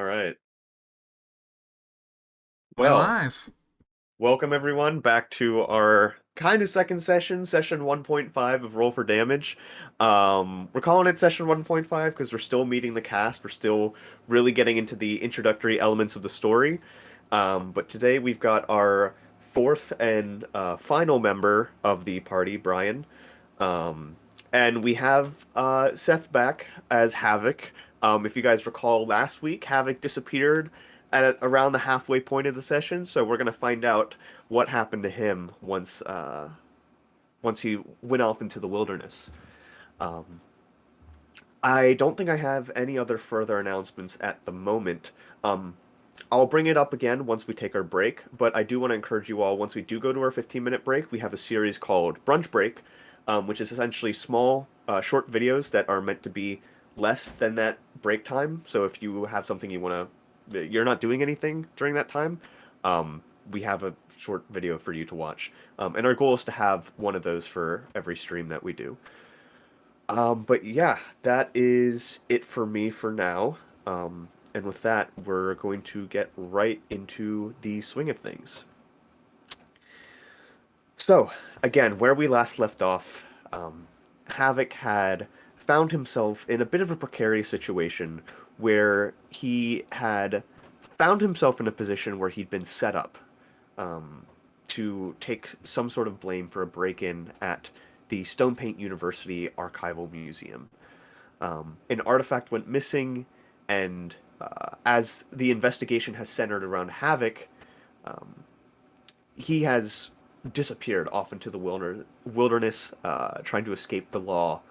All right. We're Well, live. welcome everyone back to our kind of second session, session 1.5 of Roll for Damage. We're calling it session 1.5 because we're still meeting the cast. We're still really getting into the introductory elements of the story. But today we've got our fourth and final member of the party, Brian. Um, and we have Seth back as Havoc. If you guys recall, last week Havoc disappeared at around the halfway point of the session, so we're gonna find out what happened to him once he went off into the wilderness. Um, I don't think I have any other further announcements at the moment. Um, I'll bring it up again once we take our break, but I do want to encourage you all, once we do go to our 15-minute break, we have a series called Brunch Break, which is essentially small, short videos that are meant to be less than that break time. So if you have something you're not doing anything during that time, we have a short video for you to watch. And our goal is to have one of those for every stream that we do. But yeah, that is it for me for now. And with that, we're going to get right into the swing of things. So, again, where we last left off, Havoc had found himself in a bit of a precarious situation where he had found himself in a position where he'd been set up um, to take some sort of blame for a break-in at the Stone Paint University Archival Museum. An artifact went missing, and as the investigation has centered around Havoc, um, he has disappeared off into the wilderness, trying to escape the law.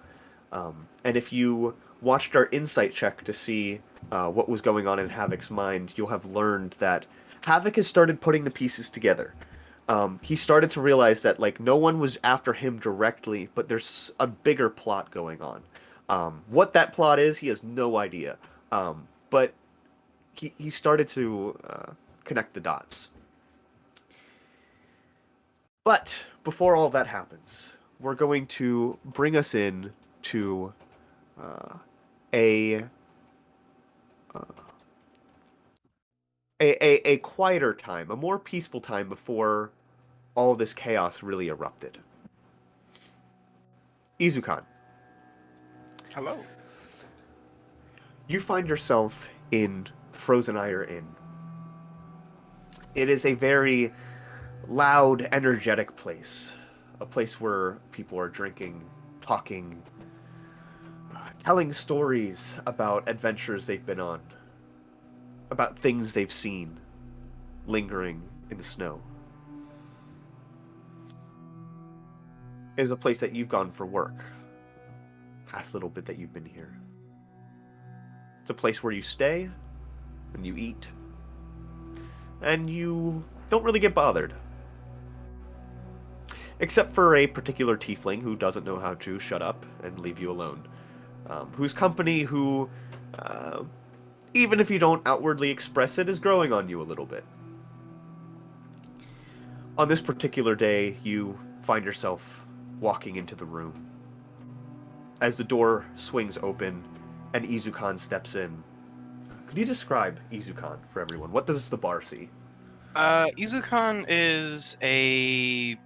And if you watched our insight check to see what was going on in Havoc's mind, you'll have learned that Havoc has started putting the pieces together. He started to realize that like no one was after him directly, but there's a bigger plot going on. What that plot is, he has no idea. But he started to connect the dots. But before all that happens, we're going to bring us in to uh, a, a quieter time, a more peaceful time before all this chaos really erupted. Izukan, Hello. you find yourself in Frozen Ire Inn. It is a very loud, energetic place, a place where people are drinking, talking, telling stories about adventures they've been on, about things they've seen, lingering in the snow. It is a place that you've gone for work, past little bit that you've been here. It's a place where you stay, and you eat, and you don't really get bothered. Except for a particular tiefling who doesn't know how to shut up and leave you alone. Whose company, uh, even if you don't outwardly express it, is growing on you a little bit. On this particular day, you find yourself walking into the room. As the door swings open and Izukan steps in, could you describe Izukan for everyone? What does the bar see? Izukan is a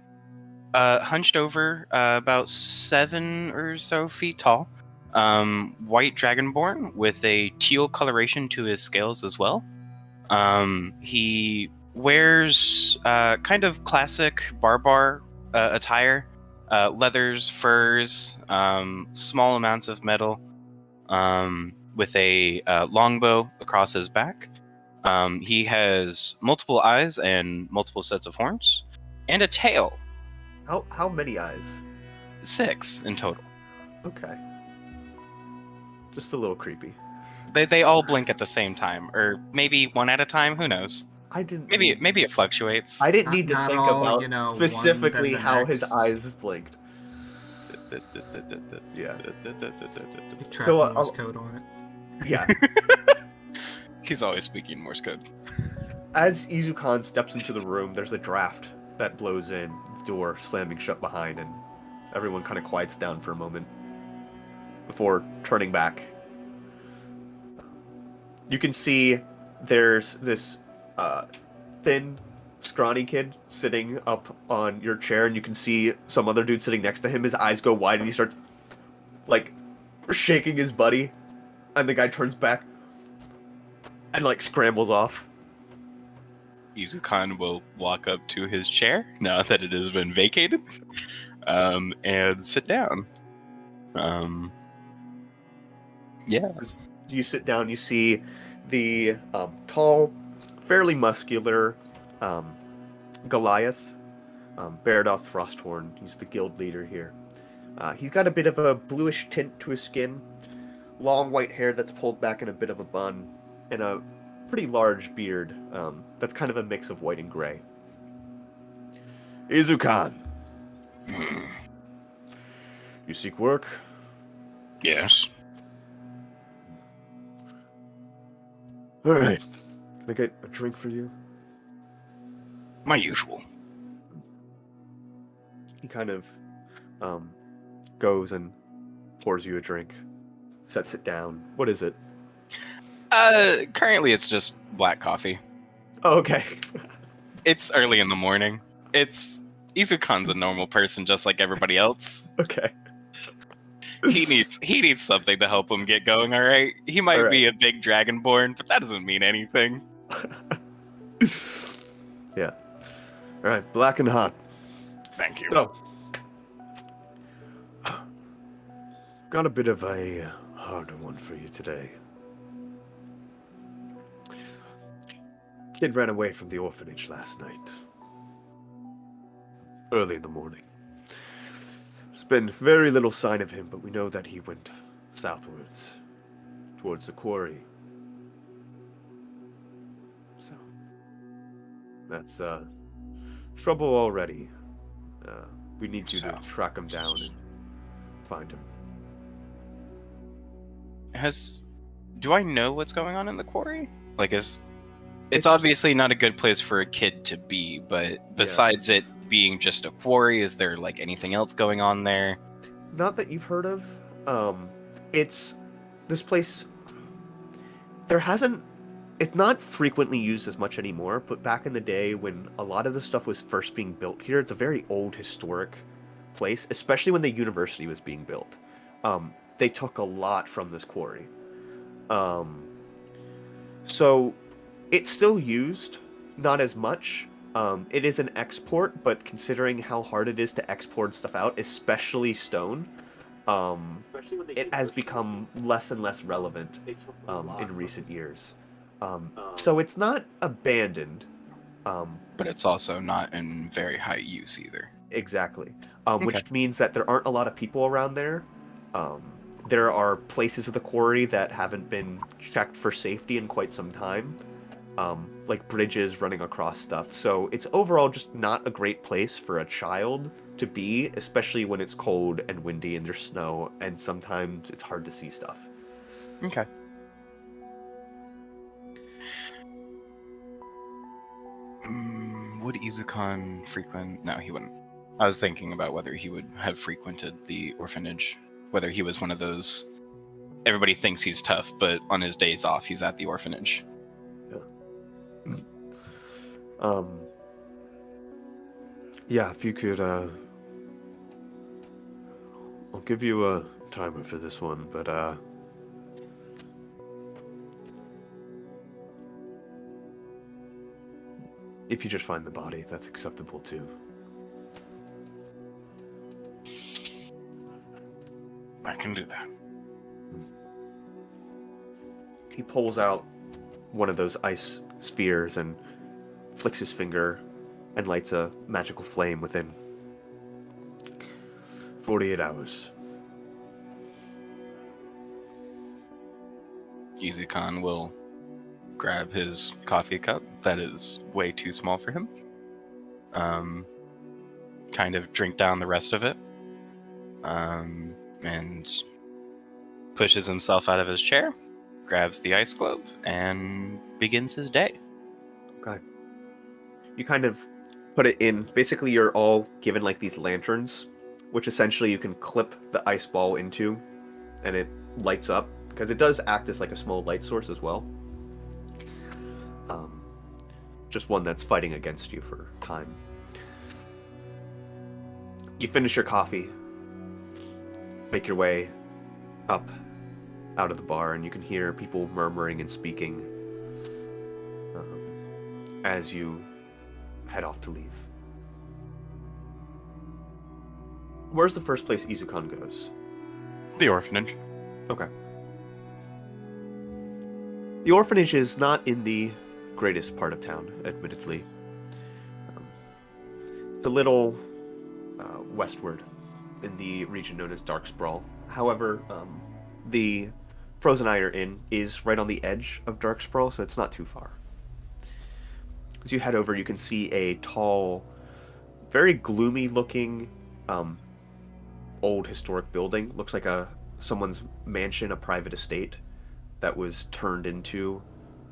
hunched over, about 7 or so feet tall, white dragonborn with a teal coloration to his scales as well. He wears kind of classic barbar attire, leathers, furs, small amounts of metal, with a longbow across his back. He has multiple eyes and multiple sets of horns, and a tail. How many eyes? 6 in total. Okay. Just a little creepy. They all blink at the same time, or maybe one at a time. Who knows? I didn't need Maybe it fluctuates. I didn't Not, need to not think all, about one than specifically the how his next. eyes blinked. Yeah. Keep So tracking Morse code on it. yeah, He's always speaking Morse code. as Izukan steps into the room, there's a draft that blows in, the door slamming shut behind, and everyone kind of quiets down for a moment before turning back. You can see there's this thin, scrawny kid sitting up on your chair, and you can see some other dude sitting next to him. His eyes go wide, and he starts, like, shaking his buddy, and the guy turns back and, like, scrambles off. Izukan will walk up to his chair now that it has been vacated, and sit down. Yeah. You sit down, you see the tall, fairly muscular Goliath, Baradoth Frosthorn. He's the guild leader here. He's got a bit of a bluish tint to his skin, long white hair that's pulled back in a bit of a bun, and a pretty large beard that's kind of a mix of white and gray. Izukan. You seek work? Yes. Alright. Can I get a drink for you? My usual. He kind of goes and pours you a drink, sets it down. What is it? Currently it's just black coffee. Oh, okay. It's early in the morning. Izukan's a normal person just like everybody else. Okay. He needs something to help him get going, alright? He might be a big dragonborn, but that doesn't mean anything. Yeah. Alright, black and hot. Thank you. So, got a bit of a harder one for you today. Kid ran away from the orphanage last night. Early in the morning. There's been very little sign of him, but we know that he went southwards, towards the quarry. So, that's trouble already. We need you to track him down and find him. Do I know what's going on in the quarry? Like, it's obviously not a good place for a kid to be, but besides it being just a quarry, is there like anything else going on there? Not that you've heard of. It's this place. It's not frequently used as much anymore, but back in the day when a lot of the stuff was first being built here, it's a very old historic place, especially when the university was being built. They took a lot from this quarry. So it's still used, not as much. It is an export, but considering how hard it is to export stuff out, especially stone, it has become less and less relevant in recent years. So it's not abandoned. But it's also not in very high use either. Exactly. Which means that there aren't a lot of people around there. There are places of the quarry that haven't been checked for safety in quite some time. Like bridges running across stuff. So it's overall just not a great place for a child to be, especially when it's cold and windy and there's snow, and sometimes it's hard to see stuff. Okay. Would Izukan frequent? No, he wouldn't. I was thinking about whether he would have frequented the orphanage. Whether he was one of those... Everybody thinks he's tough, but on his days off, he's at the orphanage. Yeah, if you could, I'll give you a timer for this one, but, if you just find the body, that's acceptable too. I can do that. He pulls out one of those ice spheres and flicks his finger and lights a magical flame within 48 hours. Izukan will grab his coffee cup that is way too small for him. Kind of drink down the rest of it. And pushes himself out of his chair, grabs the ice globe, and begins his day. Okay. You kind of put it in. Basically, you're all given like these lanterns, which essentially you can clip the ice ball into, and it lights up, because it does act as like a small light source as well. Um, just one that's fighting against you for time. You finish your coffee, make your way up out of the bar, and you can hear people murmuring and speaking as you head off to leave. Where's the first place Izukan goes? The orphanage. Okay. The orphanage is not in the greatest part of town, admittedly. It's a little westward in the region known as Dark Sprawl. However, the Frozen Iron Inn is right on the edge of Dark Sprawl, so it's not too far. As you head over, you can see a tall, very gloomy-looking, old historic building. Looks like someone's mansion, a private estate that was turned into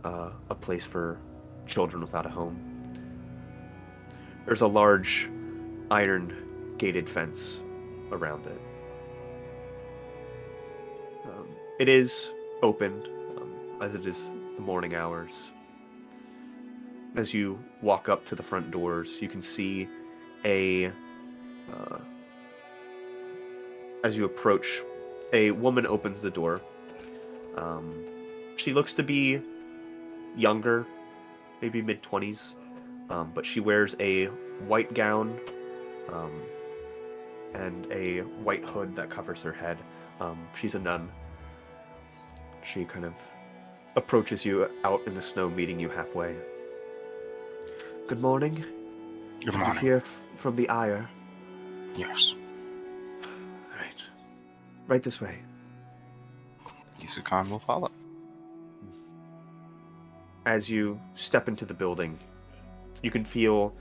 a place for children without a home. There's a large iron gated fence around it. It is open, as it is the morning hours. As you walk up to the front doors, you can see as you approach, a woman opens the door. She looks to be younger, maybe mid-20s, but she wears a white gown and a white hood that covers her head. She's a nun. She kind of approaches you out in the snow, meeting you halfway. Good morning. Good You morning. here from the Ire? Yes. Right. Right this way. Izukan will follow. As you step into the building, you can feel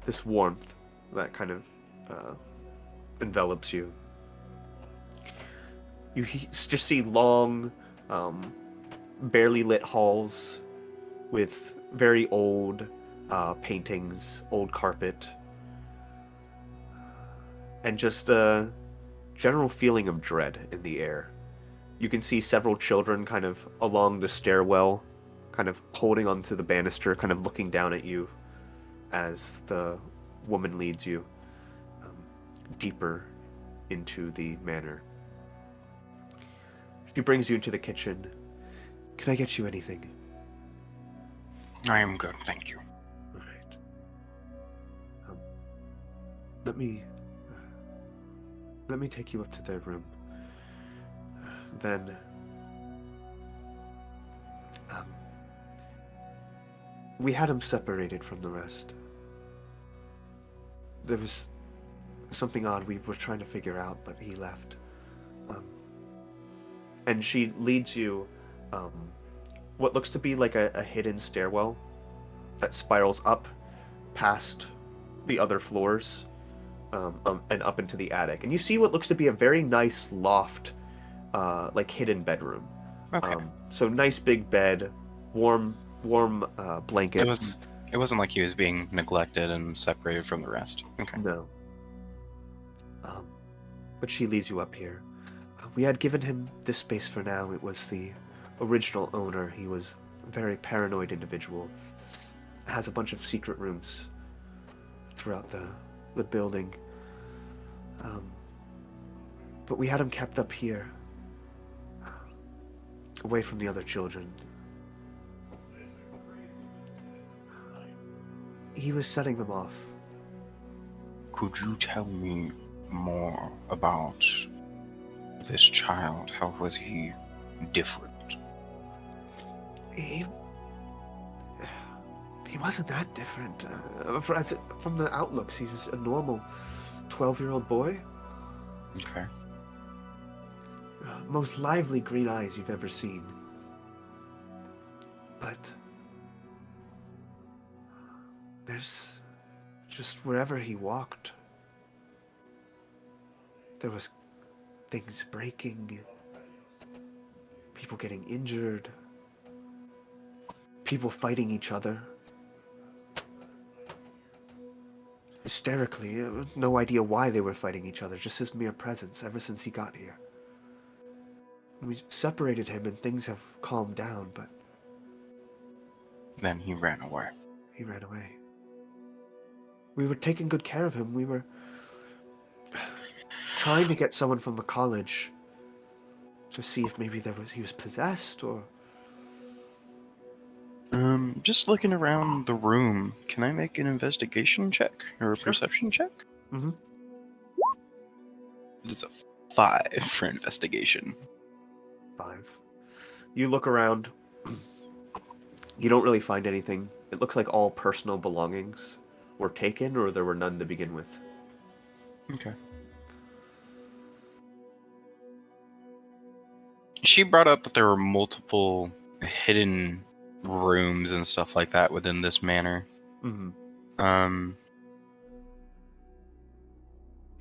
this warmth that kind of envelops you. You just see long, barely lit halls with very old paintings, old carpet, and just a general feeling of dread in the air. You can see several children kind of along the stairwell, kind of holding onto the banister, kind of looking down at you as the woman leads you deeper into the manor. She brings you into the kitchen. Can I get you anything? I am good, thank you. All right. Let me take you up to their room. Then, we had him separated from the rest. There was something odd we were trying to figure out, but he left. And she leads you what looks to be like a hidden stairwell that spirals up past the other floors and up into the attic. And you see what looks to be a very nice loft, like hidden bedroom. Okay. So nice big bed, warm blankets. It wasn't like he was being neglected and separated from the rest. Okay. No. But she leads you up here. We had given him this space for now. It was the original owner. He was a very paranoid individual. Has a bunch of secret rooms throughout the building. But we had him kept up here, away from the other children. He was setting them off. Could you tell me more about this child? How was he different? He wasn't that different. From the outlooks, he's just a normal 12-year-old boy. Okay. Most lively green eyes you've ever seen. But there's just wherever he walked, there was things breaking, people getting injured, people fighting each other. Hysterically, no idea why they were fighting each other, just his mere presence ever since he got here. We separated him and things have calmed down, but Then he ran away. He ran away. We were taking good care of him. We were trying to get someone from the college to see if maybe he was possessed or... Just looking around the room, can I make an investigation check or a Sure. perception check? Mm-hmm. It's a 5 for investigation. 5. You look around. You don't really find anything. It looks like all personal belongings were taken, or there were none to begin with. Okay. She brought up that there were multiple hidden rooms and stuff like that within this manor. Mm-hmm.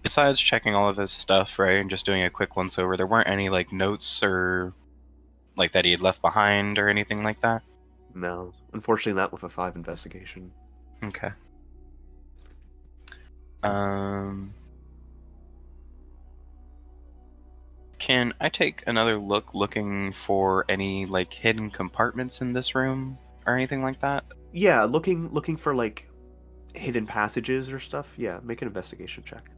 Besides checking all of his stuff, right, and just doing a quick once over, there weren't any like notes or like that he had left behind or anything like that. No, unfortunately, not with a 5 investigation. Okay. Can I take another look looking for any like hidden compartments in this room or anything like that? Yeah, looking for like hidden passages or stuff. Yeah, make an investigation check.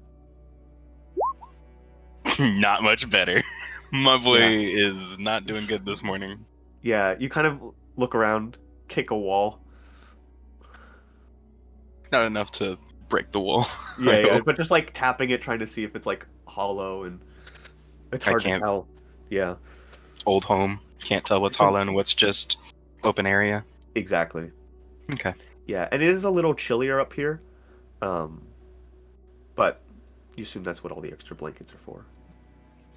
Not much better. My boy is not doing good this morning. Yeah, you kind of look around, kick a wall. Not enough to break the wall. Yeah, but just like tapping it, trying to see if it's like hollow, and it's I hard to can't- tell. Yeah, Old home. Can't tell what's hollow and what's just open area. exactly. Okay. Yeah, and it is a little chillier up here, but you assume that's what all the extra blankets are for.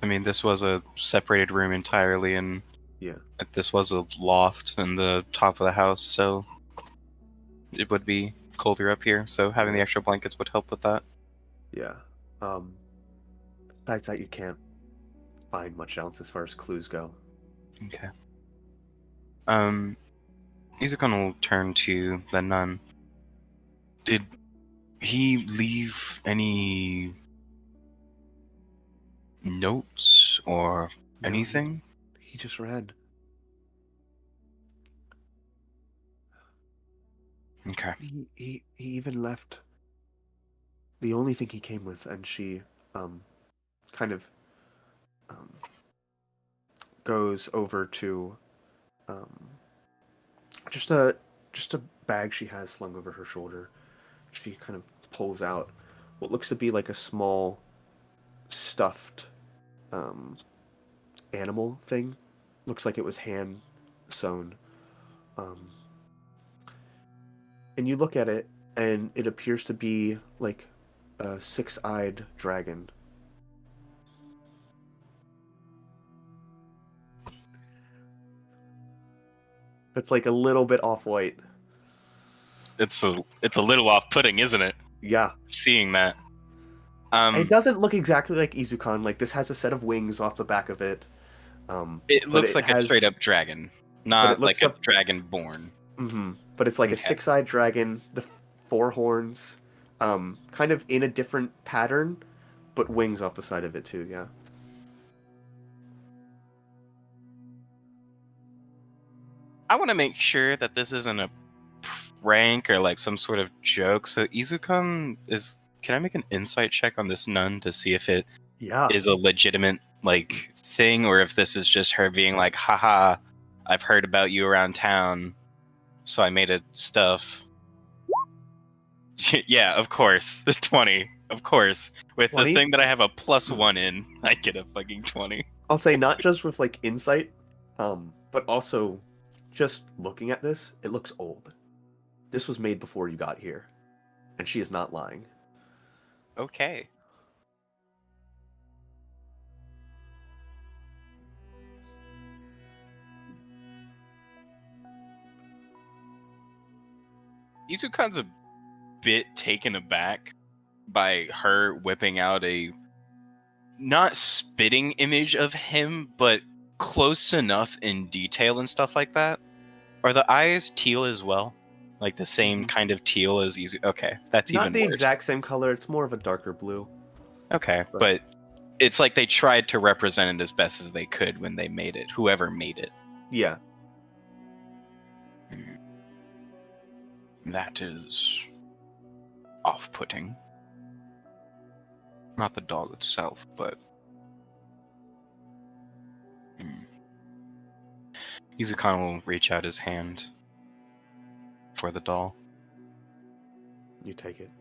I mean, this was a separated room entirely, and Yeah. this was a loft in the top of the house, so it would be colder up here. So having the extra blankets would help with that. Yeah. Besides that, you can't find much else as far as clues go. Okay. Izukan will turn to the nun. Did he leave any notes or No, anything? He just ran. Okay. He even left the only thing he came with, and she kind of goes over to just a bag she has slung over her shoulder. She kind of pulls out what looks to be like a small stuffed animal thing. Looks like it was hand sewn. And you look at it, and it appears to be like a 6-eyed dragon. That's like a little bit off-white. It's a little off-putting, isn't it? Yeah. Seeing that. It doesn't look exactly like Izukan. Like, this has a set of wings off the back of it. It looks it like a has- straight-up dragon, not looks like a dragon born. Mm-hmm. But it's like a Okay. 6-eyed dragon, the 4 horns, kind of in a different pattern, but wings off the side of it too, yeah. I want to make sure that this isn't a prank or like some sort of joke. So Izukan can I make an insight check on this nun to see if it Yeah. is a legitimate like thing, or if this is just her being like, haha, I've heard about you around town, so I made it stuff. Yeah, of course. 20. Of course. With 20? the thing that I have a +1 in, I get a fucking 20. I'll say not just with like insight, but also just looking at this, it looks old. This was made before you got here, and she is not lying. Okay. Izukan's a bit taken aback by her whipping out a not spitting image of him, but close enough in detail and stuff like that. Are the eyes teal as well? Like the same kind of teal as Okay, that's Not even the worse. exact same color, it's more of a darker blue. Okay, but it's like they tried to represent it as best as they could when they made it, whoever made it. Yeah. That is off-putting. Not the doll itself, but... Izukan will reach out his hand for the doll. You take it.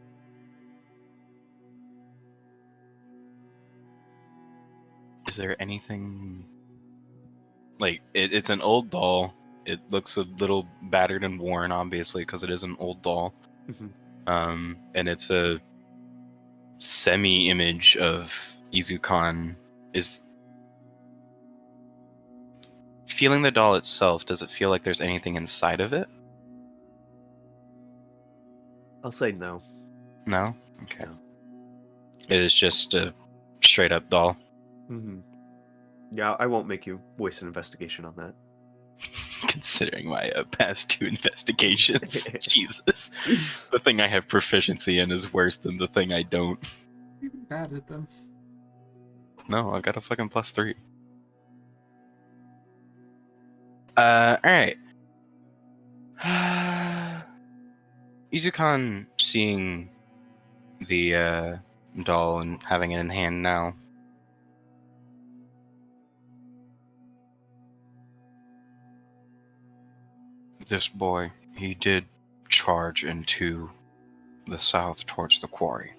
Is there anything... Like, it's an old doll. It looks a little battered and worn, obviously, because it is an old doll. Mm-hmm. And it's a semi-image of Izukan. Is feeling the doll itself, does it feel like there's anything inside of it? I'll say no. No? Okay. No. It is just a straight-up doll. Mm-hmm. Yeah, I won't make you waste an investigation on that. Considering my past 2 investigations. Jesus. The thing I have proficiency in is worse than the thing I don't. You're bad at them. No, I got a fucking +3. Alright. Izukan seeing the doll and having it in hand now. This boy, he did charge into the south towards the quarry.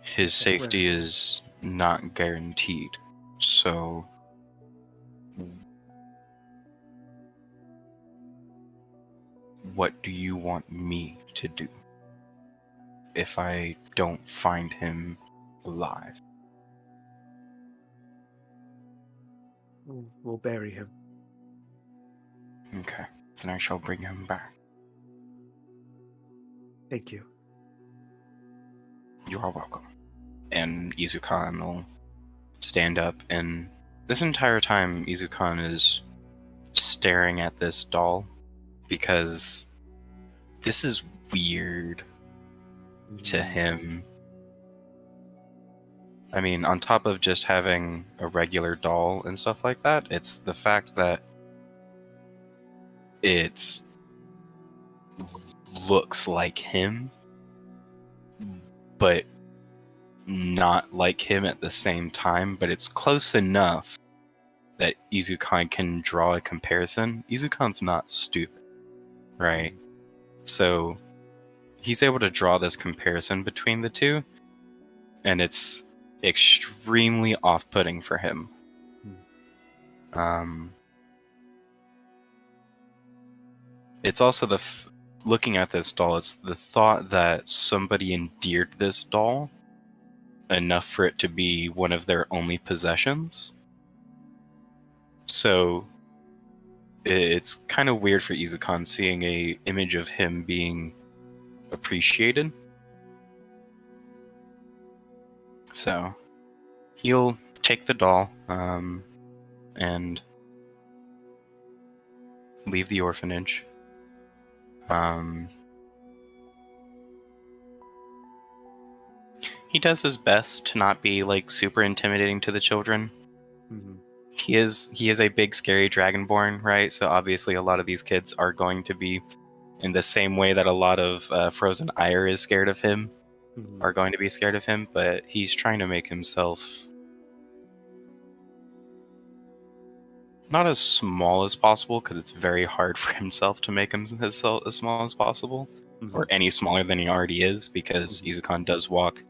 His safety is not guaranteed, so what do you want me to do if I don't find him alive? We'll bury him. Okay, then I shall bring him back. Thank you. You are welcome. And Izukan will stand up, and this entire time Izukan is staring at this doll because this is weird to him. I mean, on top of just having a regular doll and stuff like that, it's the fact that it looks like him, but not like him at the same time, but it's close enough that Izukan can draw a comparison. Izukan's not stupid, right? So he's able to draw this comparison between the two, and it's extremely off-putting for him. It's also looking at this doll, it's the thought that somebody endeared this doll enough for it to be one of their only possessions. So it's kind of weird for Izukan seeing a image of him being appreciated. So he'll take the doll and leave the orphanage. He does his best to not be like super intimidating to the children. Mm-hmm. He is a big scary dragonborn, right? So obviously a lot of these kids are going to be in the same way that a lot of Frozen Ire is scared of him, are going to be scared of him, but he's trying to make himself not as small as possible, because it's very hard for himself to make himself as small as possible, or any smaller than he already is, because Izukan does walk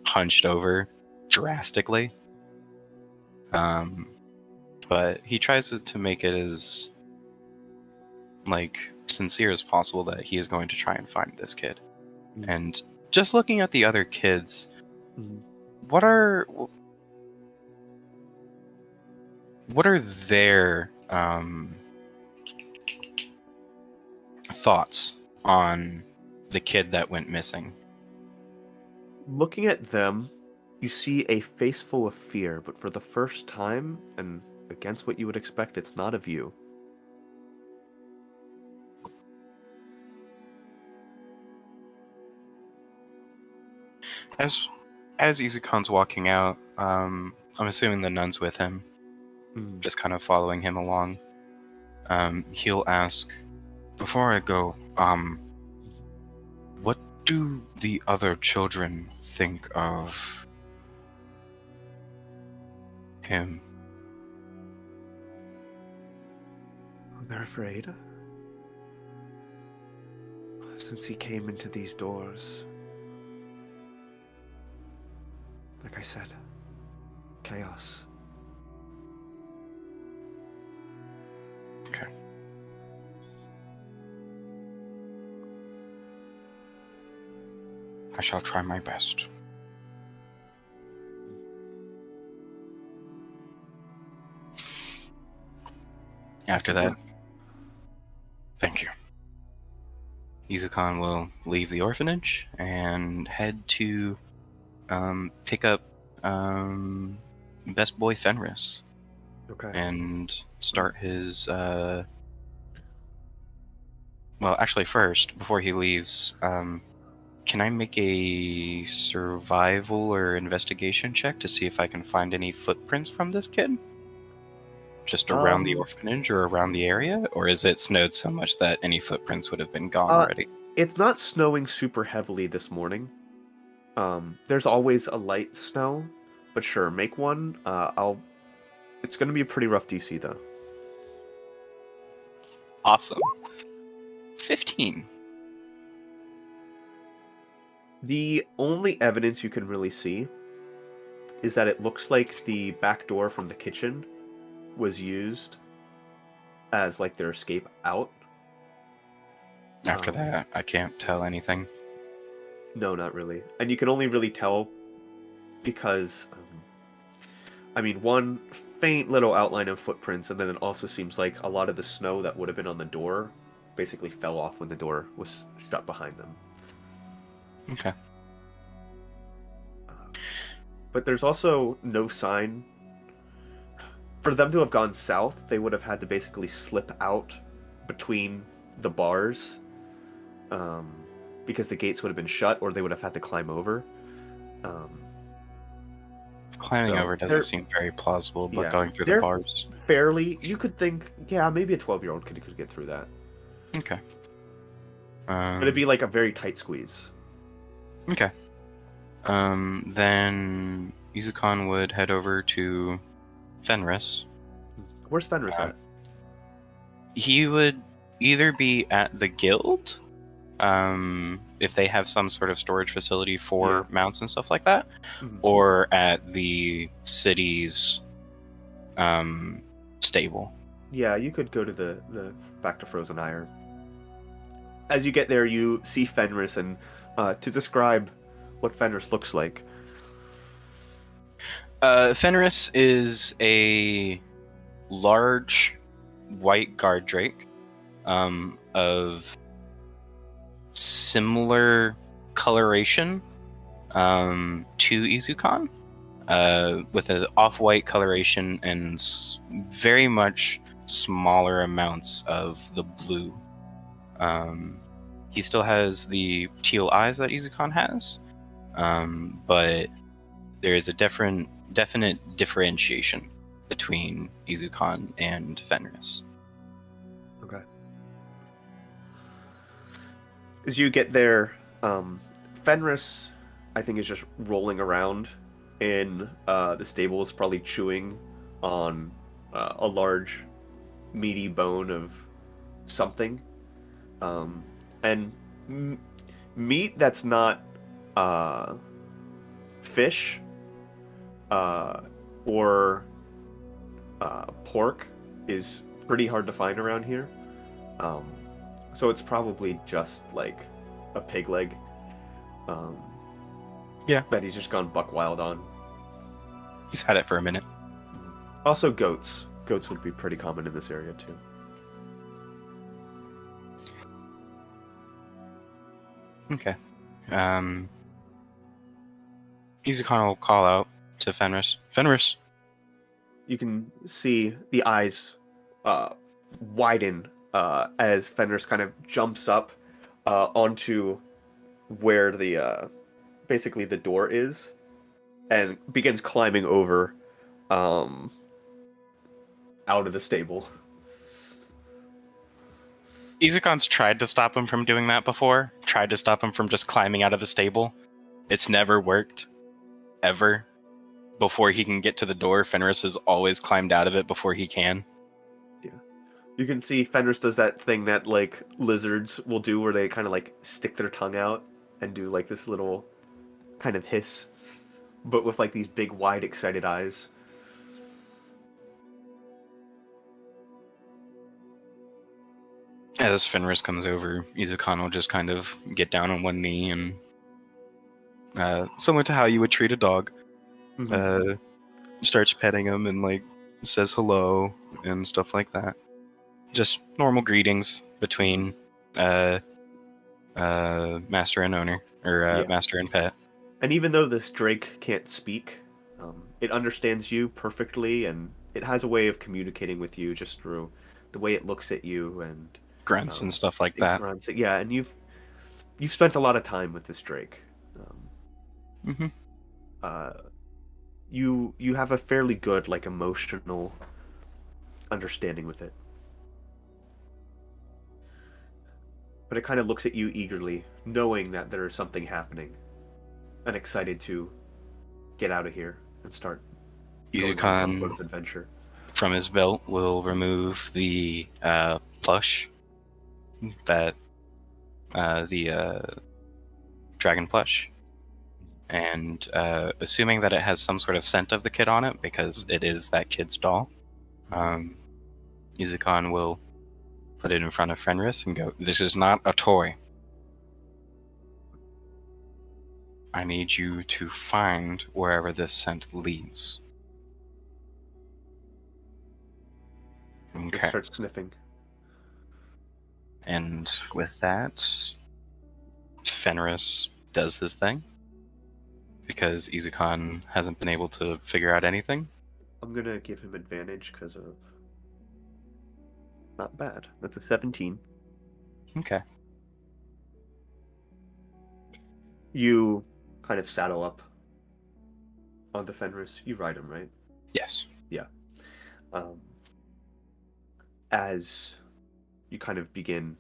hunched over drastically. But he tries to make it as like sincere as possible that he is going to try and find this kid. And just looking at the other kids, what are their thoughts on the kid that went missing? Looking at them, you see a face full of fear, but for the first time, and against what you would expect, it's not of you. As Izukan's walking out, I'm assuming the nun's with him, just kind of following him along. He'll ask, Before I go, what do the other children think of him? They're afraid. Since he came into these doors, like I said, chaos. Okay. I shall try my best. After that, thank you. Izukan will leave the orphanage and head to pick up best boy Fenris Okay. and start his well, actually first, before he leaves, can I make a survival or investigation check to see if I can find any footprints from this kid? Just around the orphanage or around the area? Or is it snowed so much that any footprints would have been gone already? It's not snowing super heavily this morning. There's always a light snow, but sure, make one. It's gonna be a pretty rough DC though. Awesome. 15. The only evidence you can really see is that it looks like the back door from the kitchen was used as like their escape out. After that, I can't tell anything. No, not really. And you can only really tell because, I mean, one faint little outline of footprints, and then it also seems like a lot of the snow that would have been on the door basically fell off when the door was shut behind them. Okay. But there's also no sign. For them to have gone south, they would have had to basically slip out between the bars, because the gates would have been shut, or they would have had to climb over. Climbing So over doesn't seem very plausible, but yeah, going through the they're bars. fairly. You could think, yeah, maybe a 12-year-old could get through that. Okay. But it'd be like a very tight squeeze. Okay. Then Izukan would head over to Fenris. Where's Fenris at? He would either be at the guild, if they have some sort of storage facility for mounts and stuff like that, or at the city's stable. Yeah, you could go to the back to Frozen Iron. As you get there, you see Fenris, and to describe what Fenris looks like. Fenris is a large white guard drake of similar coloration to Izukan, with an off-white coloration and very much smaller amounts of the blue. He still has the teal eyes that Izukan has, but there is a definite differentiation between Izukan and Fenris. Okay. As you get there, Fenris, I think, is just rolling around in the stables, probably chewing on a large, meaty bone of something. And meat that's not fish or pork is pretty hard to find around here. So it's probably just like a pig leg. Yeah. That he's just gone buck wild on. He's had it for a minute. Also goats. Goats would be pretty common in this area too. Okay. Izukan will call out to Fenris. Fenris! You can see the eyes widen as Fenris kind of jumps up onto where the basically the door is, and begins climbing over out of the stable. Izukan's tried to stop him from doing that before. Tried to stop him from just climbing out of the stable. It's never worked. Ever. Before he can get to the door, Fenris has always climbed out of it before he can. You can see Fenris does that thing that like lizards will do where they kind of like stick their tongue out and do like this little kind of hiss, but with like these big wide excited eyes. As Fenris comes over, Izukan will just kind of get down on one knee and, similar to how you would treat a dog, starts petting him and like says hello and stuff like that. Just normal greetings between master and owner, or Yeah. master and pet. And even though this drake can't speak, it understands you perfectly, and it has a way of communicating with you just through the way it looks at you and Grunts and stuff like it that. grunts. Yeah, and you've spent a lot of time with this drake. Mhm. You have a fairly good like emotional understanding with it. But it kind of looks at you eagerly, knowing that there is something happening, and excited to get out of here and start going on some sort Izukan, of adventure. from his belt, will remove the plush, that the dragon plush, and assuming that it has some sort of scent of the kid on it, because it is that kid's doll, Izukan will put it in front of Fenris and go, "This is not a toy. I need you to find wherever this scent leads." It Okay. starts sniffing. And with that, Fenris does his thing, because Izukan hasn't been able to figure out anything. I'm gonna give him advantage because of not bad. That's a 17. Okay. You kind of saddle up on the Fenris. You ride him, right? Yes. Yeah. As you kind of begin,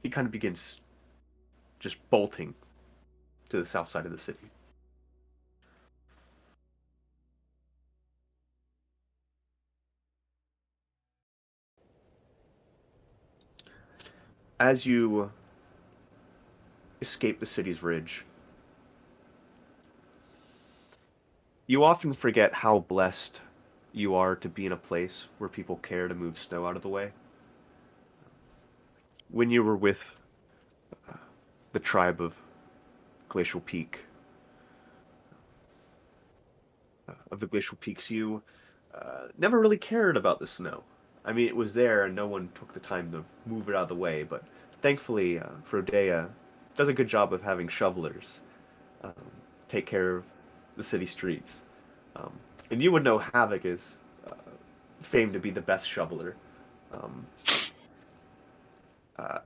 he kind of begins just bolting to the south side of the city. As you escape the city's ridge, you often forget how blessed you are to be in a place where people care to move snow out of the way. When you were with the tribe of Glacial Peak, of the Glacial Peaks, you never really cared about the snow. I mean, it was there, and no one took the time to move it out of the way. But thankfully, Frodea does a good job of having shovelers um, take care of the city streets. Um, and you would know Havoc is famed to be the best shoveler. Um, uh,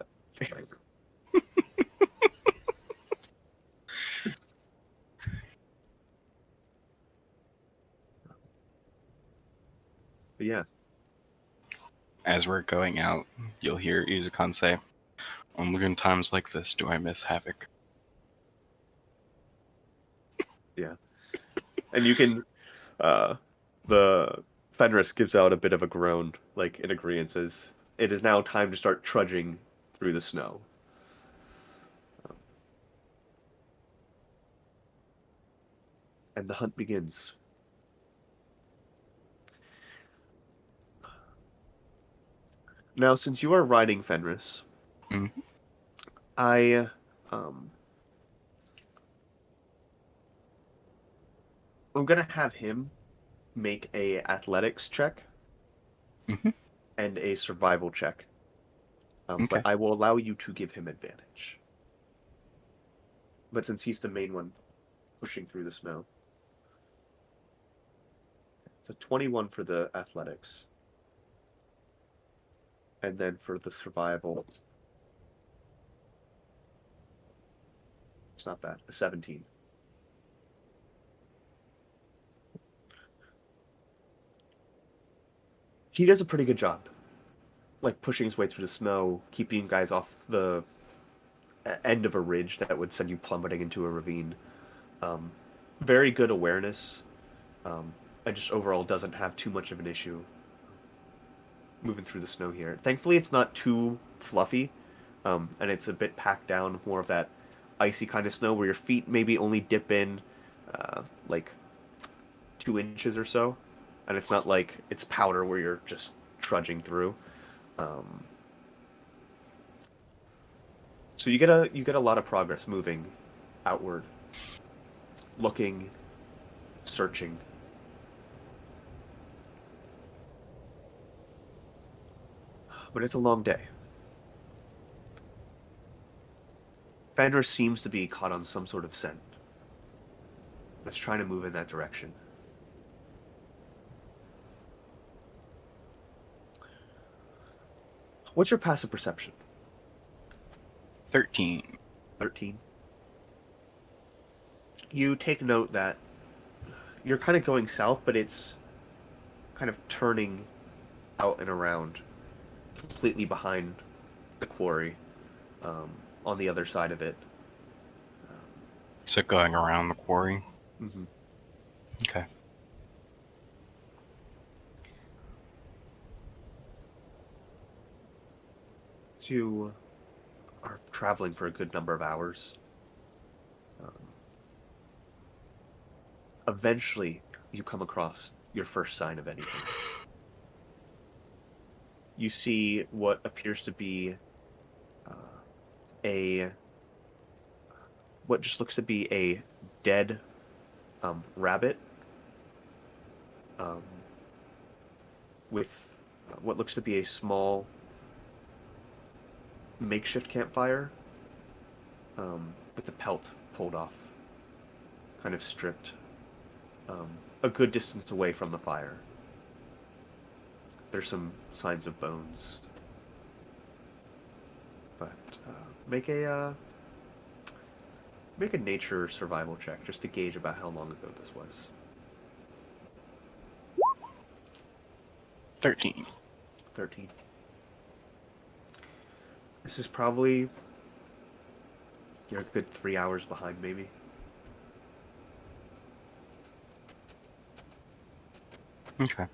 but yeah, As we're going out, you'll hear Izukan say, "Only in times like this do I miss Havoc." yeah. And you can, the Fenris gives out a bit of a groan, like in agreement, says, "It is now time to start trudging through the snow." And the hunt begins. Now, since you are riding Fenris, Mhm. I um, I'm gonna have him make a athletics check Mhm. and a survival check. But Okay. I will allow you to give him advantage. But since he's the main one pushing through the snow, it's a 21 for the athletics. And then for the survival, it's not bad, a 17. He does a pretty good job. like pushing his way through the snow, keeping you guys off the end of a ridge that would send you plummeting into a ravine. Um, Very good awareness, and just overall doesn't have too much of an issue moving through the snow here. Thankfully, it's not too fluffy, and it's a bit packed down, more of that icy kind of snow where your feet maybe only dip in like 2 inches or so, and it's not like it's powder where you're just trudging through. Um, so you get a lot of progress moving outward, looking, searching. But it's a long day. Fenrir seems to be caught on some sort of scent. Let's try to move in that direction. What's your passive perception? 13. 13. You take note that you're kind of going south, but it's kind of turning out and around, completely behind the quarry, um, on the other side of it. So going around the quarry. Mm-hmm. Okay. You are traveling for a good number of hours. Um, Eventually, you come across your first sign of anything. You see what appears to be uh, a what just looks to be a dead rabbit, um, with what looks to be a small makeshift campfire, with the pelt pulled off, kind of stripped, a good distance away from the fire. There's some signs of bones, but make a nature survival check just to gauge about how long ago this was. 13. 13. This is probably you're a good 3 hours behind, maybe. Okay.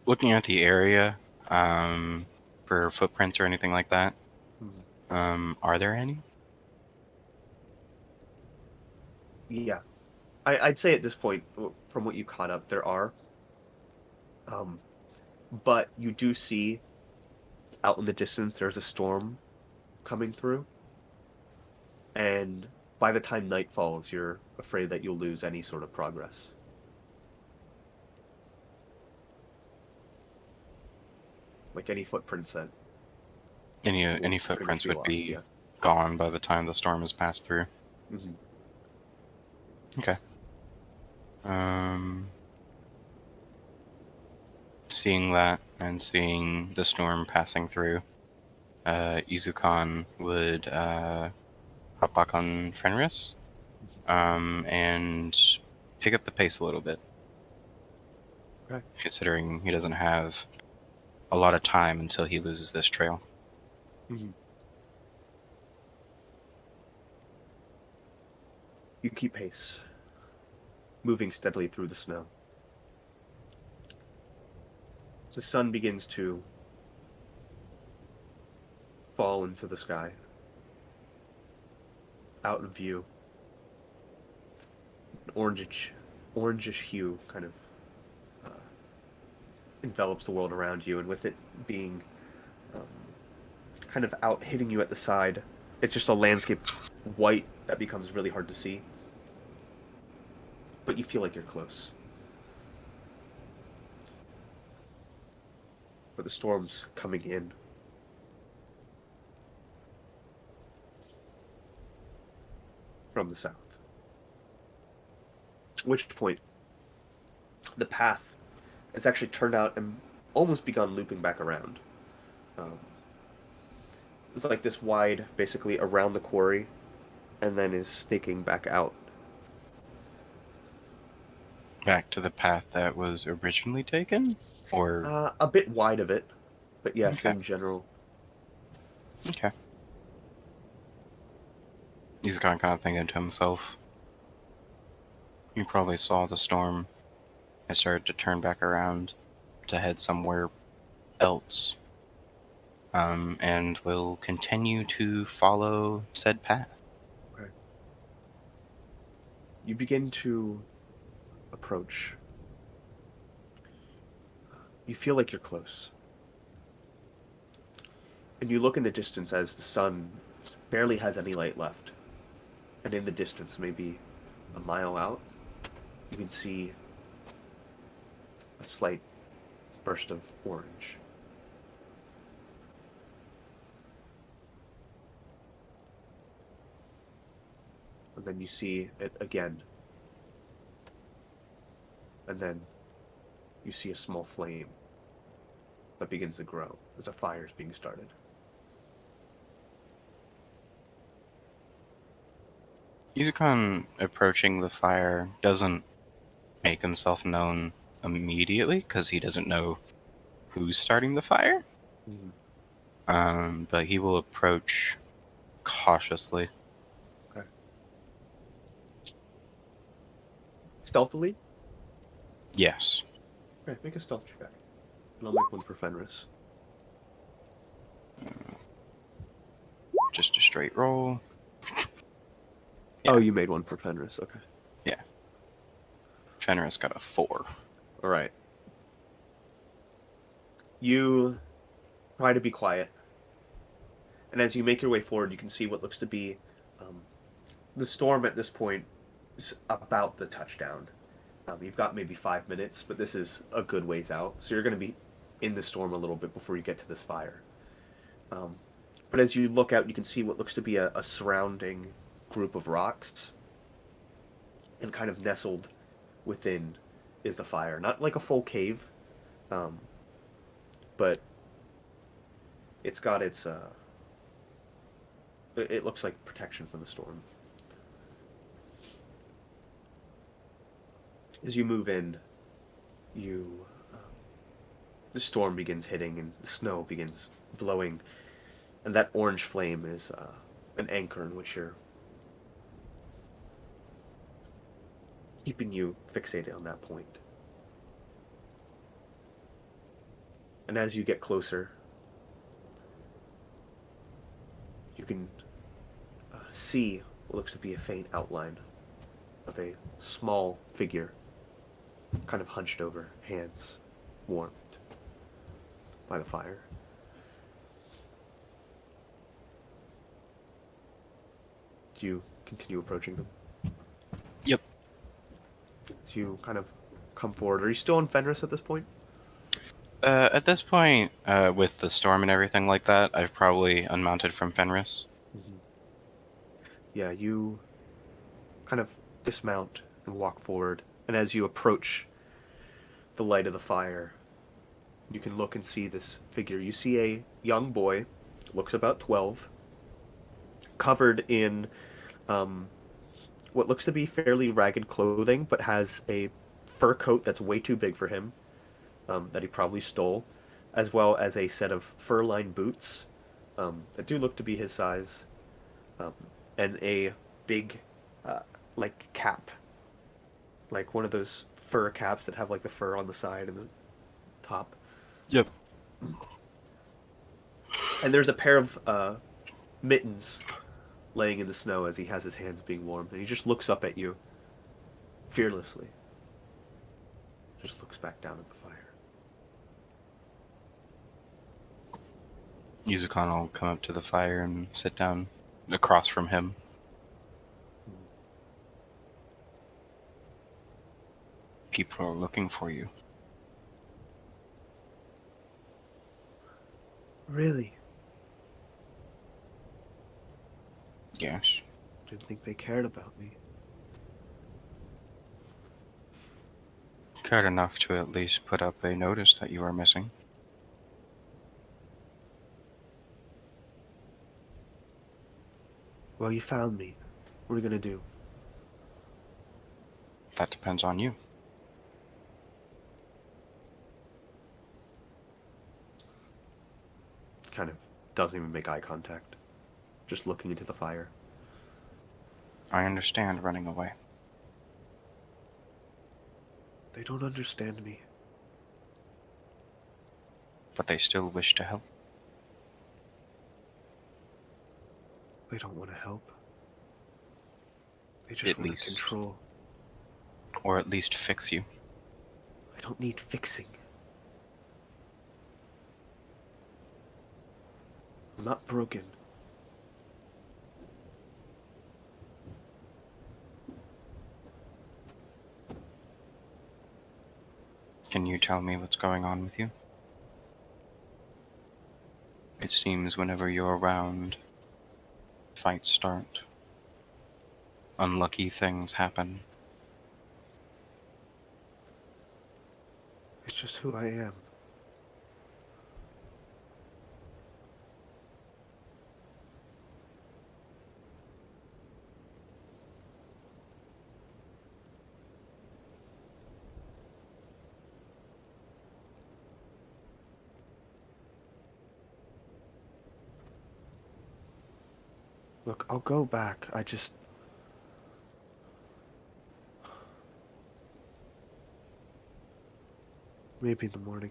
Looking at the area, for footprints or anything like that, are there any? Yeah, I'd say at this point, from what you caught up, there are. But you do see out in the distance there's a storm coming through, and by the time night falls, you're afraid that you'll lose any sort of progress. Like any footprints that Any pretty footprints much would lost, be yeah. gone by the time the storm has passed through. Mm-hmm. Okay. Seeing that and seeing the storm passing through, Izukan would hop back on Fenris, and pick up the pace a little bit. Okay. Considering he doesn't have a lot of time until he loses this trail. Mm-hmm. You keep pace, moving steadily through the snow. The sun begins to fall into the sky, out of view. An orangish hue kind of envelops the world around you, and with it being kind of out hitting you at the side, it's just a landscape white that becomes really hard to see. But you feel like you're close. But the storm's coming in. From the south. At which point, the path has actually turned out and almost begun looping back around. It's like this wide, basically around the quarry, and then is staking back out. Back to the path that was originally taken? Or A bit wide of it, but yeah, Okay. same general. okay. He's kind of thinking to himself. You probably saw the storm. I started to turn back around to head somewhere else. And will continue to follow said path. Okay. You begin to approach. You feel like you're close. And you look in the distance as the sun barely has any light left. And in the distance, maybe a mile out, you can see a slight burst of orange. And then you see it again. And then you see a small flame that begins to grow as a fire is being started. Izukan approaching the fire doesn't make himself known immediately because he doesn't know who's starting the fire. But he will approach cautiously. Okay. Stealthily? Yes. Okay, make a stealth check. And I'll make one for Fenris. Just a straight roll. Oh, you made one for Fenris, okay. Yeah. Fenris got a 4. Alright. You try to be quiet. And as you make your way forward, you can see what looks to be the storm at this point is about the touchdown. You've got maybe 5 minutes, but this is a good ways out. So you're going to be in the storm a little bit before you get to this fire. But as you look out, you can see what looks to be a surrounding group of rocks. And kind of nestled within is the fire. Not like a full cave, but it's got its... it looks like protection from the storm. As you move in, the storm begins hitting and the snow begins blowing, and that orange flame is an anchor in which you're keeping you fixated on that point. And as you get closer, you can see what looks to be a faint outline of a small figure, kind of hunched over, hands warmed by the fire. Do you continue approaching them? Yep. As you kind of come forward, are you still on Fenris at this point? At this point, with the storm and everything like that, I've probably unmounted from Fenris. Mm-hmm. Yeah, you kind of dismount and walk forward, and as you approach the light of the fire, you can look and see this figure. You see a young boy, looks about 12, covered in what looks to be fairly ragged clothing, but has a fur coat that's way too big for him, that he probably stole, as well as a set of fur-lined boots that do look to be his size, and a big, like, cap. Like one of those fur caps that have, like, the fur on the side and the top. Yep. And there's a pair of mittens laying in the snow as he has his hands being warmed, and he just looks up at you fearlessly. Just looks back down at the fire. Izukan will come up to the fire and sit down across from him. People are looking for you. Really? Yes. Didn't think they cared about me. Cared enough to at least put up a notice that you are missing. Well, you found me. What are you gonna do? That depends on you. kind of doesn't even make eye contact. Just looking into the fire. I understand running away. They don't understand me. But they still wish to help. They don't want to help. They just At want to least. control. Or at least fix you. I don't need fixing. I'm not broken. Can you tell me what's going on with you? It seems whenever you're around, fights start. Unlucky things happen. It's just who I am. Look, I'll go back. I just... Maybe in the morning.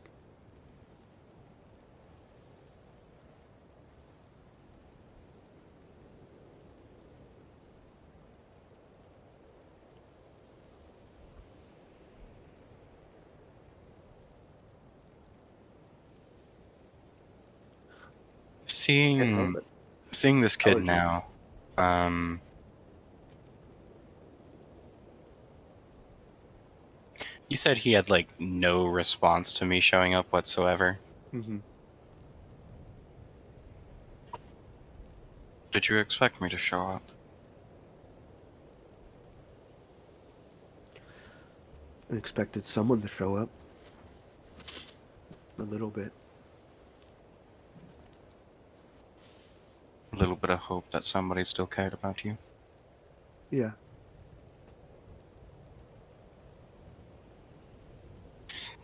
Can't help it. Seeing this kid Allergies. now, you said he had like no response to me showing up whatsoever. Mm-hmm. Did you expect me to show up? I expected someone to show up. A little bit. A little bit of hope that somebody still cared about you. Yeah.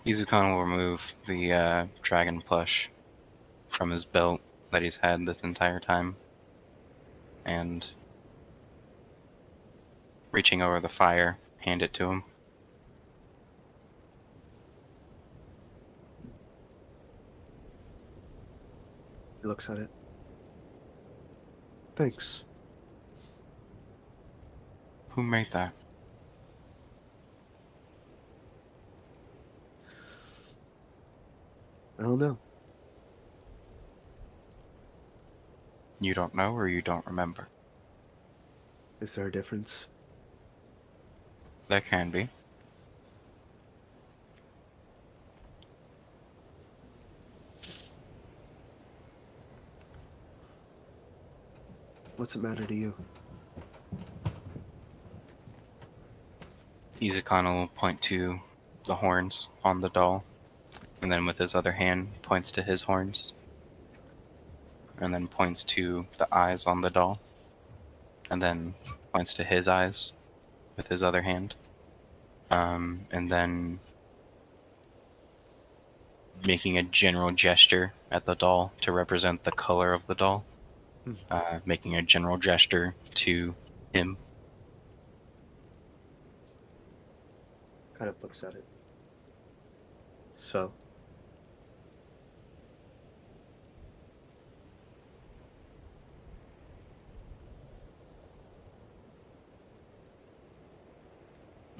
Izukan will remove the dragon plush from his belt that he's had this entire time, and reaching over the fire, hand it to him. He looks at it. Thanks. Who made that? I don't know. You don't know or you don't remember? Is there a difference? There can be. What's it matter to you? Izukan will point to the horns on the doll, and then with his other hand points to his horns, and then points to the eyes on the doll, and then points to his eyes with his other hand, and then making a general gesture at the doll to represent the color of the doll, making a general gesture to him. Kind of looks at it. So?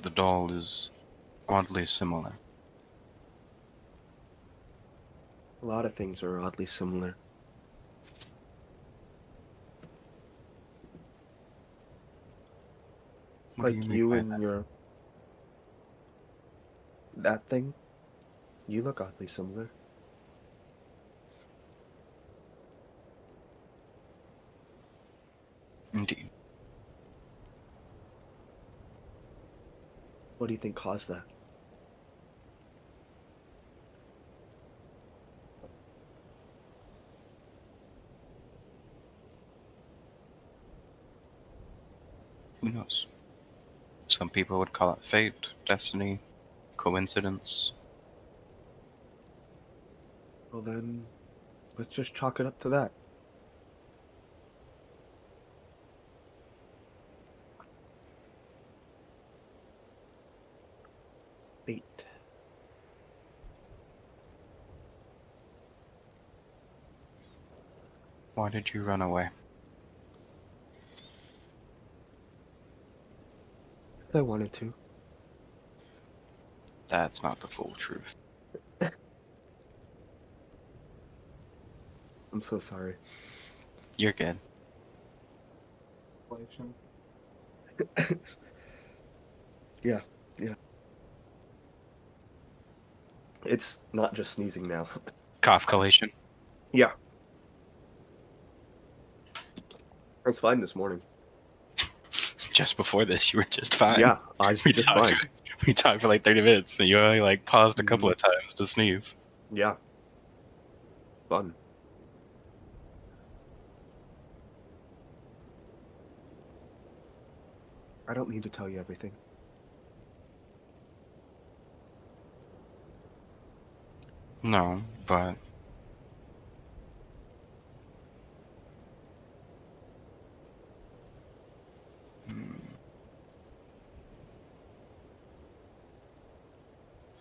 The doll is oddly similar. A lot of things are oddly similar. What do Like mean you by and that? your... That thing? You look oddly similar. Indeed. What do you think caused that? Who knows? Some people would call it fate, destiny, coincidence. Well then, Let's just chalk it up to that. Eight. Why did you run away? I wanted to. That's not the full truth. I'm so sorry. You're good. Yeah. It's not just sneezing now. Cough collation. Yeah. I was fine this morning. Just before this, you were just fine. Yeah, I was We just talked, fine. we talked for like 30 minutes, and you only like paused a couple Mhm. of times to sneeze. Yeah. Fun. I don't need to tell you everything. No, but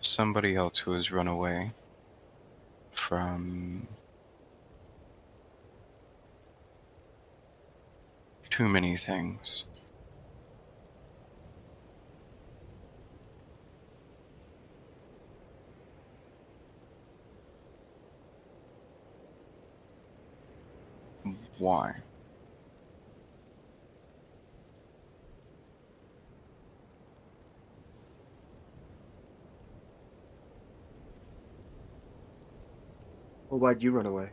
somebody else who has run away from too many things. Why? Well, why'd you run away?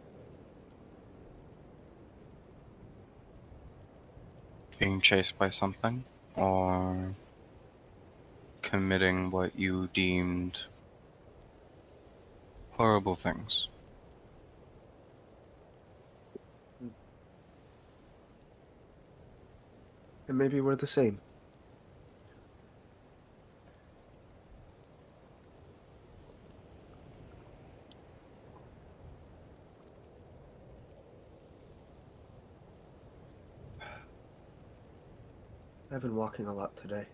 Being chased by something? Or committing what you deemed horrible things? And maybe we're the same. I've been walking a lot today.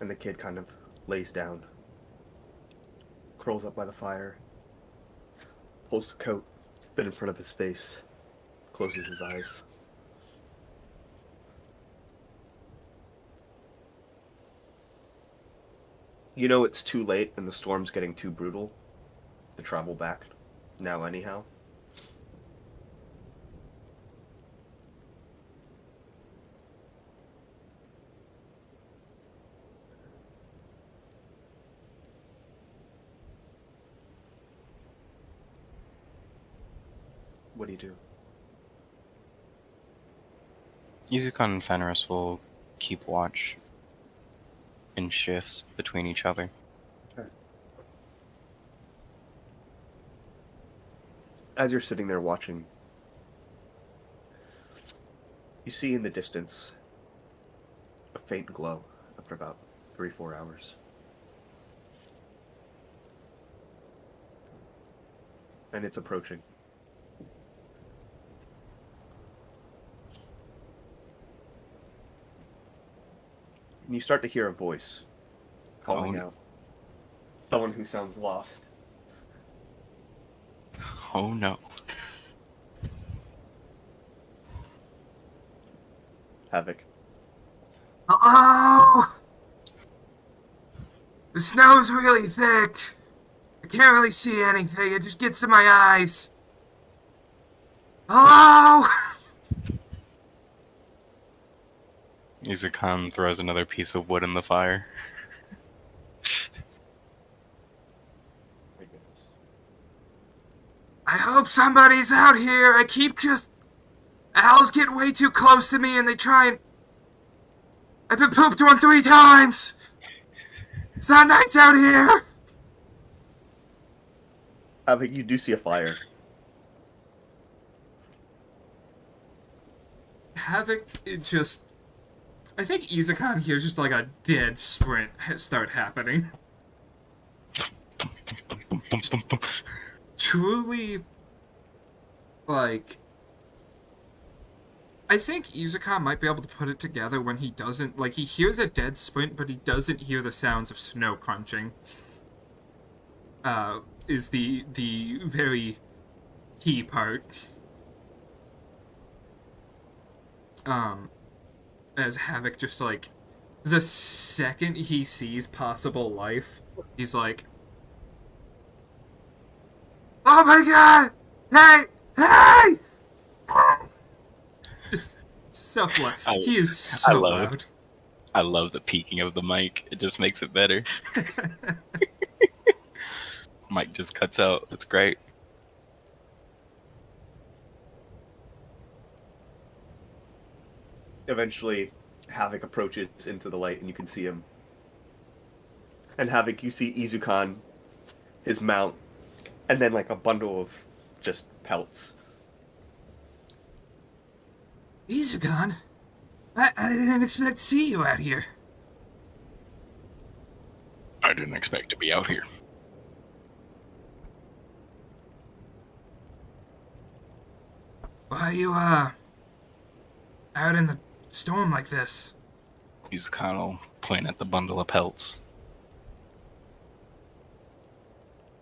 And the kid kind of lays down, curls up by the fire, pulls the coat a bit in front of his face, closes his eyes. You know it's too late and the storm's getting too brutal to travel back now anyhow. What do you do? Izukan and Fenris will keep watch in shifts between each other. As you're sitting there watching, you see in the distance a faint glow after about 3-4 hours. And it's approaching. And you start to hear a voice calling out. Someone who sounds lost. Oh no. Havoc. Oh! The snow's really thick. I can't really see anything. It just gets in my eyes. Hello? Izukan throws another piece of wood in the fire. I hope somebody's out here. I keep just... Owls get way too close to me and they try and... I've been pooped on 3 times! It's not nice out here! Havoc, you do see a fire. Havoc, it just... I think Izukan hears just like a dead sprint start happening. truly, like, I think Izukan might be able to put it together when he doesn't, like, he hears a dead sprint, but he doesn't hear the sounds of snow crunching. Is the very key part. As Havoc just, like, the second he sees possible life, he's like, "Oh my god! Hey! Hey!" Just so loud. He is so love it. loud. I love the peaking of the mic. It just makes it better. Mic just cuts out. It's great. Eventually, Havoc approaches into the light, and you can see him. And Havoc, you see Izukan, his mount, and then like a bundle of just pelts. Izukan? I didn't expect to see you out here. I didn't expect to be out here. Why are you, out in the storm like this? He's kind of pointing at the bundle of pelts.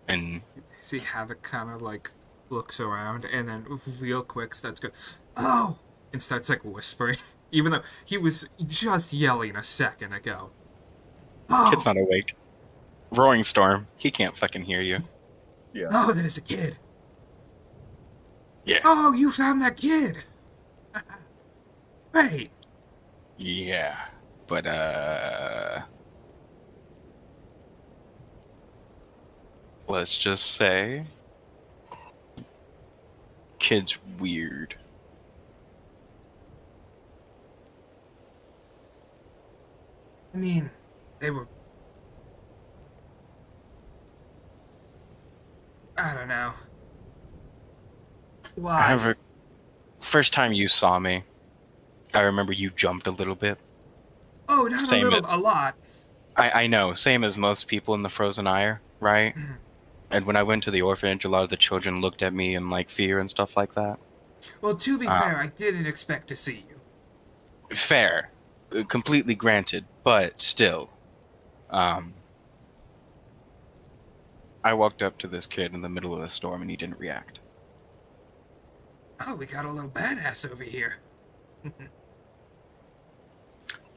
And See Havoc kind of, like, looks around and then real quick starts going, "Oh!" and starts, like, whispering. Even though he was just yelling a second ago. "Oh! kid's not awake. Roaring storm. He can't fucking hear you. Yeah. Oh, there's a kid! Yeah. Oh, you found that kid! Great! Yeah. But, let's just say... kid's weird. I mean, they were... I don't know. Why? However, first time you saw me, I remember you jumped a little bit. Oh, not Same a little, a lot. I know, same as most people in the Frozen Ire, right? And when I went to the orphanage, a lot of the children looked at me in, like, fear and stuff like that. Well, to be fair, I didn't expect to see you. Fair. Completely granted, but still. I walked up to this kid in the middle of the storm and he didn't react. Oh, we got a little badass over here.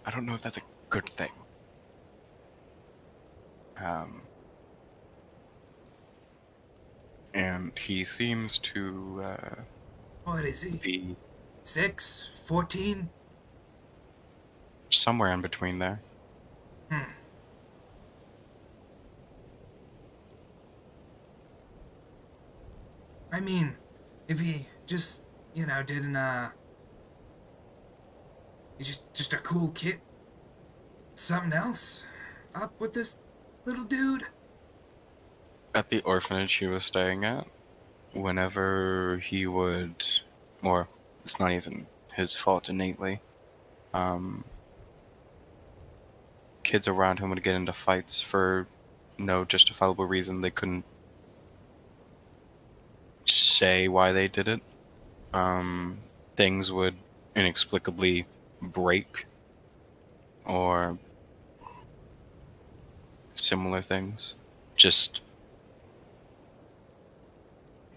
I don't know if that's a good thing. And he seems to, What is he? be 6? 14? somewhere in between there. I mean, if he just, didn't, he's just a cool kid. Something else up with this little dude? At the orphanage he was staying at, whenever he would, or it's not even his fault innately, kids around him would get into fights for no justifiable reason. They couldn't say why they did it. Things would inexplicably break, or similar things. Just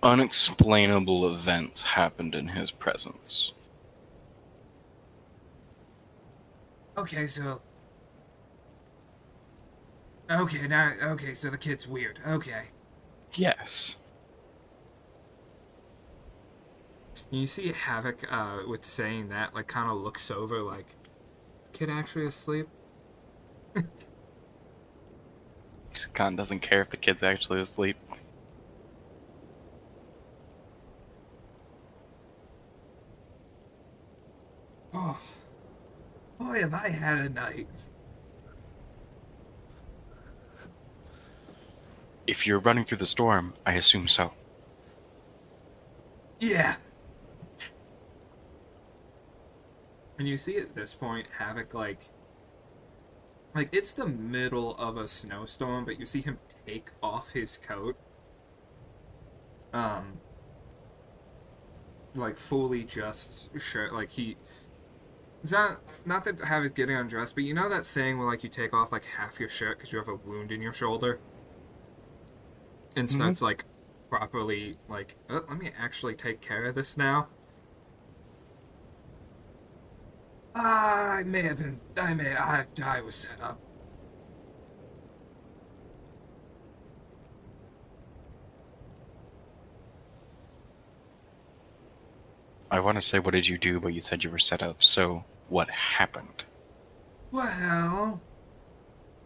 unexplainable events happened in his presence. Okay, so the kid's weird. Okay. Yes. You see Havoc, with saying that, like, kind of looks over, like, is the kid actually asleep? Khan doesn't care if the kid's actually asleep. Oh, boy, have I had a night. If you're running through the storm, I assume so. Yeah. And you see at this point, Havoc, like, it's the middle of a snowstorm, but you see him take off his coat. um, like fully just shirt. Like he, it's not that have it getting undressed, but you know that thing where like you take off like half your shirt because you have a wound in your shoulder, and starts like properly like, oh, let me actually take care of this now. I may have been. I was set up. I want to say, what did you do? But you said you were set up. So what happened? Well,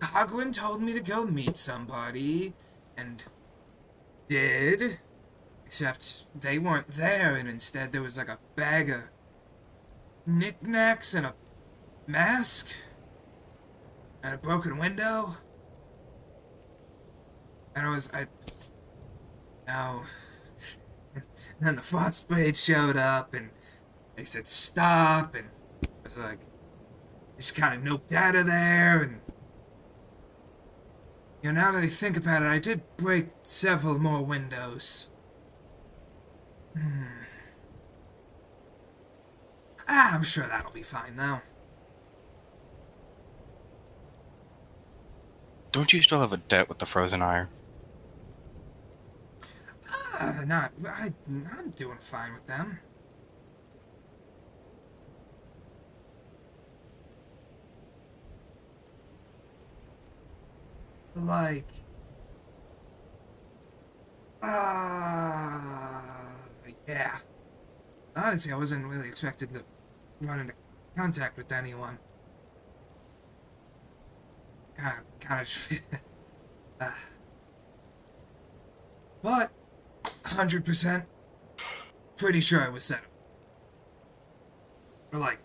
Hogwin told me to go meet somebody, and did. Except they weren't there, and instead there was like a bag of knickknacks and a mask and a broken window. And I now. Then the Frostblade showed up, and they said stop, and I was like, just kind of noped out of there, and you know, now that I think about it, I did break several more windows. I'm sure that'll be fine, though. Don't you still have a debt with the Frozen Ire? I'm doing fine with them. Like, yeah. Honestly, I wasn't really expecting to run into contact with anyone. Kind of. uh, but 100% pretty sure I was set up. Or like,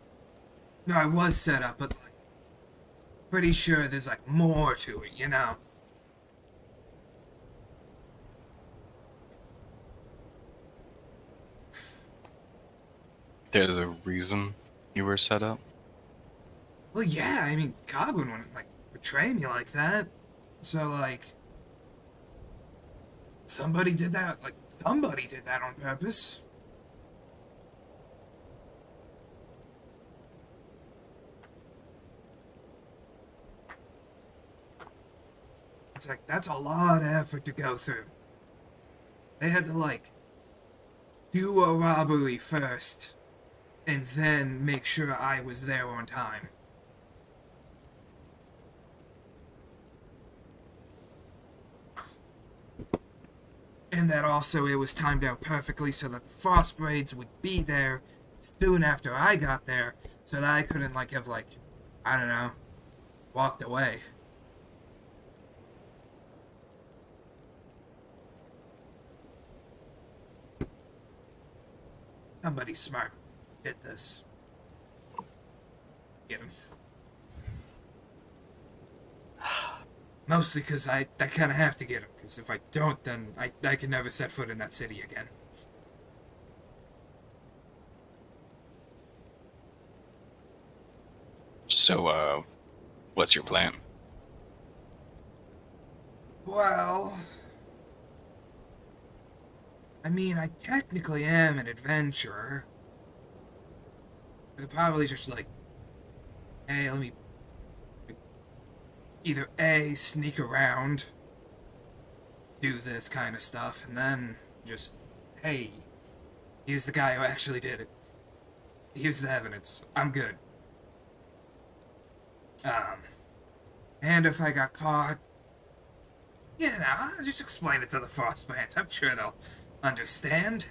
no, I was set up, but like, pretty sure there's like more to it, you know? There's a reason you were set up? Well, yeah, I mean, Godwin wouldn't like betray me like that. So like, somebody did that. Like, somebody did that on purpose. It's like, that's a lot of effort to go through. They had to, like, do a robbery first, and then make sure I was there on time. And that also it was timed out perfectly so that the Frostbraids would be there soon after I got there, so that I couldn't, like, have, like, I don't know, walked away. Somebody smart did this. Get him. Mostly because I kind of have to get him, because if I don't, then I can never set foot in that city again. So, what's your plan? Well, I mean, I technically am an adventurer. I could probably just, like, hey, let me either A, sneak around, do this kind of stuff, and then just, hey, here's the guy who actually did it. Here's the evidence. I'm good. And if I got caught, you know, I'll just explain it to the Frostbands. I'm sure they'll understand.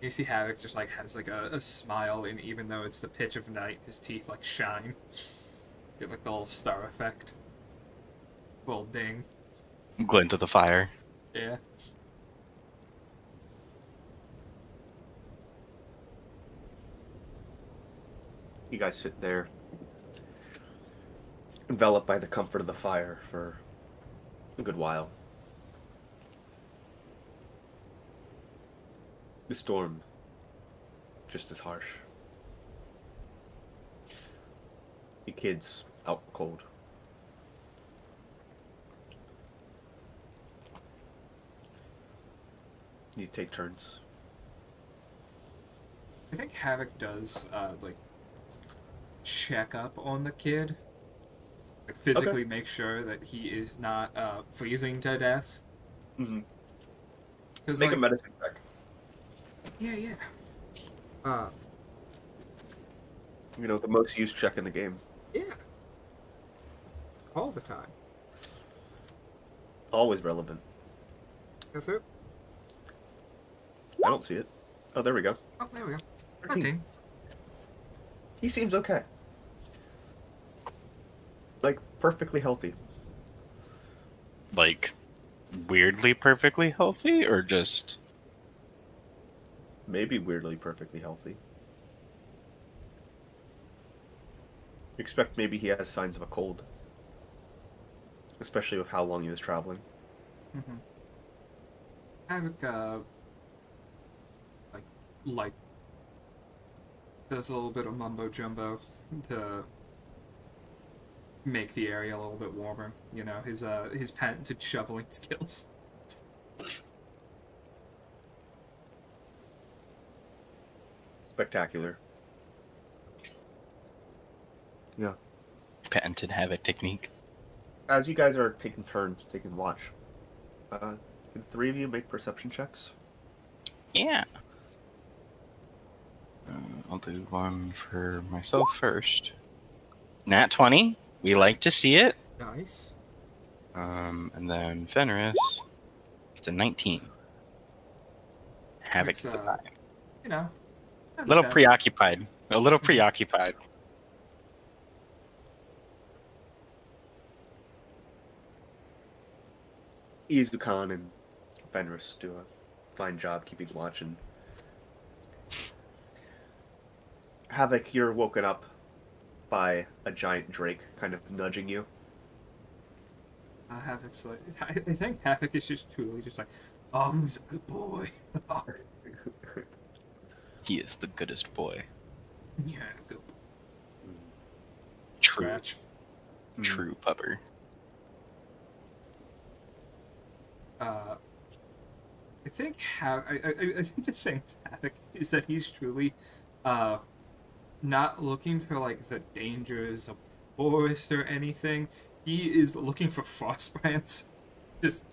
You see Havoc just, like, has, like, a smile, and even though it's the pitch of night, his teeth, like, shine. Get, like, the little star effect. Little ding. Glint of the fire. Yeah. You guys sit there, enveloped by the comfort of the fire for a good while. The storm, just as harsh. You kids out cold. You take turns. I think Havoc does, like, check up on the kid. Like, physically make sure that he is not, freezing to death. Mm-hmm. Cause, Make like, a medicine check. yeah. You know, the most used check in the game. Yeah. All the time. Always relevant. That's it. I don't see it. Oh, there we go. Oh, there we go. 13. 13. He seems okay. Like, perfectly healthy. Like, weirdly perfectly healthy, or just... Maybe weirdly perfectly healthy. You expect maybe he has signs of a cold. Especially with how long he was traveling. Mm-hmm. Havoc, like, does a little bit of mumbo jumbo to make the area a little bit warmer. You know, his patented shoveling skills. Spectacular. Yeah. patented Havoc technique. As you guys are taking turns, taking watch, can the three of you make perception checks? Yeah. I'll do one for myself first. Nat 20. We like to see it. Nice. And then Fenris. It's a 19. Havoc It's, gets a 5. You know, A little preoccupied. A little preoccupied. Izukan and Fenris do a fine job keeping watch. And Havoc, you're woken up by a giant drake kind of nudging you. Havoc's like, I think Havoc is just truly just like, oh, he's a good boy. He is the goodest boy. Yeah, good boy. True. Scratch. True pupper. I think I think the thing with Havoc is that he's truly not looking for like the dangers of the forest or anything. He is looking for frost brands. Just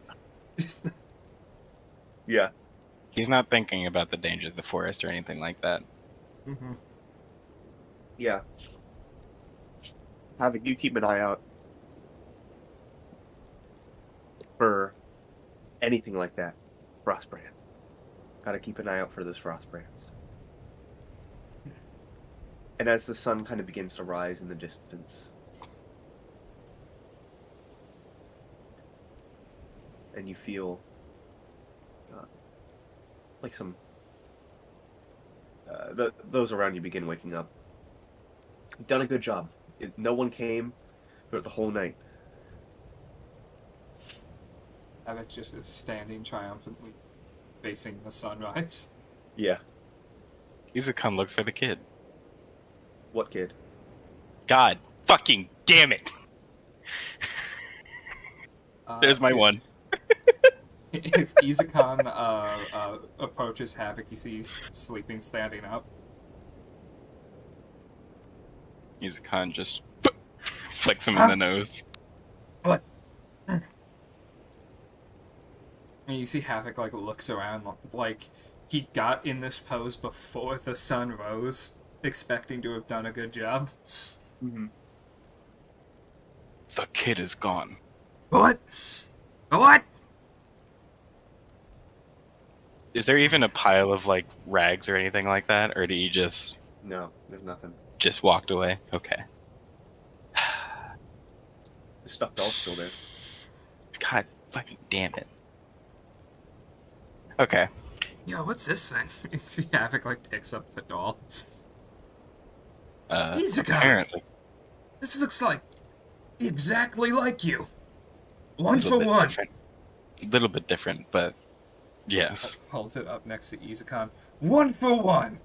Yeah. He's not thinking about the danger of the forest or anything like that. mm-hmm. Yeah. Havoc, you keep an eye out for anything like that. Frost brands. Gotta keep an eye out for those frost brands. And as the sun kind of begins to rise in the distance, and you feel like some those around you begin waking up. You've done a good job. No one came throughout the whole night. Havoc just is standing triumphantly facing the sunrise. Yeah. Izukan looks for the kid. What kid? God fucking damn it! There's my one. If Izukan approaches Havoc, you see he's sleeping standing up. Izukan just flicks him in the nose. What? And you see Havoc like looks around like he got in this pose before the sun rose, expecting to have done a good job. Mm-hmm. The kid is gone. What? What? Is there even a pile of like rags or anything like that, or did he just No, there's nothing. walked away? Okay. The stuffed doll's still there. God fucking damn it. Okay. Yo, what's this thing? You see Havoc like picks up the doll. Uh, Izukan! apparently. This looks like exactly like you. One Little for bit one. different. A little bit different, but yes. Holds it up next to Izukan. One for one.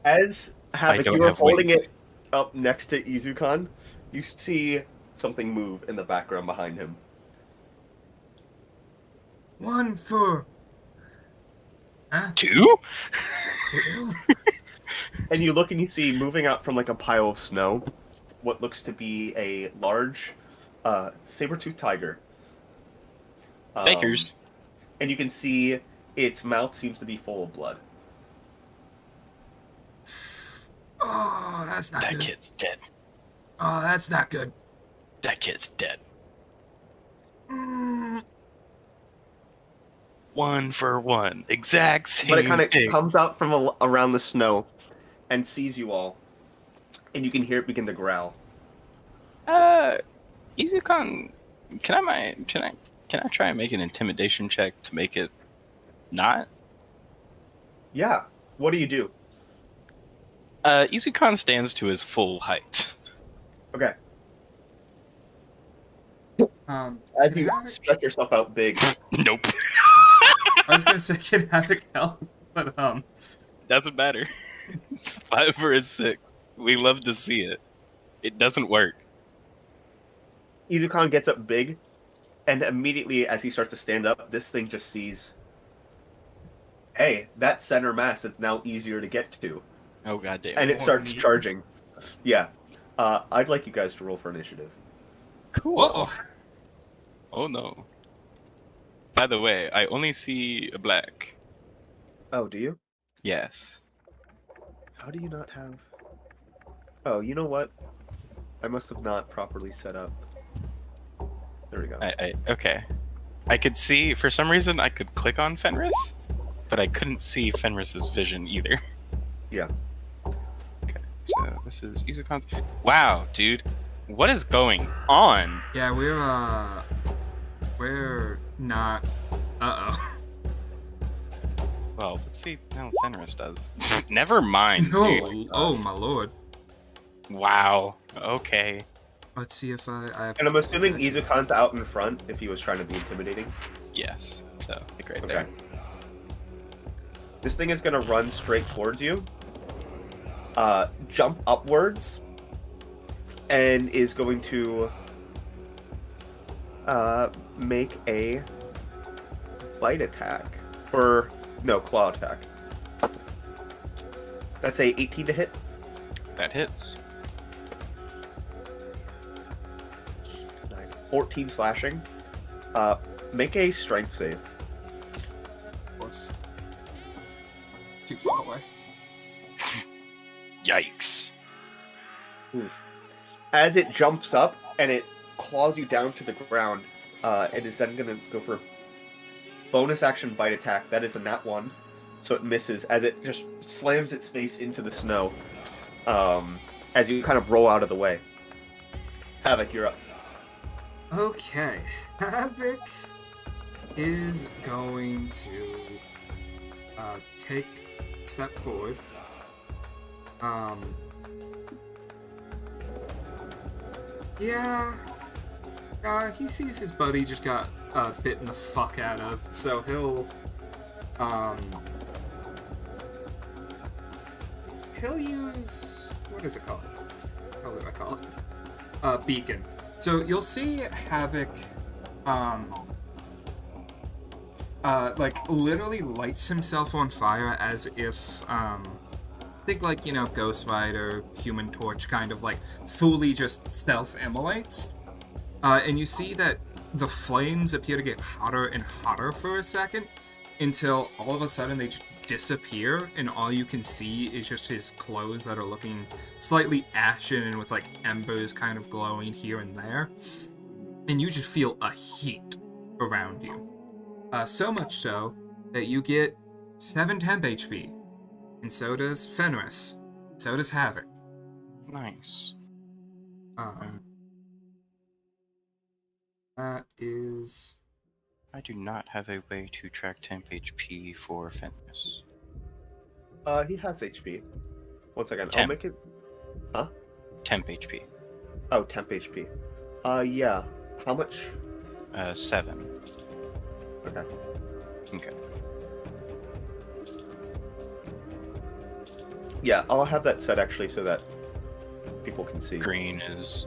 As Havoc, don't you are have holding weights. it up next to Izukan, you see something move in the background behind him. One for Huh? 2? Two? And you look and you see moving out from like a pile of snow what looks to be a large saber-toothed tiger. Bakers. And you can see its mouth seems to be full of blood. Oh, that's not That good. kid's dead. Oh, that's not good. That kid's dead. Mm. 1 for 1. Exact same But it kind of thing. comes out from around the snow and sees you all. And you can hear it begin to growl. Izukan, can I try and make an intimidation check to make it not? Yeah. What do you do? Izukan stands to his full height. Okay. As Can you Havoc- stretch yourself out big. Nope. I was gonna say can Havoc help, but Doesn't matter. It's 5 or a 6. We love to see it. It doesn't work. Izukan gets up big, and immediately as he starts to stand up, this thing just sees, hey, that center mass is now easier to get to. Oh goddamn. And it More starts meat. charging. Yeah. I'd like you guys to roll for initiative. Cool. whoa. Oh no. By the way, I only see a black. Oh, do you? Yes. How do you not have... Oh, you know what? I must have not properly set up. There we go. Okay. I could see, for some reason, I could click on Fenris, but I couldn't see Fenris's vision either. Yeah. Okay, so this is Izukan's. Wow, dude. What is going on? Yeah, we're not. Uh-oh. Well, let's see how Fenris does. Never mind, No. dude. Oh my lord. Wow. Okay. Let's see if I have. And I'm assuming protection. Izukan's out in front if he was trying to be intimidating. Yes. So, like right Okay. there. This thing is going to run straight towards you, jump upwards, and is going to make a bite attack. Or, no, claw attack. That's a 18 to hit. That hits. 14 slashing. Make a strength save. Of course. Too far away. Yikes. As it jumps up and it claws you down to the ground, it is then going to go for bonus action bite attack. That is a nat 1, so it misses as it just slams its face into the snow as you kind of roll out of the way. Havoc, you're up. Okay. Havoc is going to take a step forward. Yeah. He sees his buddy just got bitten the fuck out of, so he'll use, what is it called? What do I call it? Beacon. So you'll see Havoc, like literally lights himself on fire as if, think like, you know, Ghost Rider, Human Torch, kind of like fully just stealth immolates. And you see that the flames appear to get hotter and hotter for a second until all of a sudden they just disappear and all you can see is just his clothes that are looking slightly ashen and with like embers kind of glowing here and there. And you just feel a heat around you. So much so that you get 7 temp HP. And so does Fenris. So does Havoc. Nice. That is... I do not have a way to track temp HP for Fenris. He has HP. 1 second. I'll Temp. make it... Temp HP. Oh, temp HP. Yeah. How much? 7. Okay. Okay. Yeah, I'll have that set actually so that people can see. Green is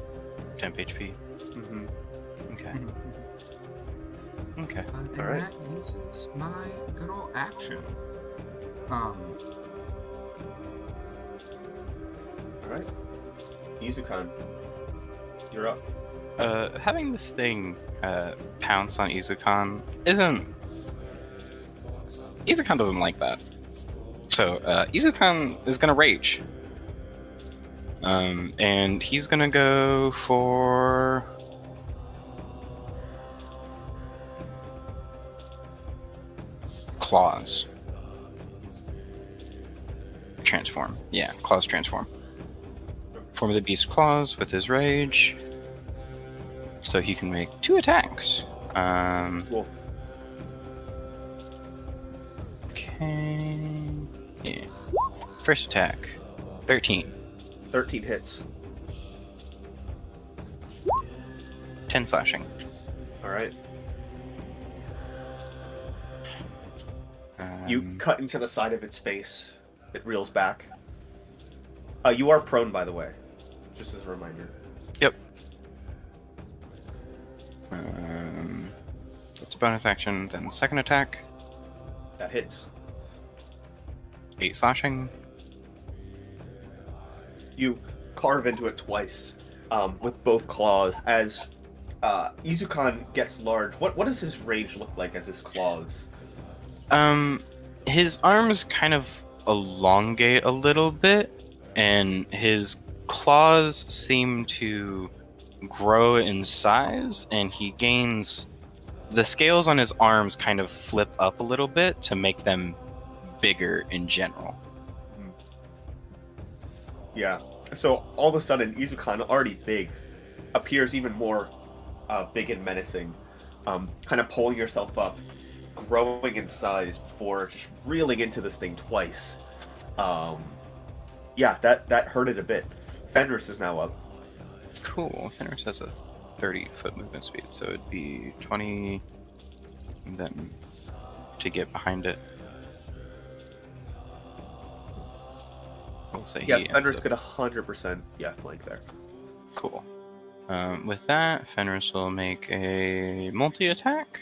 temp HP. Mm-hmm. Okay. Okay. and Alright. that uses my good old action. Um, Alright. Izukan, you're up. Having this thing pounce on Izukan isn't. Izukan doesn't like that. So Izukan is gonna rage. And he's gonna go for claws. Transform. Yeah, claws transform. Form of the beast claws with his rage. So he can make 2 attacks. Cool. Okay. Yeah. First attack. 13. 13 hits. 10 slashing. Alright. You cut into the side of its face. It reels back. You are prone, by the way. Just as a reminder. Yep. That's a bonus action. Then second attack. That hits. 8 slashing. You carve into it twice with both claws. As Izukan gets large, what does his rage look like as his claws? His arms kind of elongate a little bit, and his claws seem to grow in size, and he gains. The scales on his arms kind of flip up a little bit to make them bigger in general. Yeah. So all of a sudden, Izukan, already big, appears even more big and menacing. Kind of pulling yourself up, growing in size before just reeling into this thing twice. Yeah, that hurt it a bit. Fenris is now up. Cool. Fenris has a 30-foot movement speed, so it'd be 20, and then to get behind it. We'll say Yeah, he ends Fenris up- could 100% flank there. Cool. With that, Fenris will make a multi-attack.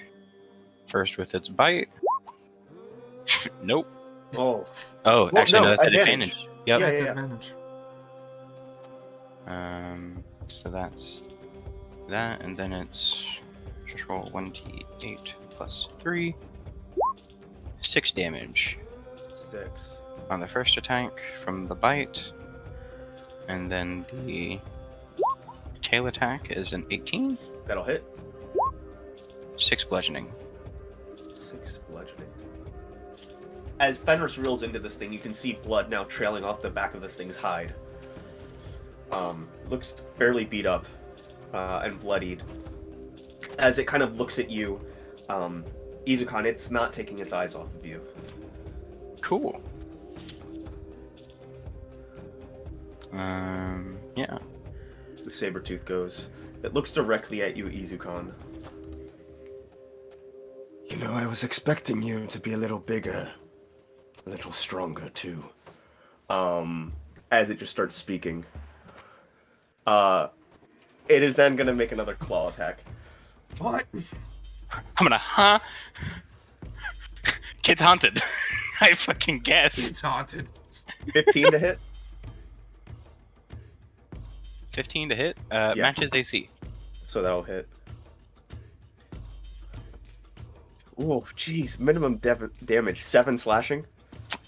First with its bite. Nope. Oh. Oh, Well, actually, no, no, that's at advantage. advantage. Yep. Yeah, That's yeah. advantage. So that's that, and then it's just roll 1d8 plus 3. 6 damage 6. on the first attack from the bite, and then the tail attack is an 18. That'll hit. 6 bludgeoning. 6 bludgeoning. As Fenris reels into this thing, you can see blood now trailing off the back of this thing's hide. Looks fairly beat up and bloodied. As it kind of looks at you, Izukan, it's not taking its eyes off of you. Cool. Yeah. The saber tooth goes. It looks directly at you, Izukan. You know, I was expecting you to be a little bigger. A little stronger, too. As it just starts speaking. It is then gonna make another claw attack. What? I'm gonna, Kid's haunted. I fucking guess. It's haunted. 15 to hit? 15 to hit. Yeah. Matches AC. So that'll hit. Oh, jeez. Minimum damage. 7 slashing.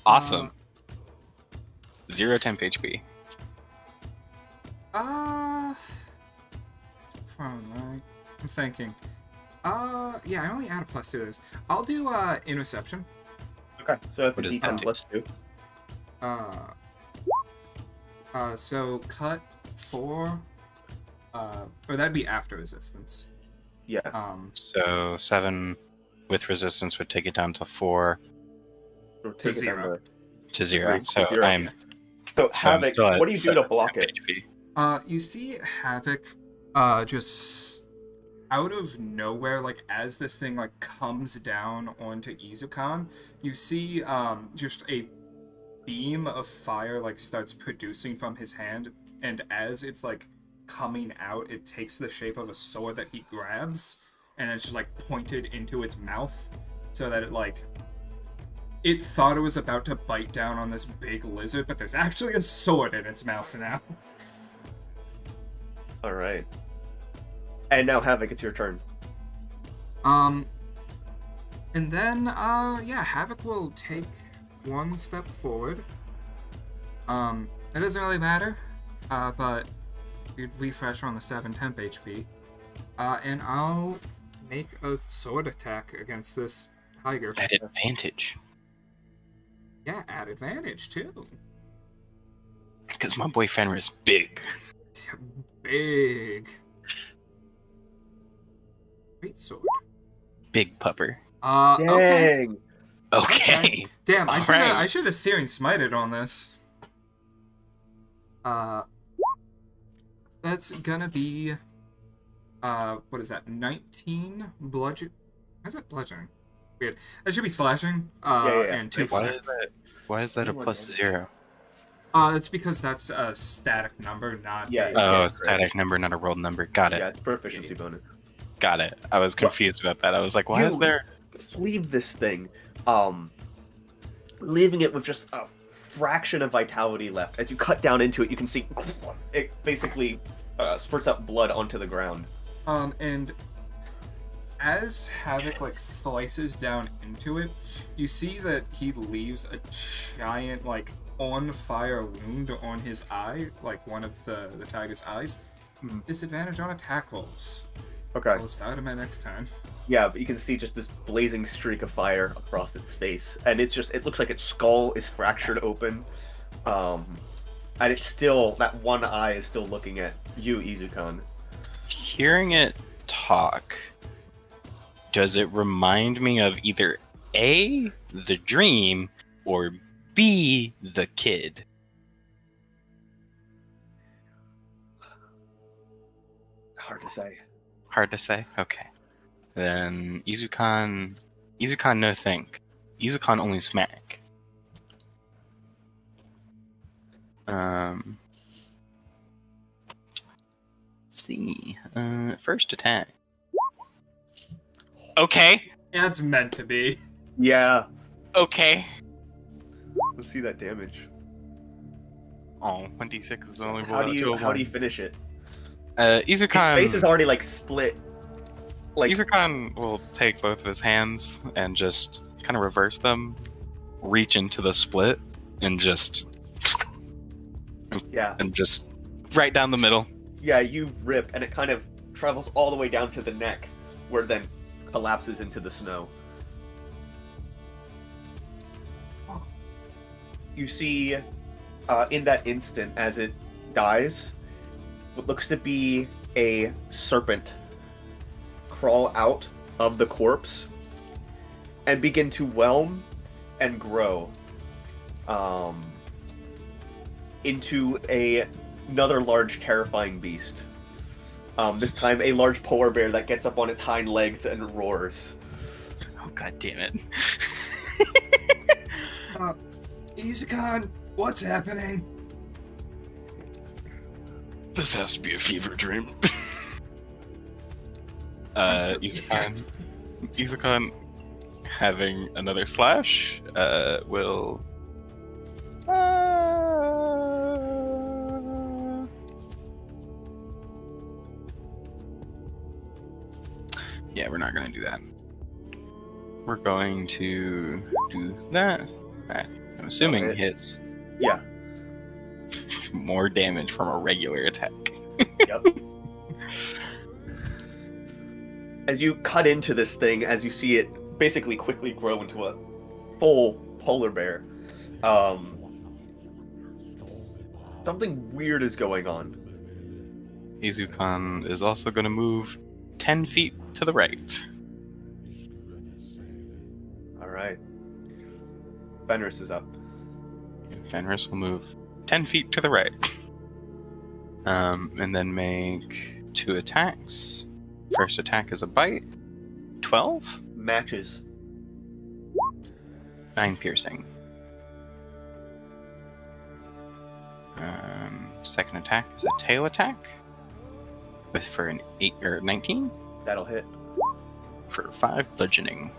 Awesome. 0 temp HP. Prone, right? I'm thinking. Yeah, I only add a +2 to this. I'll do, interception. Okay, so that's a What does that d10 do? plus 2. So cut 4, or that'd be after resistance. Yeah. So 7 with resistance would take it down to 4 So take it down 0. to 0. Three to So 0. I'm So, so I'm Havoc, still at what do you do to 7 block temp it? HP. You see Havoc, just out of nowhere, like, as this thing, like, comes down onto Izukan, you see, just a beam of fire, like, starts producing from his hand, and as it's, like, coming out, it takes the shape of a sword that he grabs, and it's just, like, pointed into its mouth, so that it, like, it thought it was about to bite down on this big lizard, but there's actually a sword in its mouth now. All right. And now, Havoc, it's your turn. And then, yeah, Havoc will take one step forward. It doesn't really matter, but you'd refresh on the 7 temp HP. And I'll make a sword attack against this tiger. At advantage. Yeah, at advantage, too. Because my boy Fenrir's big. Big. Great sword. Big pupper. Okay. Dang. Okay. Damn, I Alright. should have Searing Smited on this. That's gonna be, what is that, 19 bludgeon? Why is that bludgeoning? Weird. That should be slashing, Yeah. and 2 Why fire. is that a +0? It's because that's a static number, not Yeah. a... Oh, Yes, static number, not a rolled number. Got it. Yeah, it's proficiency bonus. Got it. I was confused about that. I was like, why is there... Leave this thing, leaving it with just a fraction of vitality left. As you cut down into it, you can see it basically spurts out blood onto the ground. And as Havoc, like, slices down into it, you see that he leaves a giant, like, on-fire wound on his eye, like one of the tiger's eyes. Disadvantage on attack rolls. Okay. I'll start him at next time. Yeah, but you can see just this blazing streak of fire across its face, and it looks like its skull is fractured open, and it's still, that one eye is still looking at you, Izukan. Hearing it talk, does it remind me of either A, the dream, or B, the kid? Hard to say. Hard to say? Okay. Then Izukan no think. Izukan only smack. Let's see. First attack. Okay. Yeah, it's meant to be. Yeah. Okay. Let's see that damage. Oh, 1d6 is the only How do you finish it? Izukan... Its face is already like split. Like Izukan will take both of his hands and just kind of reverse them, reach into the split, and just right down the middle. Yeah, you rip, and it kind of travels all the way down to the neck, where it then collapses into the snow. You see, in that instant, as it dies, what looks to be a serpent crawl out of the corpse and begin to whelm and grow into another large, terrifying beast. This time, a large polar bear that gets up on its hind legs and roars. Oh, god damn it. Izukan, what's happening? This has to be a fever dream. Izukan having another slash will... Yeah, we're not going to do that. We're going to do that. I'm assuming Alright. hits Yeah. more damage from a regular attack. Yep. As you cut into this thing, as you see it basically quickly grow into a full polar bear, something weird is going on. Izukan is also going to move 10 feet to the right. Alright. Fenris is up. Fenris will move 10 feet to the right. And then make 2 attacks. First attack is a bite. 12? Matches. 9 piercing. Second attack is a tail attack. For an 8 or 19. That'll hit. For 5 bludgeoning.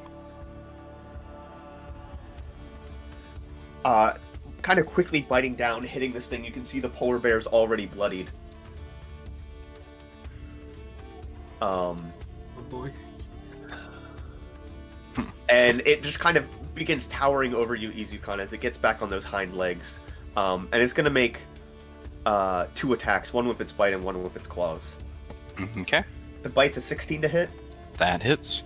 kind of quickly biting down, hitting this thing. You can see the polar bear's already bloodied. Oh boy. And it just kind of begins towering over you, Izukan, as it gets back on those hind legs. And it's going to make 2 attacks, one with its bite and one with its claws. Okay. The bite's a 16 to hit. That hits.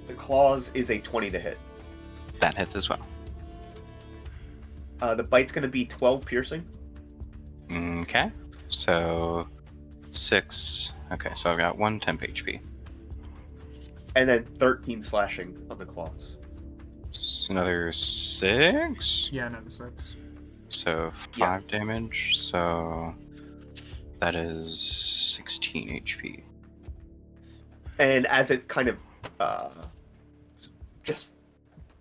The claws is a 20 to hit. That hits as well. The bite's going to be 12 piercing. Okay. So 6. Okay, so I've got 1 temp HP. And then 13 slashing on the claws. So another 6. Yeah, another 6. So 5 damage. So that is 16 HP. And as it kind of just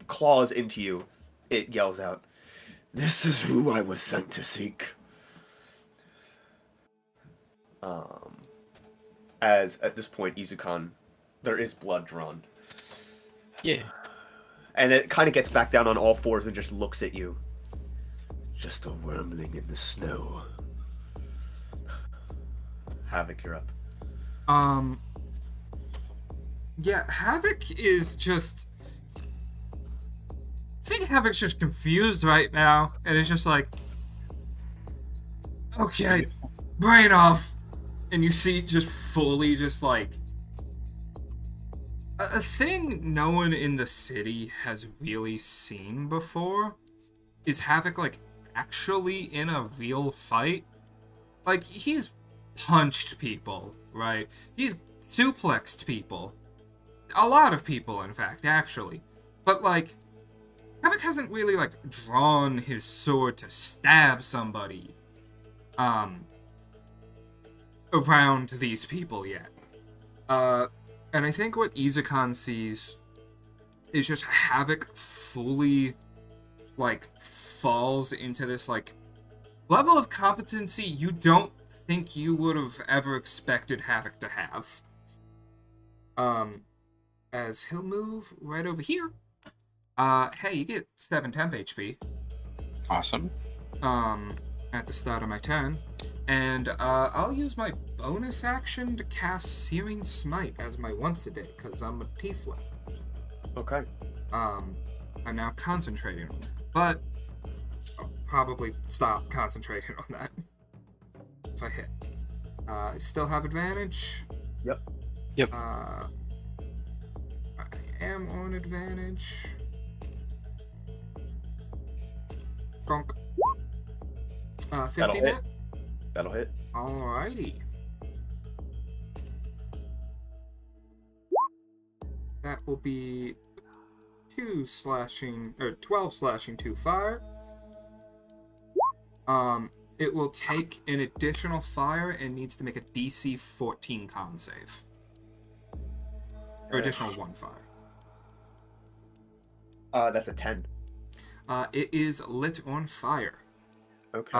claws into you, it yells out, This is who I was sent to seek. As at this point, Izukan, there is blood drawn. Yeah. And it kind of gets back down on all fours and just looks at you. Just a wormling in the snow. Havoc, you're up. Yeah, Havoc is just... I think Havoc's just confused right now, and it's just like... Okay, brain off! And you see just fully just like... A thing no one in the city has really seen before is Havoc, like, actually in a real fight. Like, he's punched people, right? He's suplexed people. A lot of people, in fact, actually. But, like, Havoc hasn't really, like, drawn his sword to stab somebody, around these people yet. And I think what Izukan sees is just Havoc fully, like, falls into this, like, level of competency you don't think you would have ever expected Havoc to have. As he'll move right over here. Hey, you get 7 temp HP. Awesome. At the start of my turn. And, I'll use my bonus action to cast Searing Smite as my once-a-day, because I'm a tiefling. Okay. I'm now concentrating on that. But, I'll probably stop concentrating on that if I hit. I still have advantage. Yep. Yep. I am on advantage. Funk. 15 That'll hit. hit? That'll hit. Alrighty. That will be 12 slashing, 2 fire. It will take an additional fire and needs to make a DC 14 con save. Or additional 1 fire. That's a 10. It is lit on fire. Okay.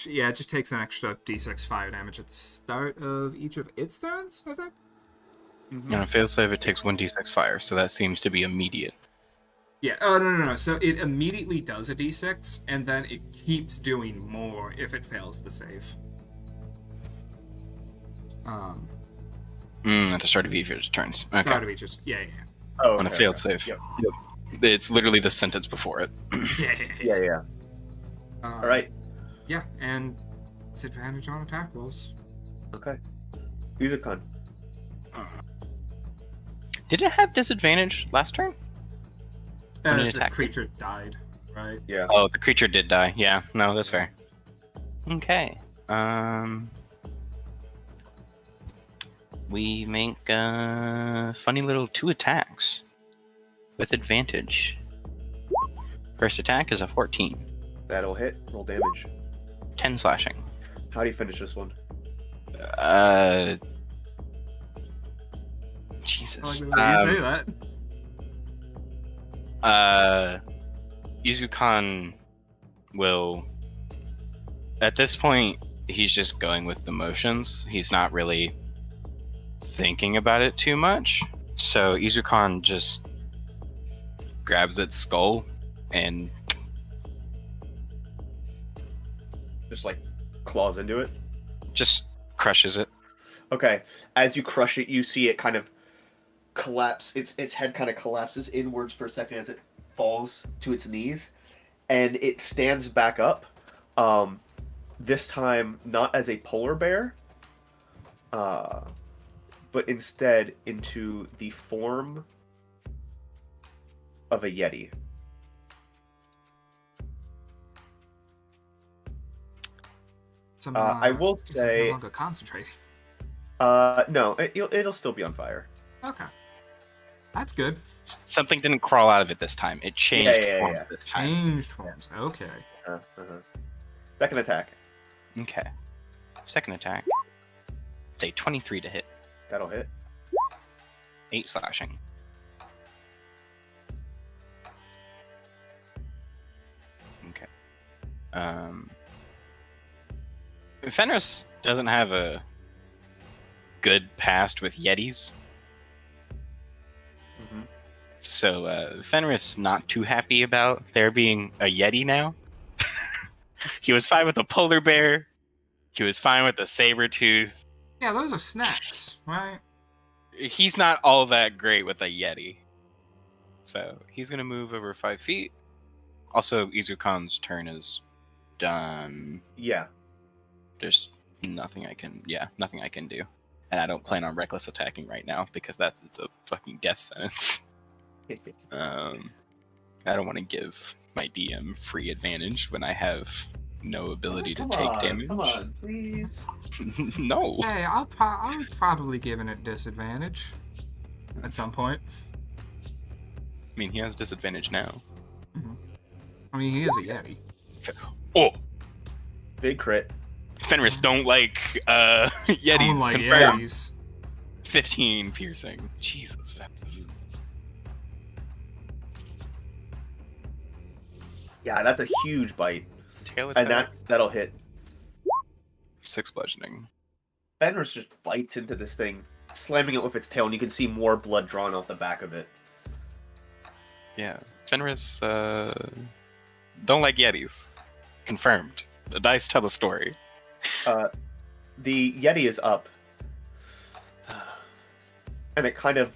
Yeah, it just takes an extra d6 fire damage at the start of each of its turns, I think. And a fail save, it takes 1d6 fire, so that seems to be immediate. Yeah, oh, no. So it immediately does a d6, and then it keeps doing more if it fails the save. At the start of each of its turns. Okay. Start of each, yeah. Oh, On a okay, failed okay. save. Yep. It's literally the sentence before it. Yeah. All right. Yeah, and disadvantage on attack rolls. Okay. Izukan. Did it have disadvantage last turn? When it The attacked creature died, right? Yeah. Oh, the creature did die. Yeah, no, that's fair. Okay. We make funny little 2 attacks with advantage. First attack is a 14. That'll hit. Roll damage. 10 slashing. How do you finish this one? Jesus. I like the way you say that. Izukan will... At this point, he's just going with the motions. He's not really thinking about it too much. So Izukan just grabs its skull and Just like claws into it. just crushes it. Okay. As you crush it, you see it kind of collapse. Its head kind of collapses inwards for a second as it falls to its knees, and it stands back up. This time not as a polar bear, but instead into the form of a yeti. I will say, no longer concentrating. no, it'll still be on fire. Okay, that's good. Something didn't crawl out of it this time. It changed forms this time. Changed forms. Okay. Second attack. Okay. Second attack. It's a 23 to hit. That'll hit. 8 slashing. Okay. Fenris doesn't have a good past with Yetis. Mm-hmm. So Fenris not too happy about there being a Yeti now. He was fine with a polar bear. He was fine with a saber tooth. Yeah, those are snacks, right? He's not all that great with a Yeti. So he's going to move over 5 feet. Also, Izukan's turn is done. Yeah. There's nothing I can do. And I don't plan on reckless attacking right now because it's a fucking death sentence. I don't want to give my DM free advantage when I have no ability to take damage. Come on, please. No. Hey, I would probably give it a disadvantage at some point. I mean, he has disadvantage now. Mm-hmm. I mean, he is a Yeti. Oh, Big crit. Fenris don't like Yetis. Don't like confirmed. Yetis. 15 piercing. Jesus, Fenris. Yeah, that's a huge bite. Tail And attack. that'll hit. 6 bludgeoning. Fenris just bites into this thing, slamming it with its tail, and you can see more blood drawn off the back of it. Yeah, Fenris don't like Yetis. Confirmed. The dice tell the story. The Yeti is up. And it kind of...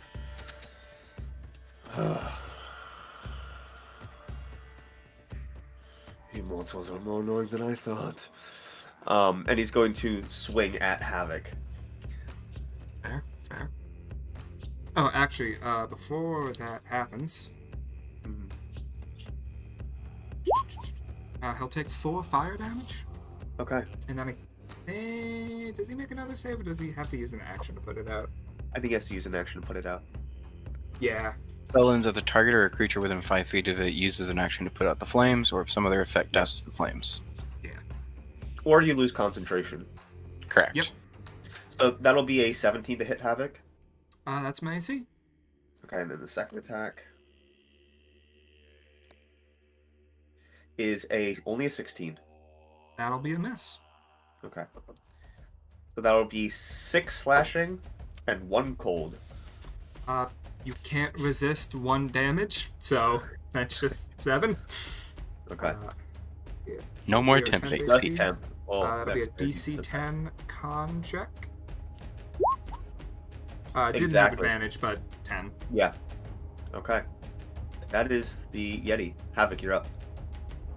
Immortals are more annoying than I thought. And he's going to swing at Havoc. Fair. Oh, actually, before that happens, he'll take 4 fire damage, Okay. and then does he make another save, or does he have to use an action to put it out? I think he has to use an action to put it out. Yeah. Spell ends of the target or a creature within 5 feet of it uses an action to put out the flames, or if some other effect dousses the flames. Yeah. Or you lose concentration. Correct. Yep. So that'll be a 17 to hit Havoc. That's my AC. Okay, and then the second attack is only a 16. That'll be a miss. Okay. So that'll be 6 slashing and 1 cold. You can't resist 1 damage, so that's just 7. Okay. Yeah. No more Zero template. template. Lucky 10. Oh, That'll be a that's DC good. 10 con check. Didn't have Exactly. advantage, but 10. Yeah. Okay. That is the Yeti. Havoc, you're up.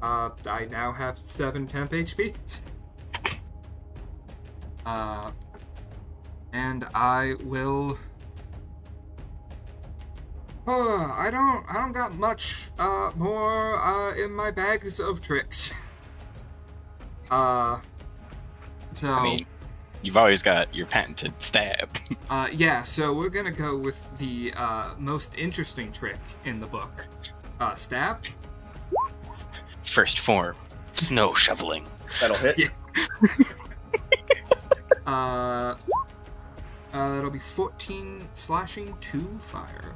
I now have 7 temp HP. And I will. I don't got much more in my bags of tricks. So. I mean, you've always got your patented stab. Yeah, so we're gonna go with the most interesting trick in the book. Stab. First form, snow shoveling. That'll hit. Yeah. That'll be 14 slashing, 2 fire.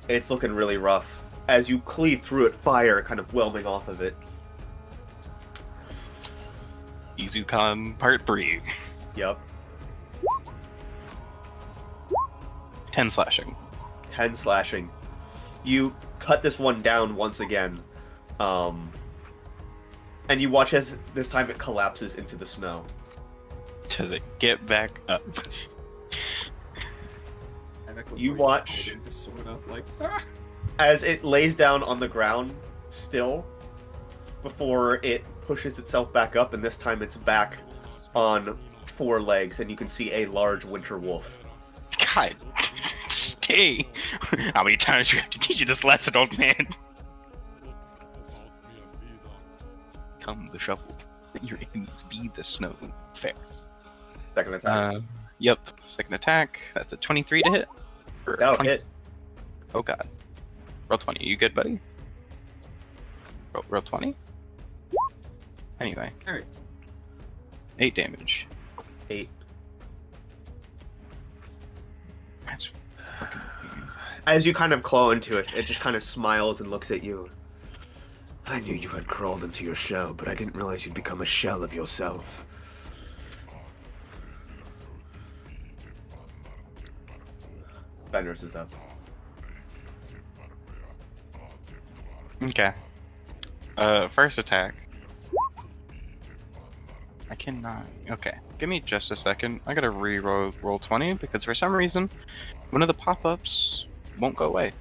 It's looking really rough. As you cleave through it, fire kind of whelming off of it. Izukan Part 3. Yep. 10 slashing. 10 slashing. You cut this one down once again. And you watch as this time it collapses into the snow. Does it get back up? You watch Sort of like, as it lays down on the ground still before it pushes itself back up, and this time it's back on 4 legs, and you can see a large winter wolf. God, stay! How many times do we have to teach you this lesson, old man? Come the shovel. Your enemies be the snow. Fair. Second attack. Yep. Second attack. That's a 23 to hit. Or That'll 20. hit. Oh god. Roll 20. You good, buddy? Roll 20? Anyway. Alright. 8 damage. 8. That's fucking... As you kind of claw into it, it just kind of smiles and looks at you. I knew you had crawled into your shell, but I didn't realize you'd become a shell of yourself. Fenris is up. Okay. First attack. I cannot. Okay. Give me just a second. I gotta roll 20 because for some reason, one of the pop-ups won't go away.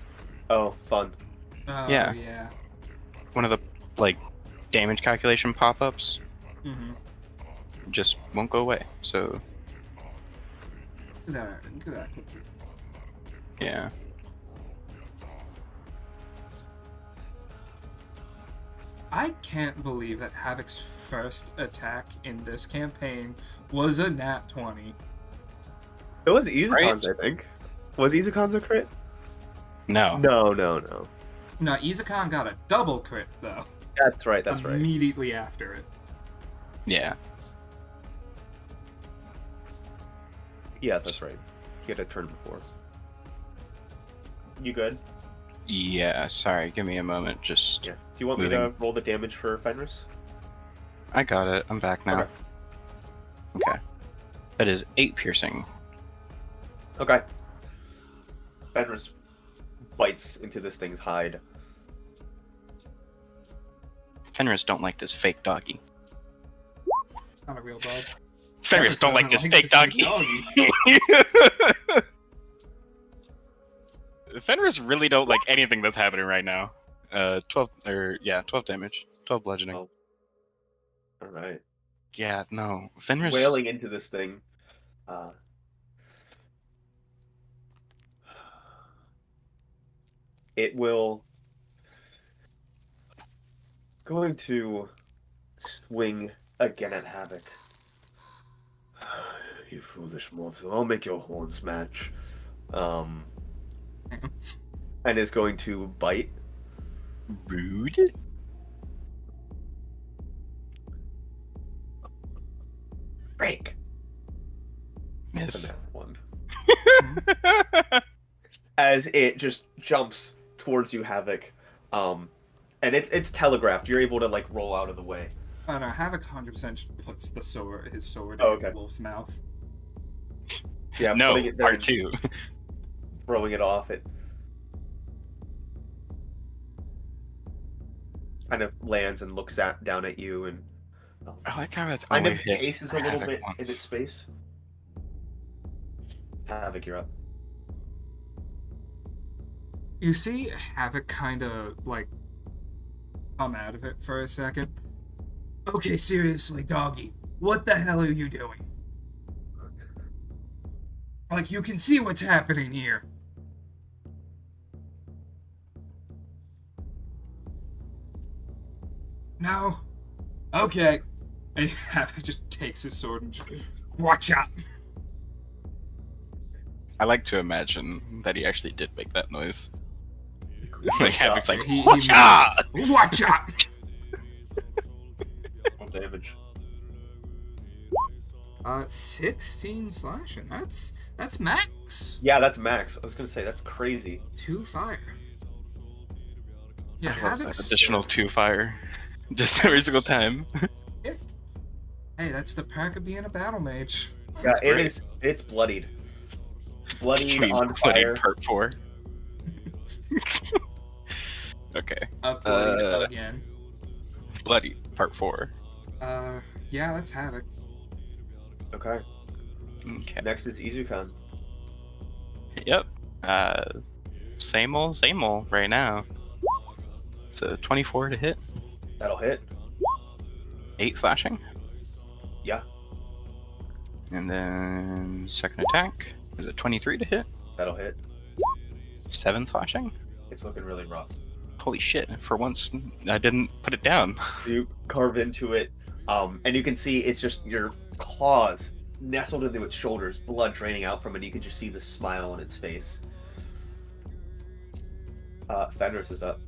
Oh, fun. oh, Yeah. yeah. One of the, like, damage calculation pop-ups Mm-hmm. just won't go away. So, Look at that. yeah. I can't believe that Havoc's first attack in this campaign was a nat 20. It was Izukan's, Right? I think. Was Izukan's a crit? No. No. No, Izukan got a double crit, though. That's right, that's right. Immediately after it. Yeah. Yeah, that's right. He had a turn before. You good? Yeah, sorry. Give me a moment. Just... Yeah. Do you want me Moving. to roll the damage for Fenris? I got it. I'm back now. Okay. That is 8 piercing. Okay. Fenris bites into this thing's hide. Fenris don't like this fake doggy. Not a real dog. Fenris don't like this fake doggy. Fenris really don't like anything that's happening right now. 12 damage. 12 bludgeoning. Oh. Alright. Yeah, no. Fenris... Wailing into this thing. It will... Going to swing again at Havoc. You foolish mortal. I'll make your horns match. And is going to bite. Rude? Break. Miss. That one. As it just jumps towards you, Havoc. And it's telegraphed. You're able to like roll out of the way. Oh no, Havoc 100% puts his sword Oh, in okay. the wolf's mouth. Yeah, No, putting it there, part 2. throwing it off. It kind of lands and looks down at you, and I like how it's kind only of hit paces a little Havoc bit once. in its space. Havoc, you're up. You see Havoc kind of, like, come out of it for a second. Okay, seriously, doggy. What the hell are you doing? Like, you can see what's happening here. No? Okay. And Havoc just takes his sword and just, watch out. I like to imagine that he actually did make that noise. Like Havoc's like, He watch out! moves. Watch out! Roll damage. 16 slashing. That's max. Yeah, that's max. I was gonna say that's crazy. 2 fire. Yeah, love Havoc's... Additional 2 fire. Just every single time. Hey, that's the perk of being a battle mage. Yeah, That's it great. is. It's bloodied. You Bloodied mean on bloody fire. part 4. bloodied again. Bloody part 4. Yeah, that's Havoc. Okay. Okay. Next is Izukan. Yep. Same old right now. It's a 24 to hit. That'll hit. 8 slashing. Yeah. And then second attack is a 23 to hit. That'll hit. 7 slashing. It's looking really rough. Holy shit! For once, I didn't put it down. So you carve into it, and you can see it's just your claws nestled into its shoulders, blood draining out from it. You can just see the smile on its face. Fenris is up.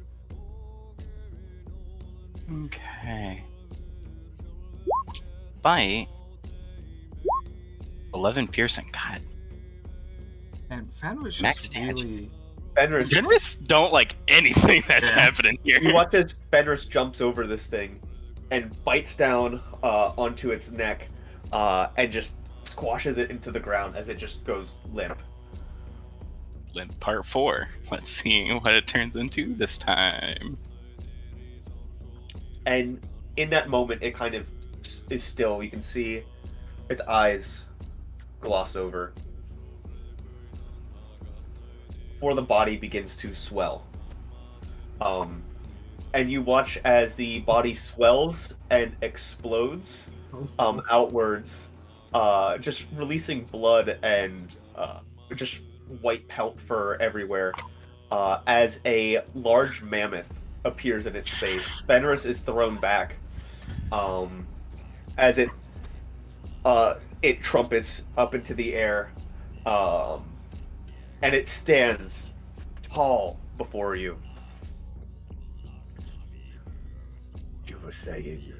Okay. Bite. 11 piercing. God. And Fenris Max just damage. really... Fenris, Fenris don't like anything that's Yeah. happening here. you watch as Fenris jumps over this thing and bites down onto its neck and just squashes it into the ground as it just goes limp. Limp part 4. Let's see what it turns into this time. And in that moment, it kind of is still. You can see its eyes gloss over before the body begins to swell. And you watch as the body swells and explodes outwards, just releasing blood and just white pelt fur everywhere, as a large mammoth appears in its face. Fenris is thrown back as it trumpets up into the air, and it stands tall before you. You were saying.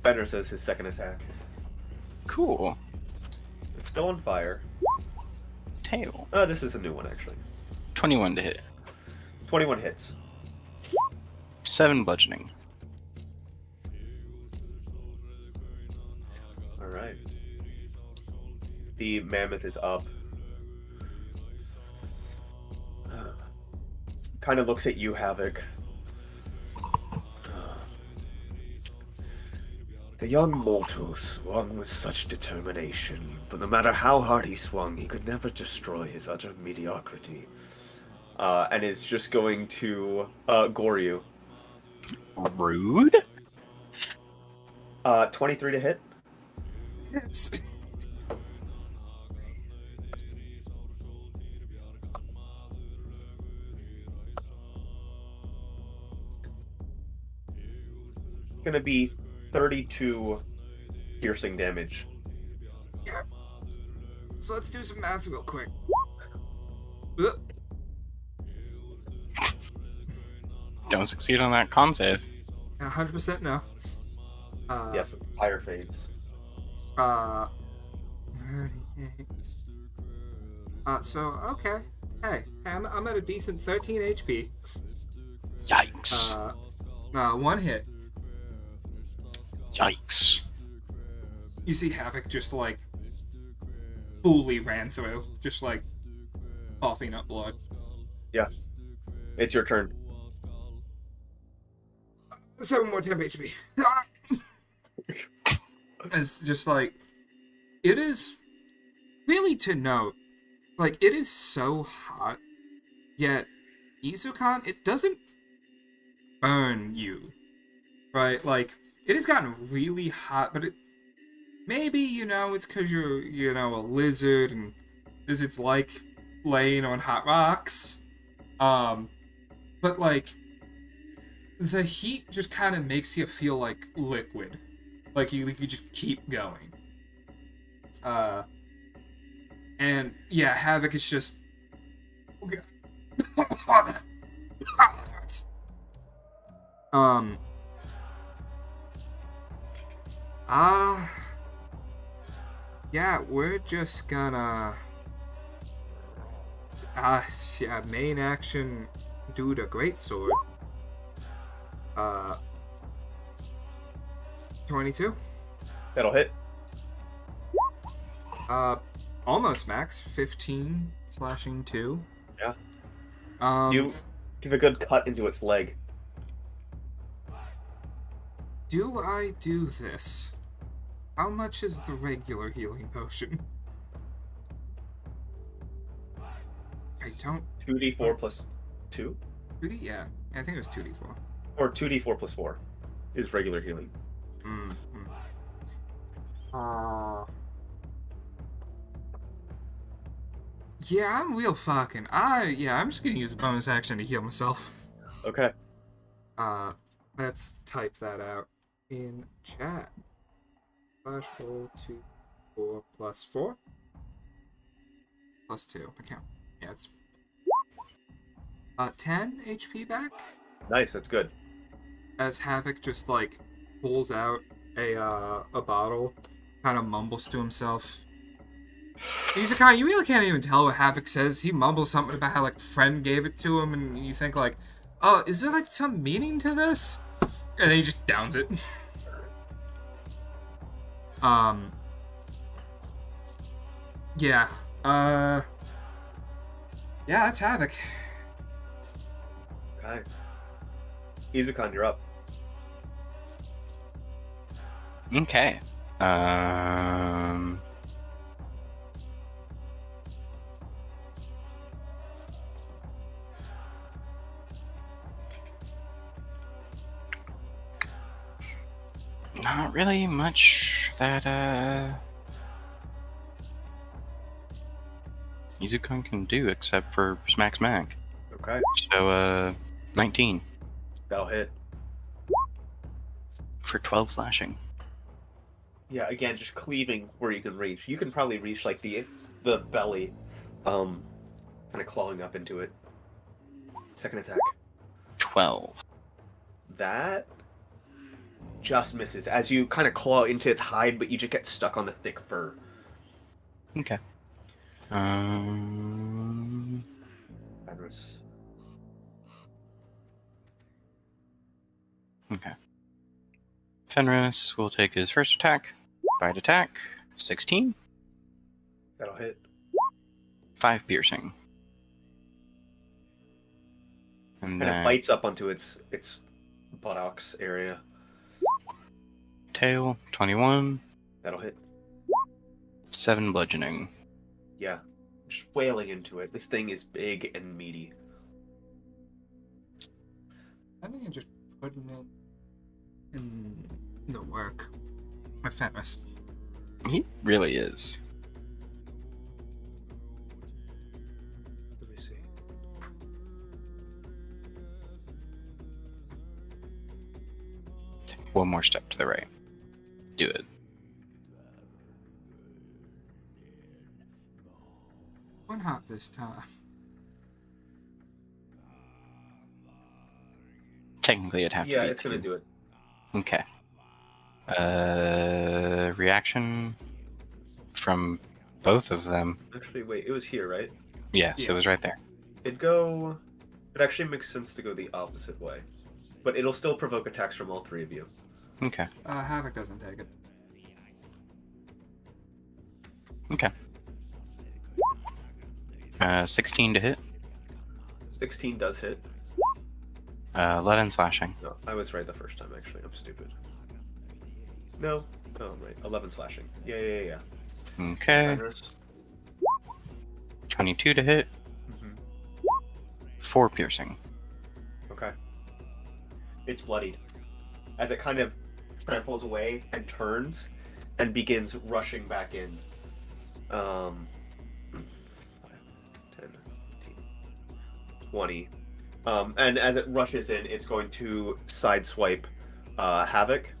Fenris says his second attack. Cool. It's still on fire. Tail. This is a new one, actually. 21 to hit. 21 hits. 7 bludgeoning. Alright. The mammoth is up. Kind of looks at you, Havoc. The young mortal swung with such determination, but no matter how hard he swung, he could never destroy his utter mediocrity. And is just going to gore you. Rude? 23 to hit. It's... Gonna be 32 piercing damage. Yeah. So let's do some math real quick. 'Don't succeed on that con save. 100% no. Yes, fire fades. 38. So, okay. Hey, I'm at a decent 13 HP. Yikes. 1 hit. Yikes. You see Havoc just, like, fully ran through. Just, like, coughing up blood. Yeah. It's your turn. 7 more temp HP. It's just, like, it is really to note, like, it is so hot, yet Izukan, it doesn't burn you, right? Like, it has gotten really hot, but it, maybe, it's because you're, a lizard, and lizards like laying on hot rocks, but, like, the heat just kind of makes you feel like liquid, like you just keep going. And yeah, Havoc is just... Okay. Yeah, we're just gonna... main action, do the greatsword. 22? That'll hit. Almost max. 15 slashing 2. Yeah. You give a good cut into its leg. Do I do this? How much is the regular healing potion? I don't... 2d4 plus 2? 2D? Yeah. I think it was 2d4. Or 2d4 plus 4 is regular healing. Yeah, I'm real fucking... I'm just gonna use a bonus action to heal myself. Okay. Let's type that out in chat. Flash roll 2, 4 plus 4. Plus 2. I can't... Yeah, it's... 10 HP back? Nice, that's good. As Havoc just, like, pulls out a bottle, kind of mumbles to himself. Izukan, you really can't even tell what Havoc says. He mumbles something about how, like, friend gave it to him, and you think, like, oh, is there, like, some meaning to this? And then he just downs it. Yeah. Yeah, that's Havoc. Okay. Izukan, you're up. Okay. Not really much that Izukan can do except for smack smack. Okay. So 19 That'll hit. for 12 slashing. Yeah, again, just cleaving where you can reach. You can probably reach, like, the belly. Kind of clawing up into it. Second attack. 12. That just misses as you kind of claw into its hide, but you just get stuck on the thick fur. Okay. Fenris. Okay. Fenris will take his first attack. Bite attack. 16. That'll hit. 5 piercing. And Kind of then bites up onto its buttocks area. tail. 21. That'll hit. 7 bludgeoning. Yeah. Just wailing into it. This thing is big and meaty. I think I'm just putting it in the work. My Fenris. He really is. Let me see. One more step to the right. Do it. One hop this time. Technically, it'd have to Yeah, be it's gonna 2. do it. Okay. Reaction from both of them. Actually, wait, it was here, right? Yes, Yeah. it was right there. It actually makes sense to go the opposite way. But it'll still provoke attacks from all three of you. Okay. Havoc doesn't take it. Okay. 16 to hit. 16 does hit. 11 slashing. No, I was right the first time, actually. I'm stupid. No. Oh, I'm right. 11 slashing. Yeah. Okay. Fenris. 22 to hit. Mhm. 4 piercing. Okay. It's bloodied. As it kind of tramples away and turns and begins rushing back in. 10, 15, 20. And as it rushes in, it's going to sideswipe Havoc.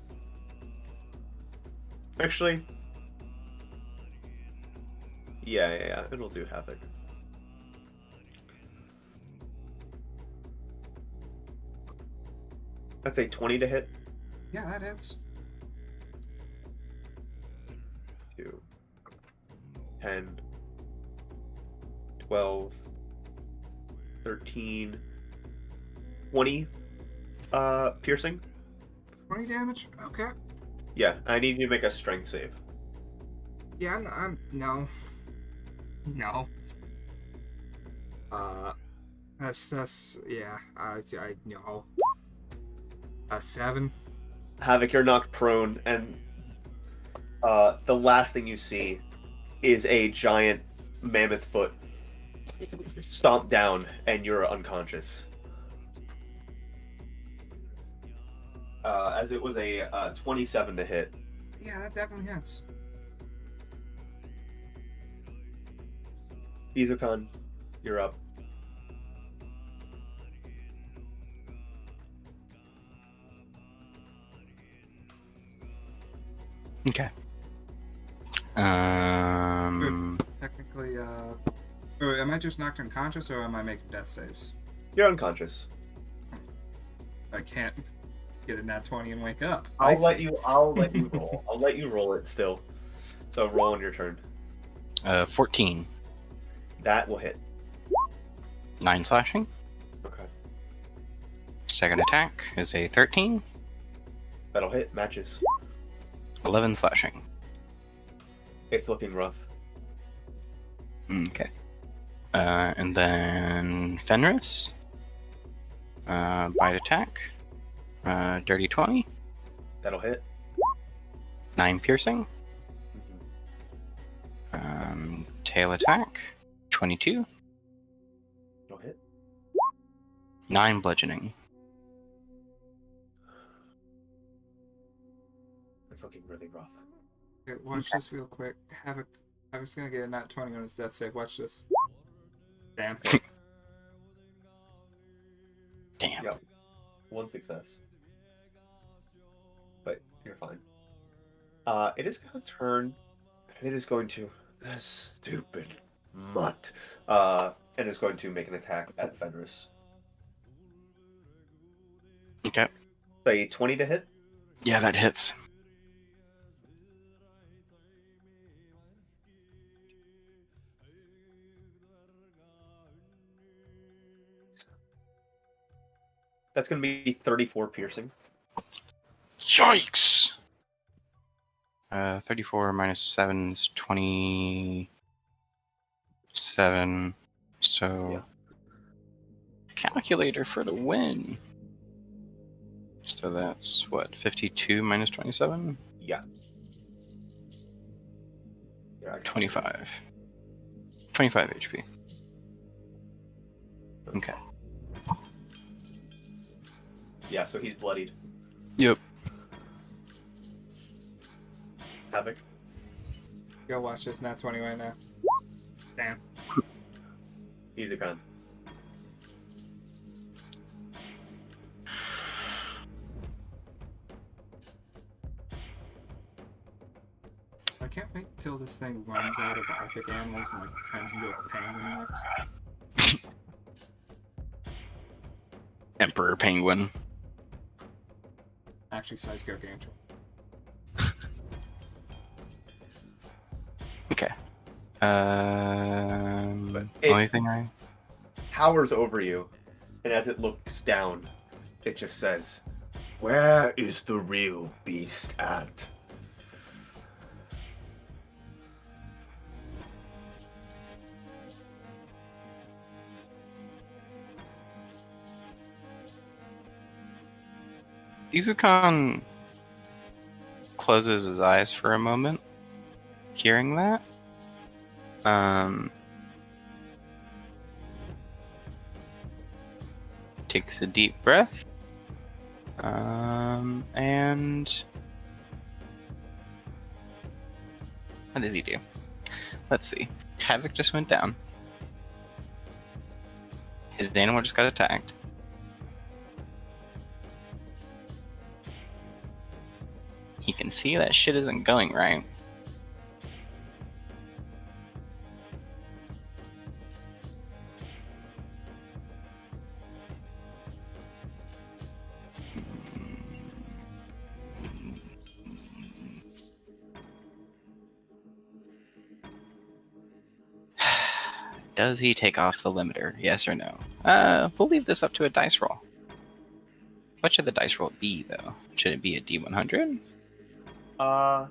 Actually, yeah, it'll do Havoc. That's a 20 to hit. Yeah, that hits. 2, 10, 12, 13, 20 piercing. 20 damage? Okay. Yeah, I need you to make a strength save. Yeah, no. No. That's yeah. I know. A 7. Havoc, you're knocked prone, and the last thing you see is a giant mammoth foot stomp down, and you're unconscious. As it was a 27 to hit. Yeah, that definitely hits. Izukan, you're up. Okay. Technically, am I just knocked unconscious or am I making death saves? You're unconscious. I can't get a nat 20 and wake up. I'll let you roll. I'll let you roll it still. So roll on your turn. 14. That will hit. 9 slashing. Okay. Second attack is a 13. That'll hit. Matches. 11 slashing. It's looking rough. Okay. And then Fenris. Bite attack. Dirty 20. That'll hit. 9 piercing. Tail attack. 22. That'll hit. 9 bludgeoning. It's looking really rough. Okay, watch this real quick. Havoc's gonna get a nat 20 on his death save. Watch this. Damn. Damn. Yep. 1 success. But you're fine. It is going to turn, and it is going to stupid mutt. And is going to make an attack at Fenris. Okay. Say 20 to hit. Yeah, that hits. That's going to be 34 piercing. Yikes! 34 minus 7 is 27. So, Yeah. calculator for the win. So that's what, 52 minus 27? Yeah. Yeah. 25. 25 HP. Okay. Yeah, so he's bloodied. Yep. Havoc. Go watch this nat 20 right now. Damn. Izukan. I can't wait till this thing runs out of Arctic animals and like turns into a penguin next. Emperor Penguin. Actually, size gargantuan. Okay. But it- Only thing I... Towers over you, and as it looks down, it just says, "Where is the real beast at?" Izukan closes his eyes for a moment, hearing that. Takes a deep breath. And what does he do? Let's see. Havoc just went down. His animal just got attacked. He can see that shit isn't going right. Does he take off the limiter? Yes or no? We'll leave this up to a dice roll. What should the dice roll be, though? Should it be a D100? I'll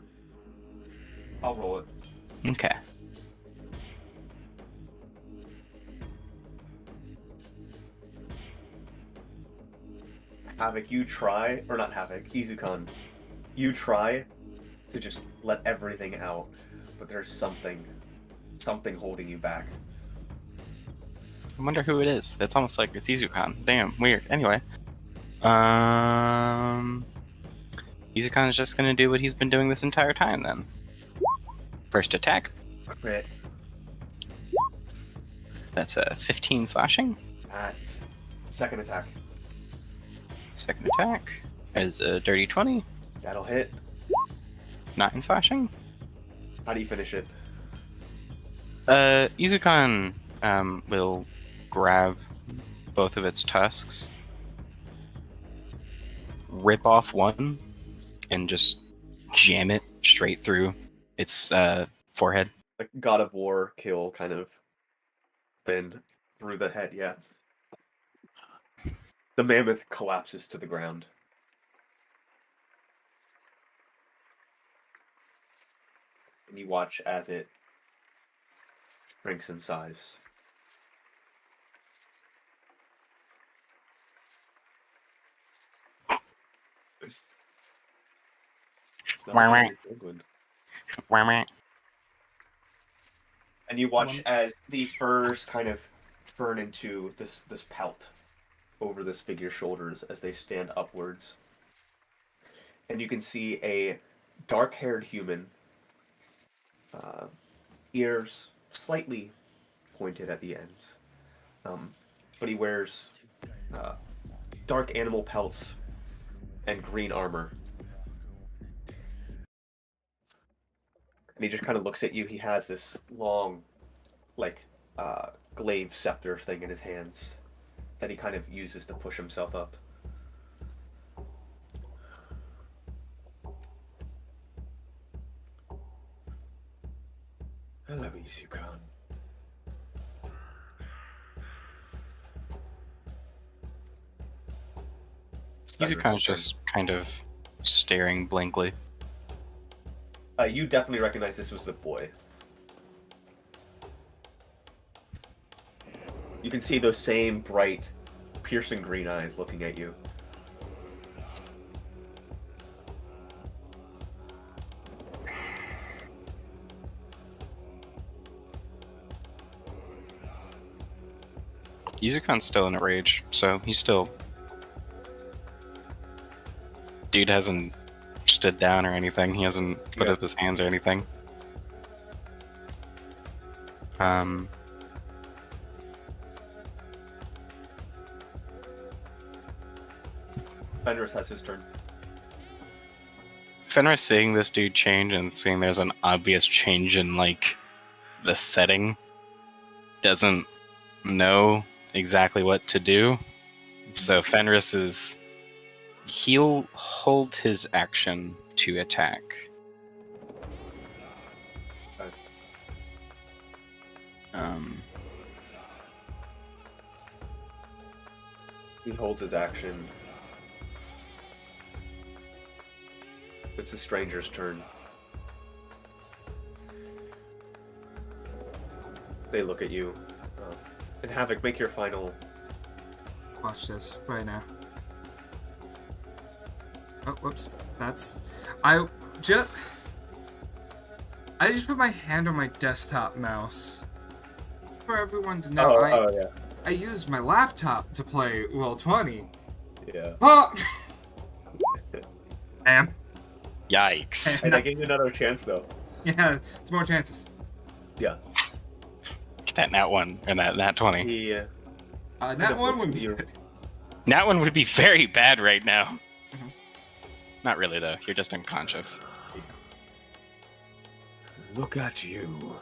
roll it. Okay. Havoc, you try, or not Havoc, Izukan, you try to just let everything out, but there's something holding you back. I wonder who it is. It's almost like it's Izukan. Damn, weird. Anyway. Izukan is just gonna do what he's been doing this entire time then. First attack. Crit. That's a 15 slashing. That's second attack. Second attack is a dirty 20. That'll hit. 9 slashing. How do you finish it? Izukan will grab both of its tusks, rip off one, and just jam it straight through its forehead. Like God of War kill kind of thing through the head, yeah. The mammoth collapses to the ground. And you watch as it shrinks in size. Wah, wah. And you watch as the furs kind of turn into this pelt over this figure's shoulders as they stand upwards. And you can see a dark-haired human, ears slightly pointed at the ends. But he wears dark animal pelts and green armor. And he just kind of looks at you. He has this long, glaive scepter thing in his hands that he kind of uses to push himself up. Hello, Izukan. Izukan's just kind of staring blankly. You definitely recognize this was the boy. You can see those same bright, piercing green eyes looking at you. Izukan's still in a rage, so he's still... Dude hasn't stood down or anything. He hasn't put up his hands or anything. Fenris has his turn. Fenris seeing this dude change and seeing there's an obvious change in, the setting, doesn't know exactly what to do. So Fenris is... He'll hold his action to attack. He holds his action. It's the stranger's turn. They look at you. And Havoc, make your final... Watch this right now. Oh, whoops. I just put my hand on my desktop mouse. For everyone to know, yeah. I used my laptop to play Roll 20. Yeah. Oh! Damn. Yikes. And I gave you another chance, though. Yeah, it's more chances. Yeah. Get that nat 1, or that nat 20. He, That one would be... you. Nat 1 would be very bad right now. Not really, though. You're just unconscious. Look at you,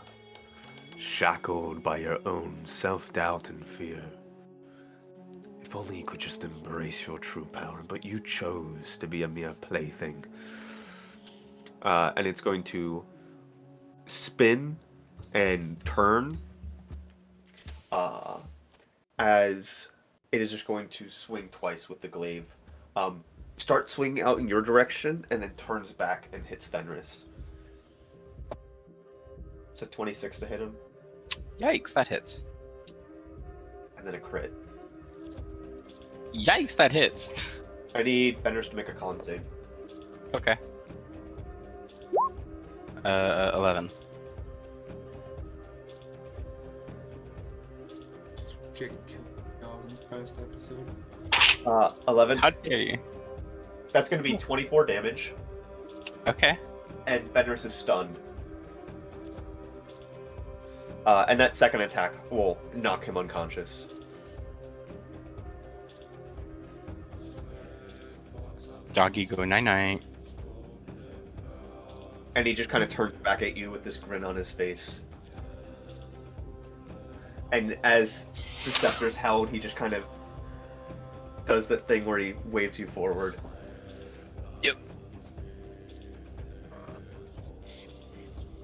shackled by your own self-doubt and fear. If only you could just embrace your true power, but you chose to be a mere plaything. And it's going to spin and turn as it is just going to swing twice with the glaive. Start swinging out in your direction and then turns back and hits Fenris. It's a 26 to hit him. Yikes, that hits. And then a crit. Yikes, that hits. I need Benders to make a con save. Okay. 11. Chicken killed dog in the first episode. 11. How dare you? That's going to be 24 damage, Okay. and Benders is stunned. And that second attack will knock him unconscious. Doggy go night-night. And he just kind of turns back at you with this grin on his face. And as the scepter's held, he just kind of does that thing where he waves you forward. Yep.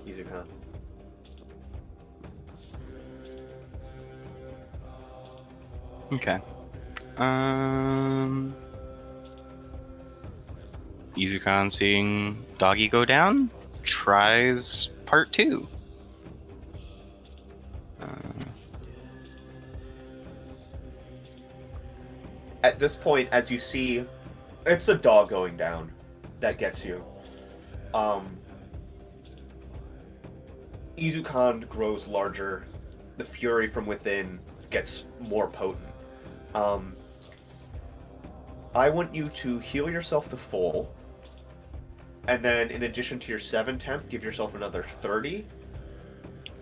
Izukan. Okay. Izukan seeing Doggy go down tries part 2. At this point, as you see, it's a dog going down that gets you. Izukan grows larger. The fury from within gets more potent. I want you to heal yourself to full. And then, in addition to your 7 temp, give yourself another 30.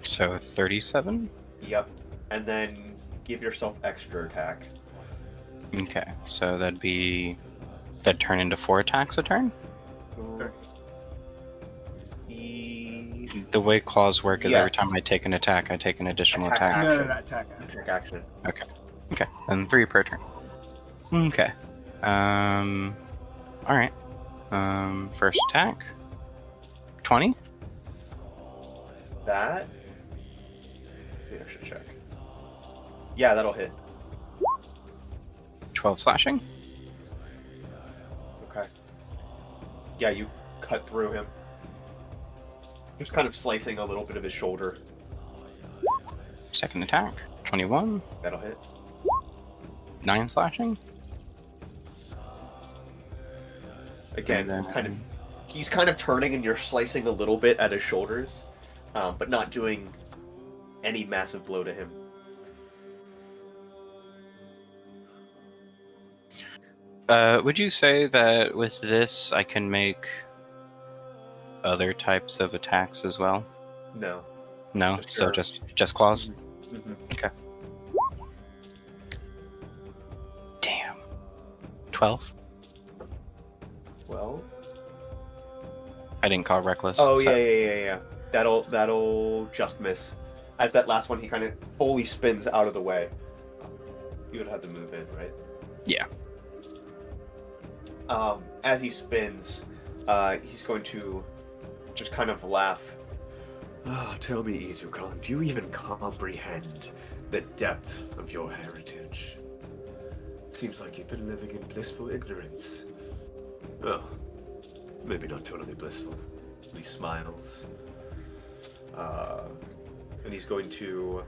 So 37? Yep. And then give yourself extra attack. Okay, so that'd turn into 4 attacks a turn? The way claws work is every Yes. time I take an attack, I take an additional Attack. attack. No, attack action. Attack action. Okay, and 3 per turn. Okay. Alright. First attack. 20? That? Maybe I should check. Yeah, that'll hit. 12 slashing? Okay. Yeah, you cut through him. Just kind of slicing a little bit of his shoulder. Second attack. 21. That'll hit. 9 slashing? Again, And then- he's kind of turning and you're slicing a little bit at his shoulders, but not doing any massive blow to him. Would you say that with this I can make other types of attacks as well? No. No, Just still yours. just claws? Mm-hmm. Okay. Damn. 12? Well. I didn't call reckless. Oh so- yeah. That'll just miss. At that last one, he kind of fully spins out of the way. You would have to move in, right? Yeah. As he spins, he's going to just kind of laugh. Ah, tell me, Izukan, do you even comprehend the depth of your heritage? Seems like you've been living in blissful ignorance. Well, maybe not totally blissful. He smiles. And he's going to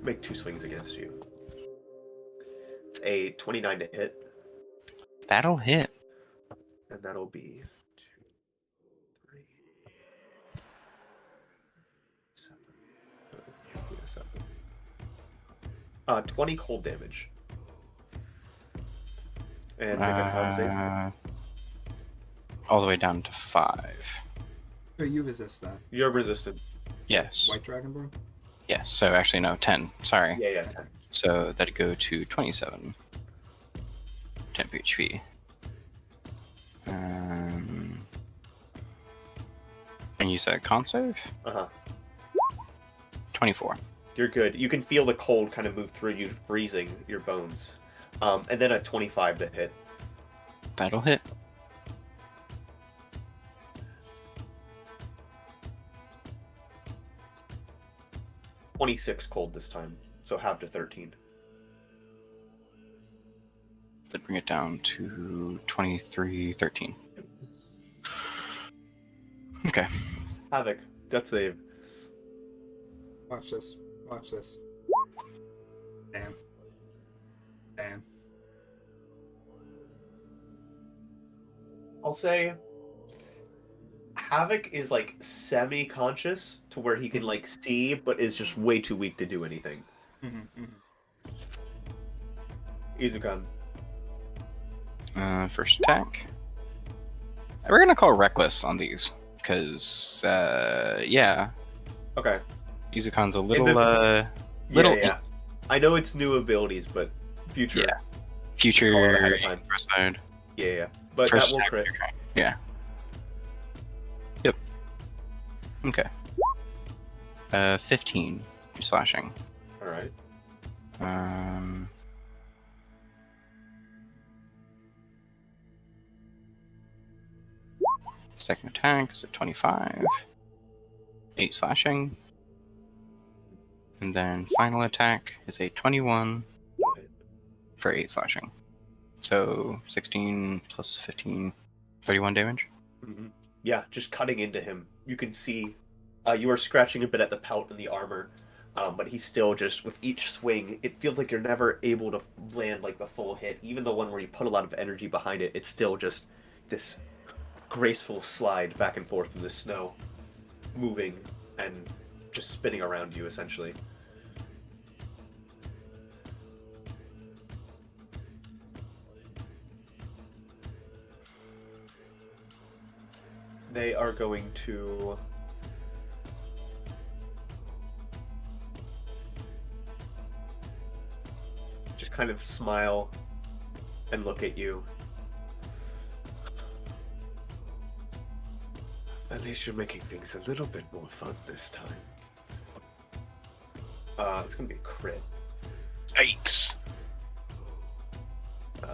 make 2 swings against you. It's a 29 to hit, That'll hit. and that'll be 2, 3, 7. 20 cold damage. And make a con save. All the way down to 5. Oh, you resist that. You're resisted. Yes. White Dragonborn? Yes, so actually no, 10. Sorry. Yeah, 10. So that'd go to 27. 10 HP. And you said con save? Uh-huh. 24. You're good. You can feel the cold kind of move through you, freezing your bones. And then a 25 to hit. That'll hit. $26 cold this time, so half to 13. That'd bring it down to 23, 13. Okay. Havoc, death save. Watch this. Watch this. Damn. Damn. I'll say Havoc is like semi-conscious to where he can like see, but is just way too weak to do anything. Izukan. First attack. We're gonna call reckless on these, because yeah, Okay. Izukan's a little Yeah. I know it's new abilities, but future. Yeah. Call it future ahead of time. first mode. Yeah. But First that will attack, crit. Yeah. Yep. Okay. 15 slashing. All right. Second attack is at 25. 8 slashing. And then final attack is a 21 for 8 slashing. So 16 plus 15, 31 damage. Mm-hmm. Yeah, just cutting into him. You can see you are scratching a bit at the pelt and the armor, but he's still just, with each swing, it feels like you're never able to land like the full hit. Even the one where you put a lot of energy behind it, it's still just this graceful slide back and forth in the snow, moving and just spinning around you, essentially. They are going to just kind of smile and look at you. At least you're making things a little bit more fun this time. It's gonna be a crit. 8.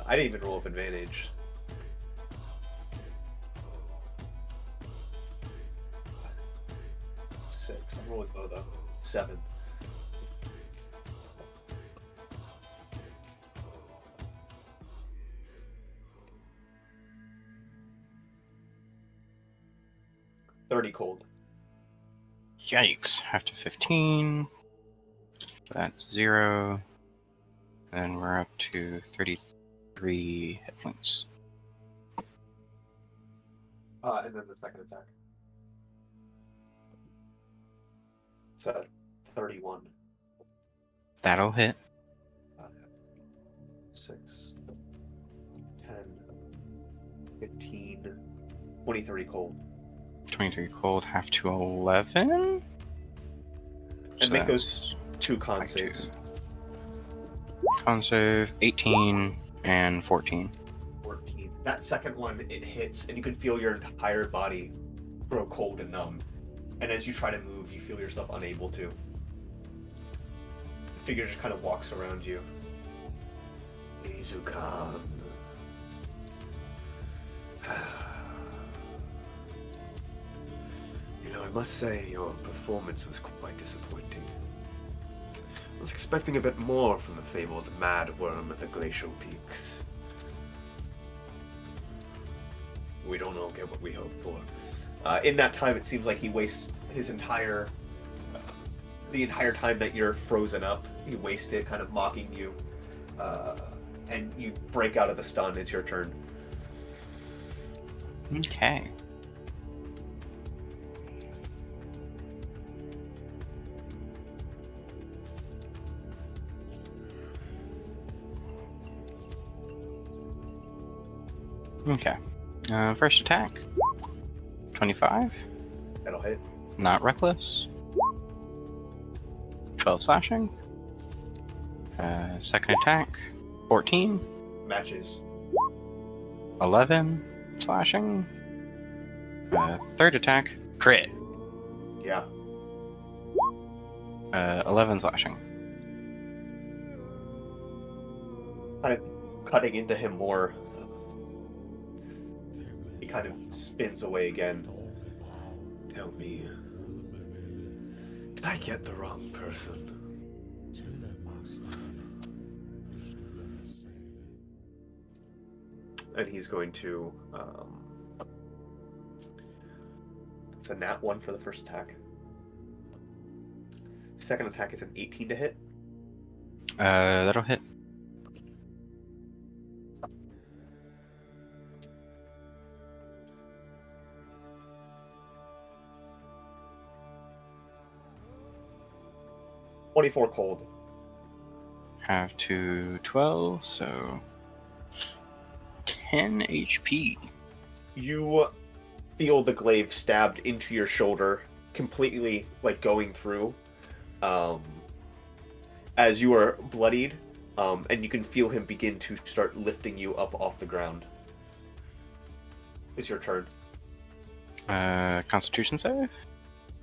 I didn't even roll with advantage. Six. I'm rolling low though. 7. $30 cold. Yikes. After 15. That's 0. And we're up to 33 hit points. And then the second attack. So 31. That'll hit. 6, 10, 15, 23 cold. 23 cold, half to 11. And make So those 2 con like saves. Con save 18 and 14. 14. That second one, it hits, and you can feel your entire body grow cold and numb. And as you try to move, you feel yourself unable to. The figure just kind of walks around you. Izukan. You know, I must say your performance was quite disappointing. I was expecting a bit more from the fabled mad worm at the glacial peaks. We don't all get what we hope for. In that time, it seems like he wastes his entire... the entire time that you're frozen up, he wasted kind of mocking you. And you break out of the stun. It's your turn. Okay. Okay. First attack. 25. That'll hit. Not reckless. 12 slashing. Second attack. 14. Matches. 11 slashing. Third attack. Crit. Yeah. 11 slashing. Kind of cutting into him more. He kind of spins away again. Tell me, did I get the wrong person? And he's going to... it's a nat 1 for the first attack. Second attack is an 18 to hit. That'll hit. 24 cold. Have to 12, so 10 HP. You feel the glaive stabbed into your shoulder, completely like going through, as you are bloodied, and you can feel him begin to start lifting you up off the ground. It's your turn. Constitution save?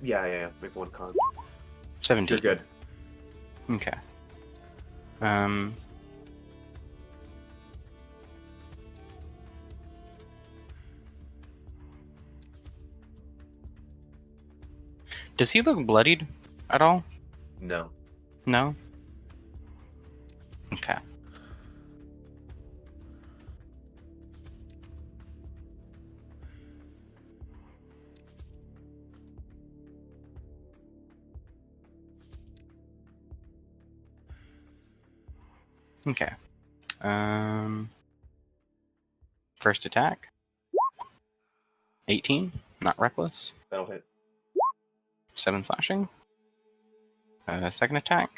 Yeah. Make one con. 17. You're good. Okay. Does he look bloodied at all? No. No? Okay. Okay. First attack. 18. Not reckless. That'll hit. 7 slashing. Second attack.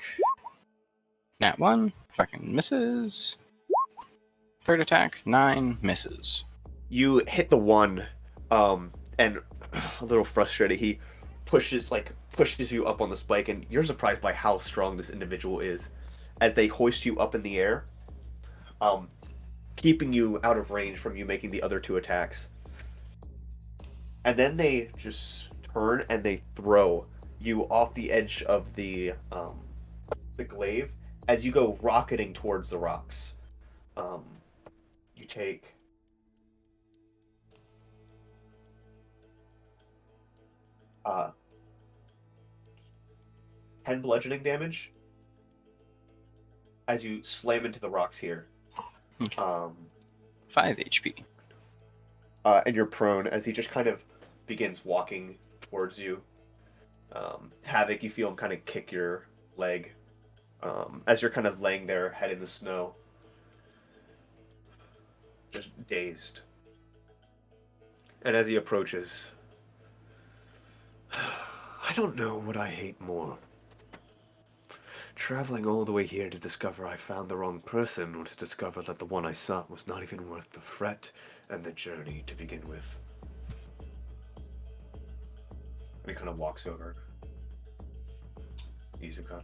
Nat 1. Fucking misses. Third attack. 9. Misses. You hit the one, and a little frustrated, he pushes you up on the spike, and you're surprised by how strong this individual is. As they hoist you up in the air, keeping you out of range from you making the other 2 attacks. And then they just turn and they throw you off the edge of the glaive as you go rocketing towards the rocks. You take 10 bludgeoning damage as you slam into the rocks here. Okay. 5 HP. And you're prone as he just kind of begins walking towards you. Havoc, you feel him kind of kick your leg as you're kind of laying there, head in the snow, just dazed. And as he approaches, I don't know what I hate more. Traveling all the way here to discover I found the wrong person, or to discover that the one I sought was not even worth the fret and the journey to begin with. And he kind of walks over. Izukan.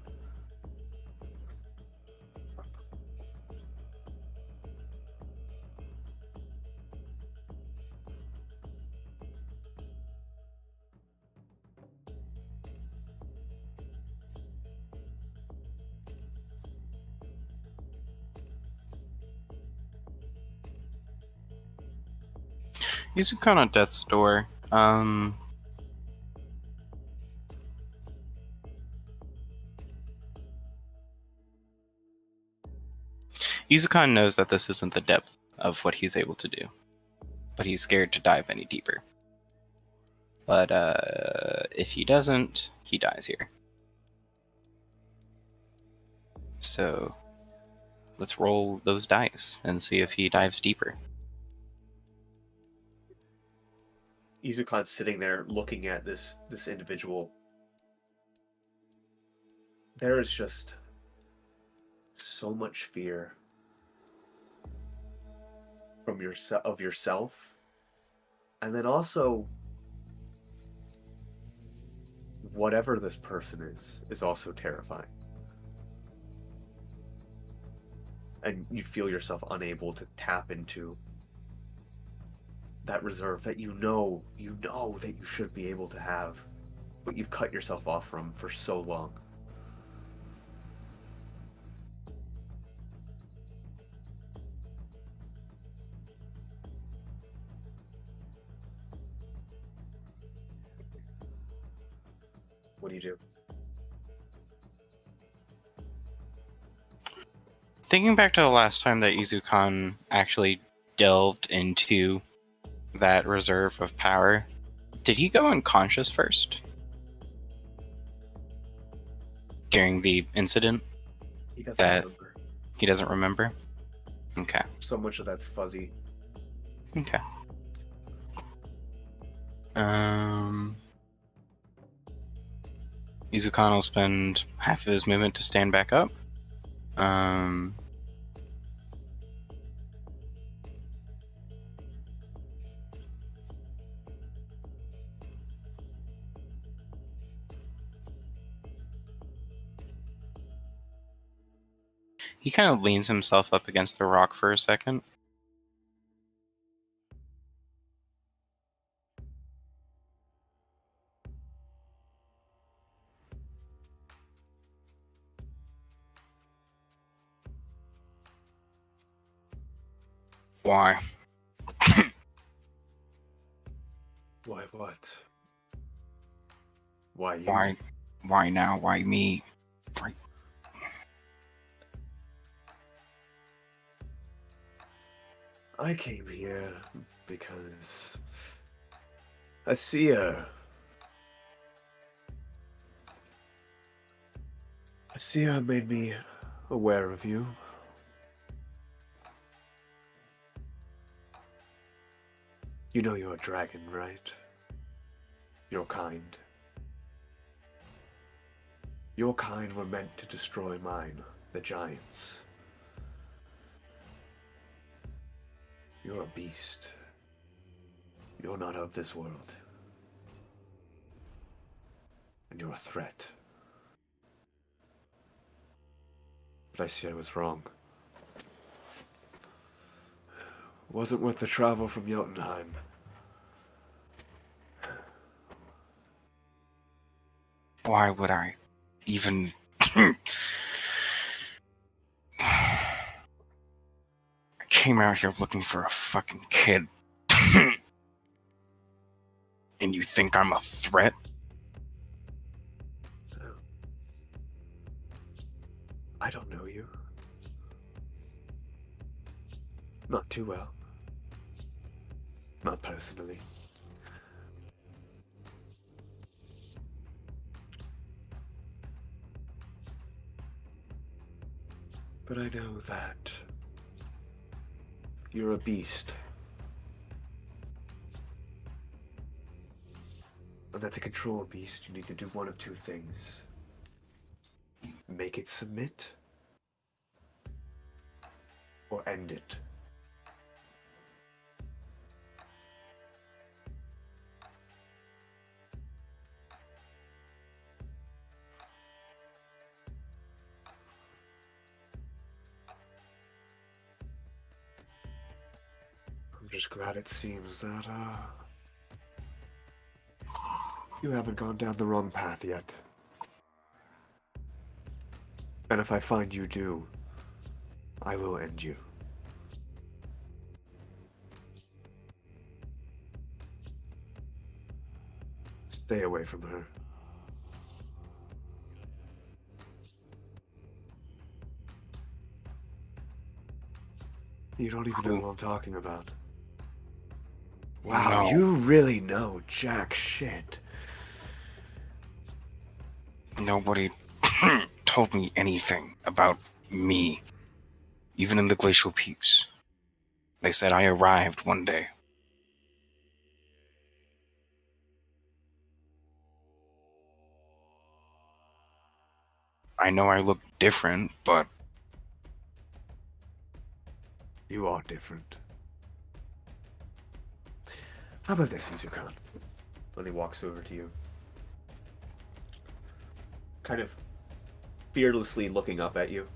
Izukan on death's door. Izukan knows that this isn't the depth of what he's able to do, but he's scared to dive any deeper. But if he doesn't, he dies here. So let's roll those dice and see if he dives deeper. Izukan's sitting there looking at this individual. There is just so much fear from yourself, and then also whatever this person is also terrifying. And you feel yourself unable to tap into that reserve that you know that you should be able to have, but you've cut yourself off from for so long. What do you do? Thinking back to the last time that Izukan actually delved into that reserve of power, did he go unconscious first? During the incident? He doesn't That- remember. He doesn't remember? Okay. So much of that's fuzzy. Okay. Izukan will spend half of his movement to stand back up. He kind of leans himself up against the rock for a second. Why? Why what? Why you? Why? Why now? Why me? Why? I came here because Asia made me aware of you. You know you're a dragon, right? Your kind. Your kind were meant to destroy mine, the giants. You're a beast. You're not of this world. And you're a threat. But I see I was wrong. Wasn't worth the travel from Jotunheim. Why would I even? I came out here looking for a fucking kid. And you think I'm a threat? I don't know you. Not too well. Not personally. But I know that you're a beast. And that to control a beast, you need to do one of two things. Make it submit, or end it. I'm just glad it seems that, you haven't gone down the wrong path yet. And if I find you do, I will end you. Stay away from her. You don't even know who I'm talking about. Wow, No. you really know jack shit. Nobody told me anything about me, even in the glacial peaks. They said I arrived one day. I know I look different, but You are different. How about this, Izukan? When he walks over to you, kind of fearlessly looking up at you.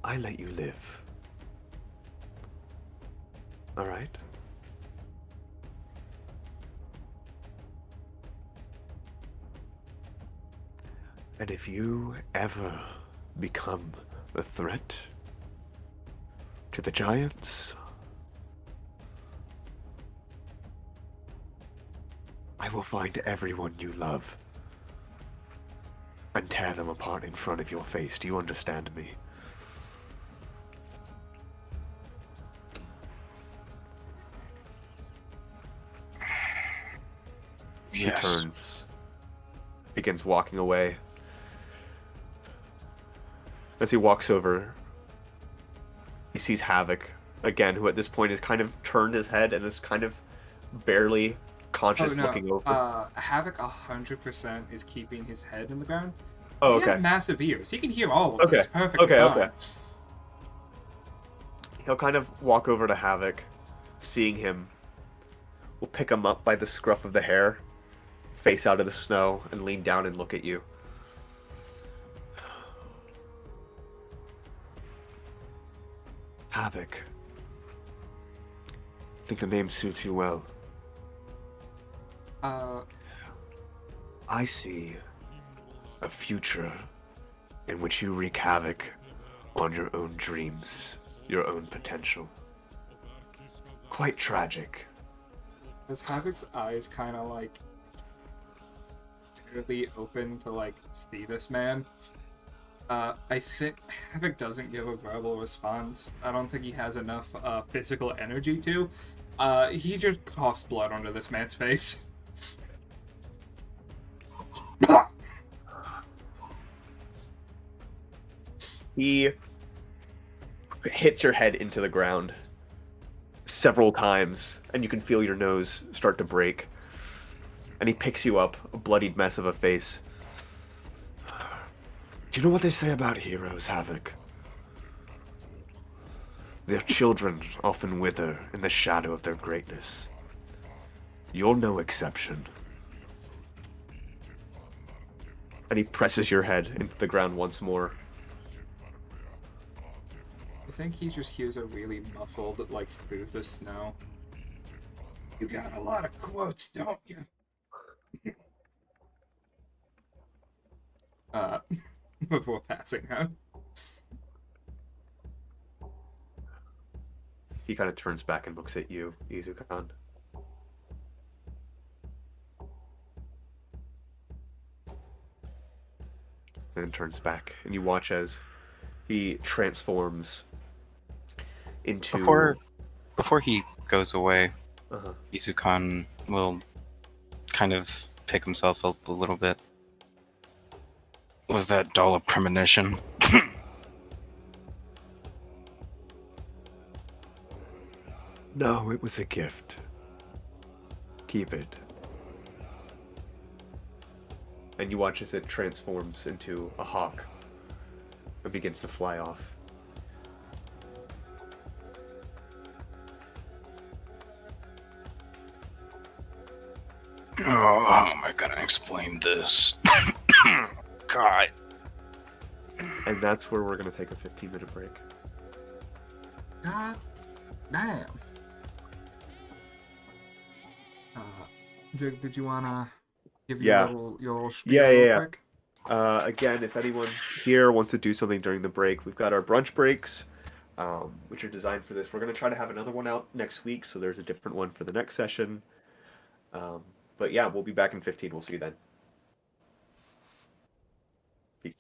I let you live. Alright? And if you ever become a threat to the giants, I will find everyone you love and tear them apart in front of your face. Do you understand me? yes. He turns, begins walking away. As he walks over, he sees Havoc again, who at this point has kind of turned his head and is kind of barely conscious, no. looking over. Havoc 100% is keeping his head in the ground. Oh, He has okay. massive ears. He can hear all of Okay. this perfectly Okay. fine. Okay. He'll kind of walk over to Havoc, seeing him. Will pick him up by the scruff of the hair, face out of the snow, and lean down and look at you. Havoc. I think the name suits you well. I see a future in which you wreak havoc on your own dreams, your own potential. Quite tragic. As Havoc's eyes kind of like really open to like see this man, I think Havoc doesn't give a verbal response. I don't think he has enough physical energy to. He just coughs blood onto this man's face. He hits your head into the ground several times, and you can feel your nose start to break. And he picks you up, a bloodied mess of a face. Do you know what they say about heroes, Havoc? Their children often wither in the shadow of their greatness. You're no exception. And he presses your head into the ground once more. I think he just hears a really muffled, like, through the snow. You got a lot of quotes, don't you? Before passing out. He kind of turns back and looks at you, Izukan. And then turns back, and you watch as he transforms into... Before he goes away, Uh-huh. Izukan will kind of pick himself up a little bit. Was that dull a premonition? No, it was a gift. Keep it. And you watch as it transforms into a hawk and begins to fly off. Oh, how am I gonna explain this? God. And that's where we're going to take a 15-minute break. God damn. Did you wanna give Yeah. your little spiel real quick? Again, if anyone here wants to do something during the break, we've got our brunch breaks, which are designed for this. We're going to try to have another one out next week, so there's a different one for the next session. But yeah, we'll be back in 15. We'll see you then. Peace.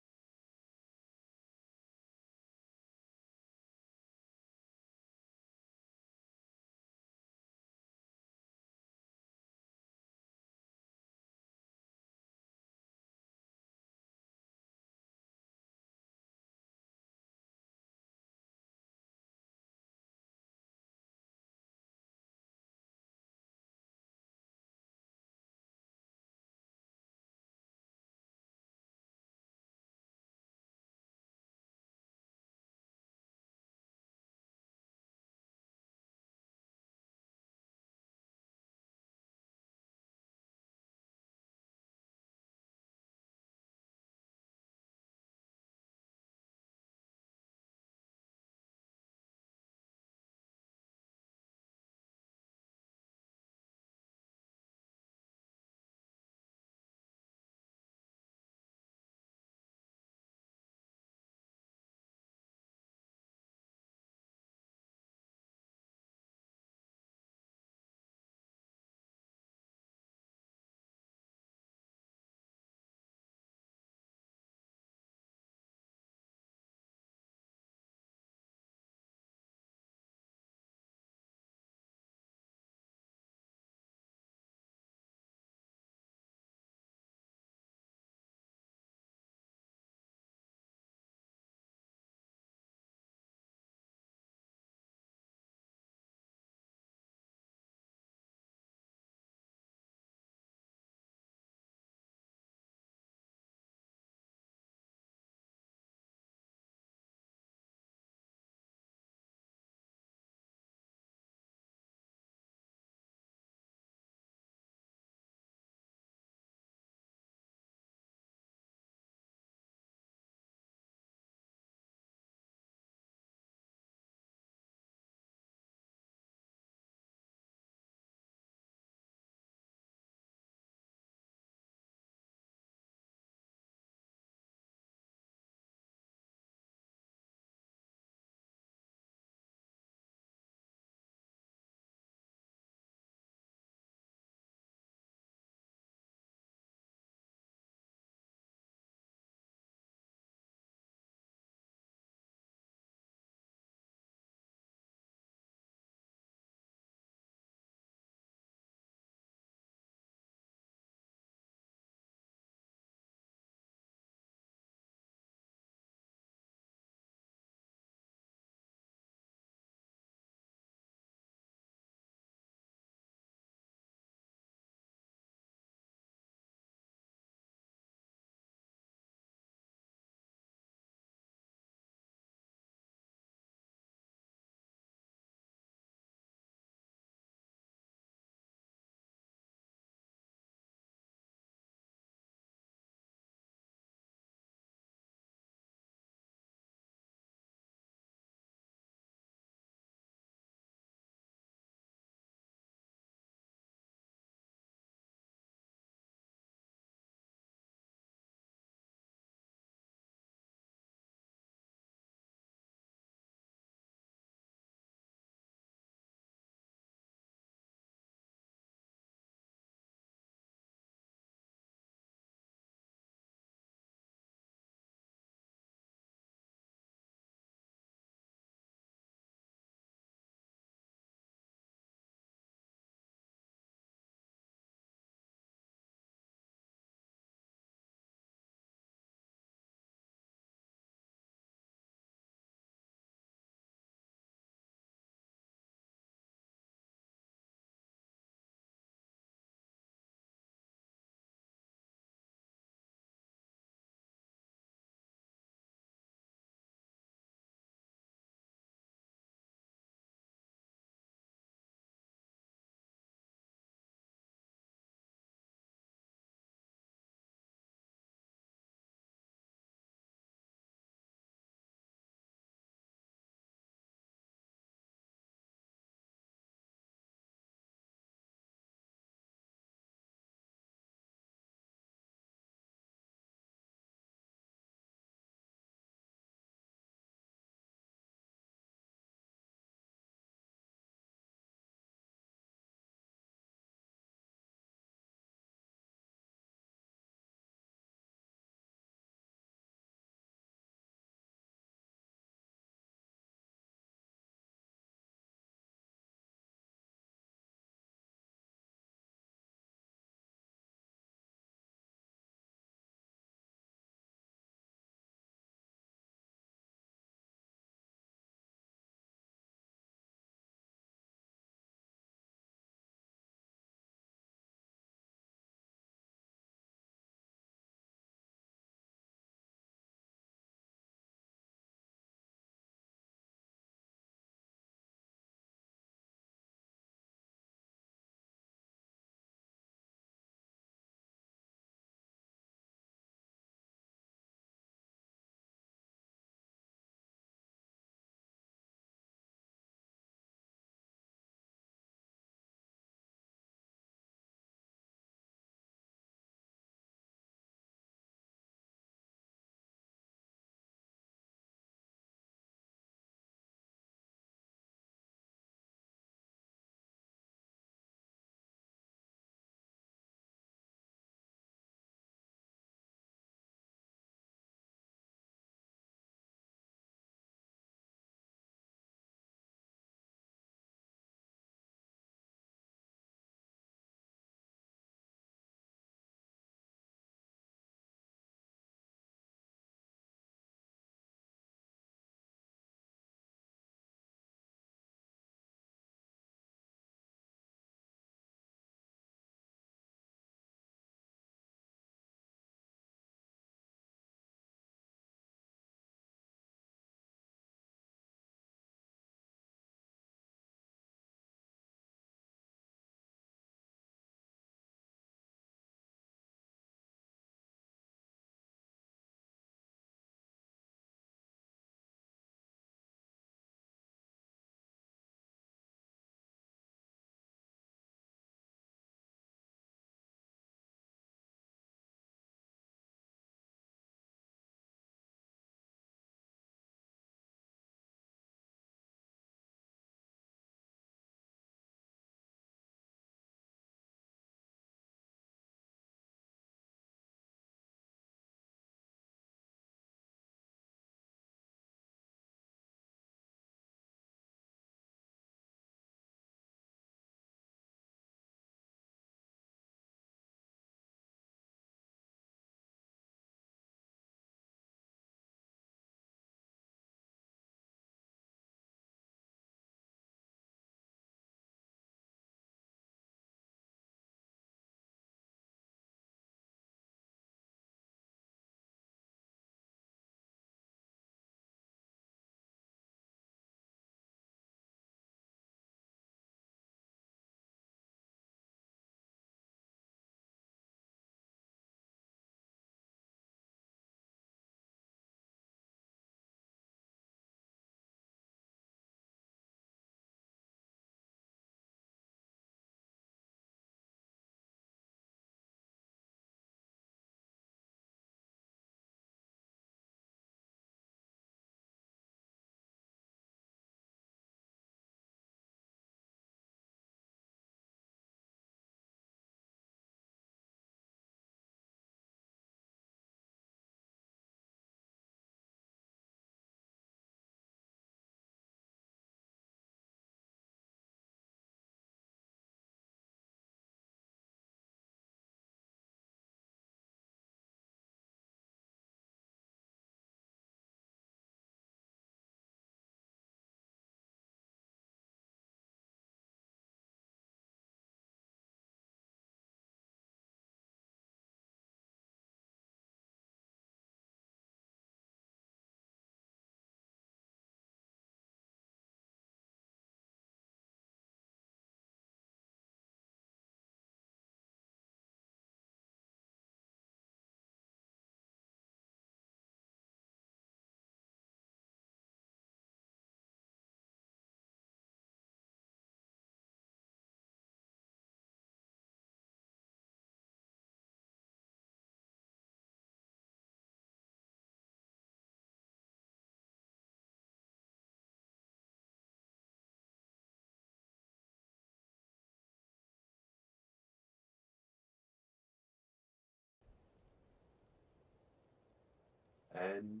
And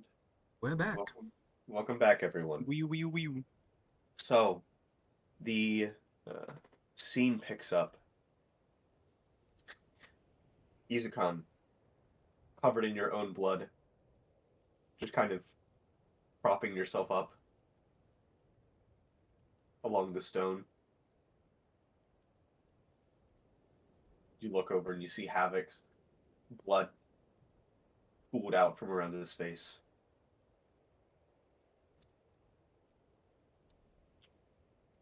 We're back. welcome back, everyone. Wee. So, the scene picks up. Izukan, covered in your own blood, just kind of propping yourself up along the stone. You look over and you see Havoc's blood pooled out from around his face.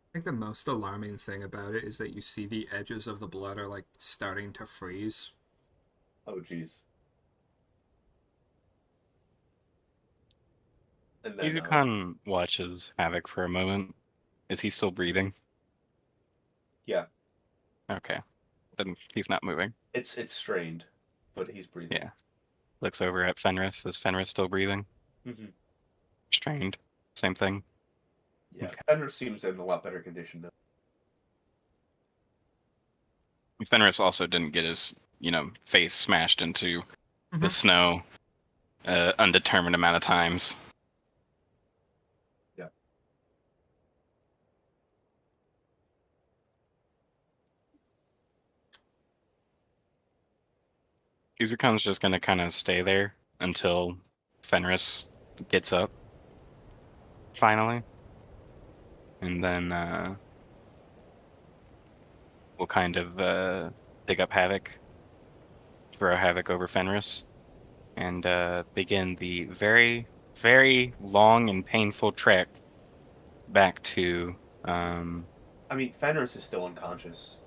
I think the most alarming thing about it is that you see the edges of the blood are like starting to freeze. Oh, jeez. And then Izukan watches Havoc for a moment. Is he still breathing? yeah, Okay. Then he's not moving. it's strained, but he's breathing. Yeah. Looks over at Fenris. Is Fenris still breathing? Mm-hmm. Strained. Same thing. Yeah, Okay. Fenris seems in a lot better condition though. Fenris also didn't get his, face smashed into the Mhm. snow undetermined amount of times. Yeah. Izukan's just gonna kind of stay there until Fenris gets up, finally. And then we'll kind of pick up Havoc, throw Havoc over Fenris, and begin the very, very long and painful trek back to I mean, Fenris is still unconscious.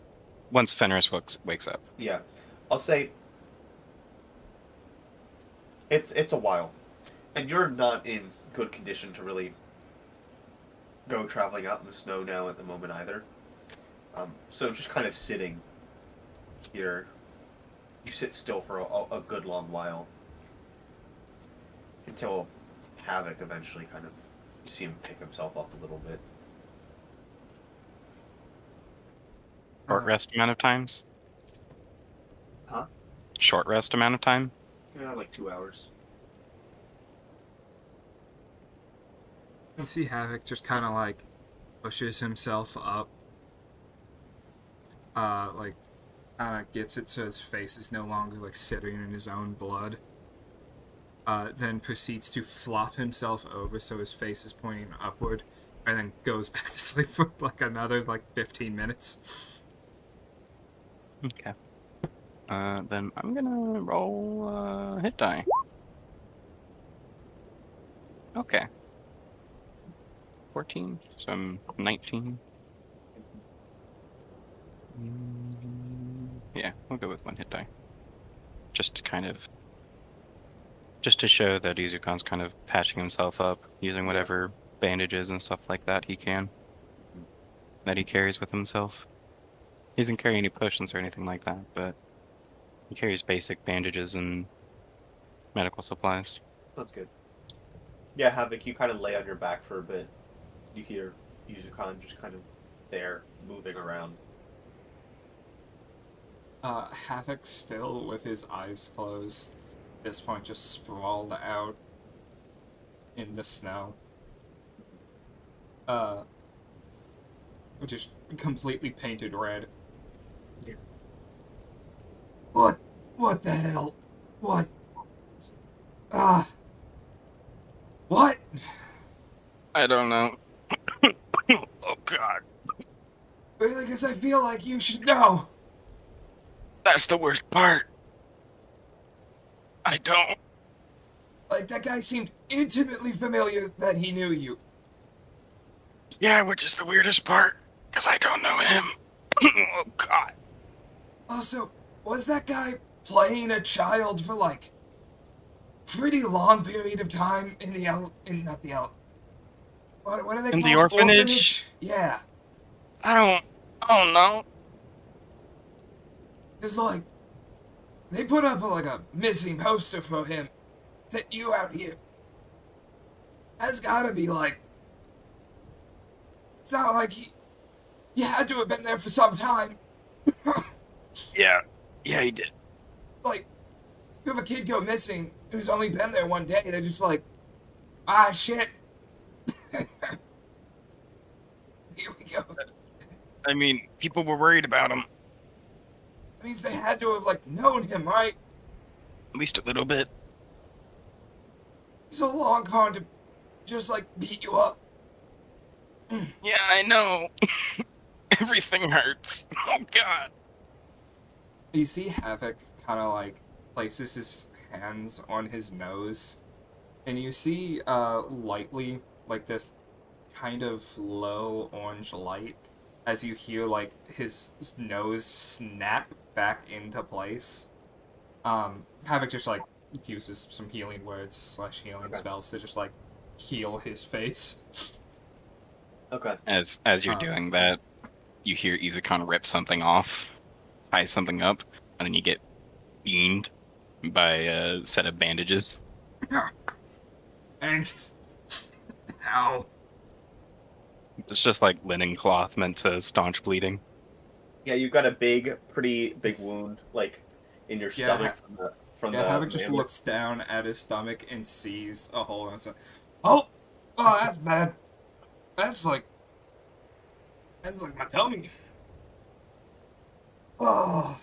once Fenris wakes up. Yeah, I'll say it's a while, and you're not in good condition to really go traveling out in the snow now at the moment either. So just kind of sitting here, you sit still for a good long while until Havoc eventually kind of, you see him pick himself up a little bit. Short rest amount of times? Huh? Short rest amount of time? Yeah, like 2 hours. You see Havoc just kind of like pushes himself up. Like kind of gets it so his face is no longer like sitting in his own blood. Then proceeds to flop himself over so his face is pointing upward, and then goes back to sleep for like another like 15 minutes. Okay. Then I'm gonna roll hit die. Okay. 14, so I'm 19. Yeah, we'll go with one hit die. Just to show that Izukan's kind of patching himself up, using whatever bandages and stuff like that he can, that he carries with himself. He doesn't carry any potions or anything like that, but he carries basic bandages and medical supplies. That's good. Yeah, Havoc, you kind of lay on your back for a bit. You hear Izukan just kind of there, moving around. Havoc still with his eyes closed, at this point just sprawled out in the snow. Just completely painted red. Yeah. What the hell? What? What? I don't know. Oh god. Really, because I feel like you should know. That's the worst part. I don't. Like, that guy seemed intimately familiar that he knew you. Yeah, which is the weirdest part, because I don't know him. Oh god. Also, was that guy playing a child for, like, pretty long period of time in the not the what are they In called? the orphanage? Yeah. I don't know. It's like, they put up like a missing poster for him. Set you out here. That's gotta be like, it's not like you had to have been there for some time. Yeah, he did. Like, You have a kid go missing who's only been there one day. They're just like, ah, shit. Here we go. I mean, people were worried about him. That means they had to have, like, known him, right? At least a little bit. He's a long con to just, like, beat you up. Yeah, I know. Everything hurts. Oh, God. You see Havoc kind of, like, places his hands on his nose. And you see, lightly, like, this kind of low orange light as you hear, like, his nose snap back into place. Havoc just, like, uses some healing words / healing spells to just, like, heal his face. Okay. As you're doing that, you hear Izukan rip something off, tie something up, and then you get beamed by a set of bandages. And... Ow. It's just like linen cloth meant to staunch bleeding. Yeah, you've got a pretty big wound, like, in your Yeah, stomach from the Havoc just melee. looks down at his stomach and sees a hole and says, "Oh, that's bad. That's like my tummy." Oh.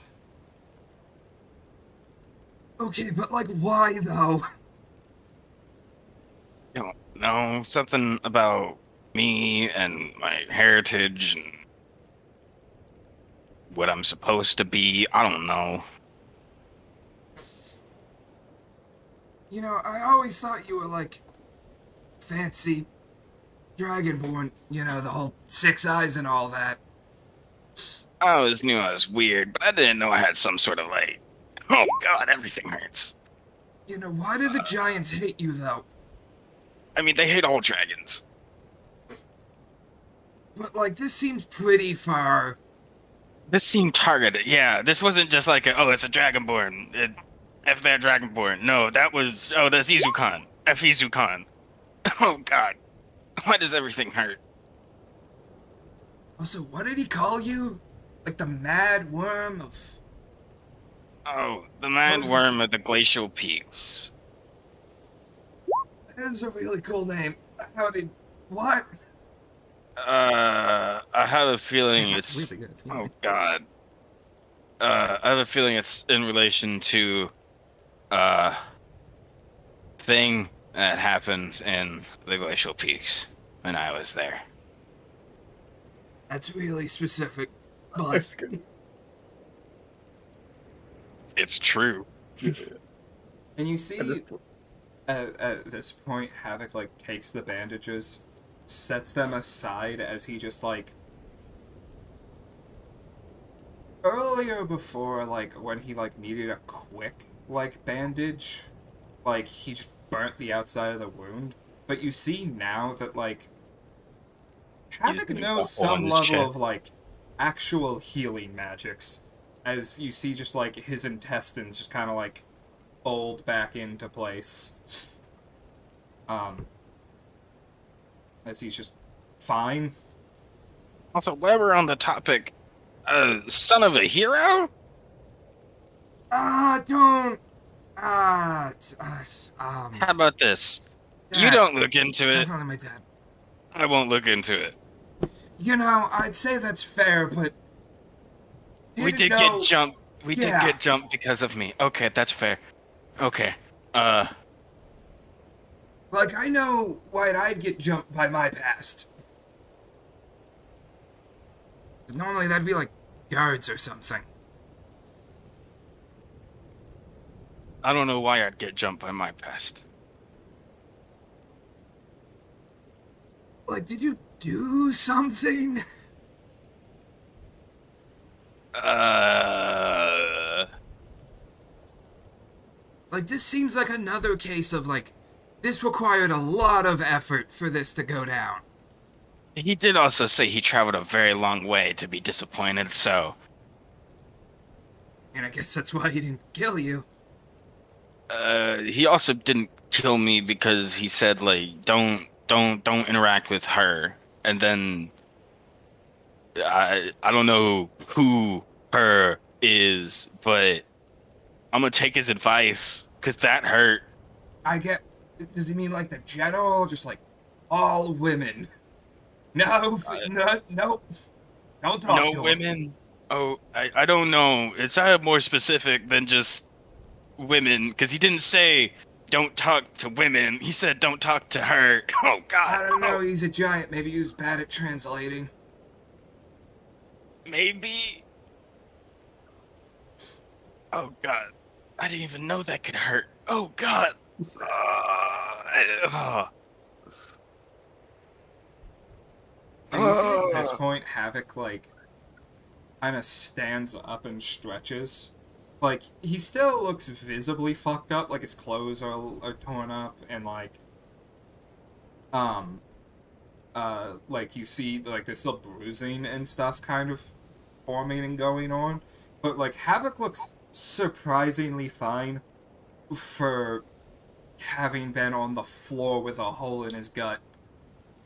Okay, but like, why though? You don't know, something about me and my heritage and what I'm supposed to be. I don't know. You know, I always thought you were like fancy dragonborn. You know, the whole 6 eyes and all that. I always knew I was weird, but I didn't know I had some sort of like, oh God, everything hurts. You know, why do the giants hate you though? I mean, they hate all dragons. But like, this seems pretty far. This seemed targeted. Yeah, this wasn't just like, it's a dragonborn. F that dragonborn. No, that's Izukan. F Izukan. Oh God, why does everything hurt? Also, what did he call you? Like the mad worm of... Oh, the mad Frozen- worm of the glacial peaks. That is a really cool name. What? I have a feeling Man, that's it's. really good. Oh God. I have a feeling it's in relation to thing that happened in the glacial peaks when I was there. That's really specific. But That's good. It's true. and you see at this point Havoc like takes the bandages, sets them aside as he just like earlier before like when he like needed a quick like bandage, like he just burnt the outside of the wound. But you see now that like Havoc doing a knows hole in some his level chest. of like actual healing magics, as you see just like his intestines just kind of like fold back into place. As he's just fine. Also, while we're on the topic, son of a hero? Don't. How about this? You don't look into it. Definitely my dad. I won't look into it. You know, I'd say that's fair, but We did get jumped. We did get jumped because of me. Okay, that's fair. Okay. Like, I know why I'd get jumped by my past. Normally that'd be like guards or something. I don't know why I'd get jumped by my past. Like, did you do something? Like, this seems like another case of, like, this required a lot of effort for this to go down. He did also say he traveled a very long way to be disappointed, so... And I guess that's why he didn't kill you. He also didn't kill me because he said, like, don't interact with her. And then... I don't know who her is, but I'm gonna take his advice, cause that hurt. I get. Does he mean like the general? Just like all women? No, no, no. Don't talk No to him. women. Oh, I don't know. It's more specific than just women, because he didn't say don't talk to women. He said don't talk to her. Oh God. I don't Oh, know. He's a giant. Maybe he was bad at translating. maybe. Oh God. I didn't even know that could hurt. Oh God. Uh, And you see at this point, Havoc like kind of stands up and stretches. Like he still looks visibly fucked up. Like his clothes are torn up and um like you see like there's still bruising and stuff kind of forming and going on. But like Havoc looks surprisingly fine for having been on the floor with a hole in his gut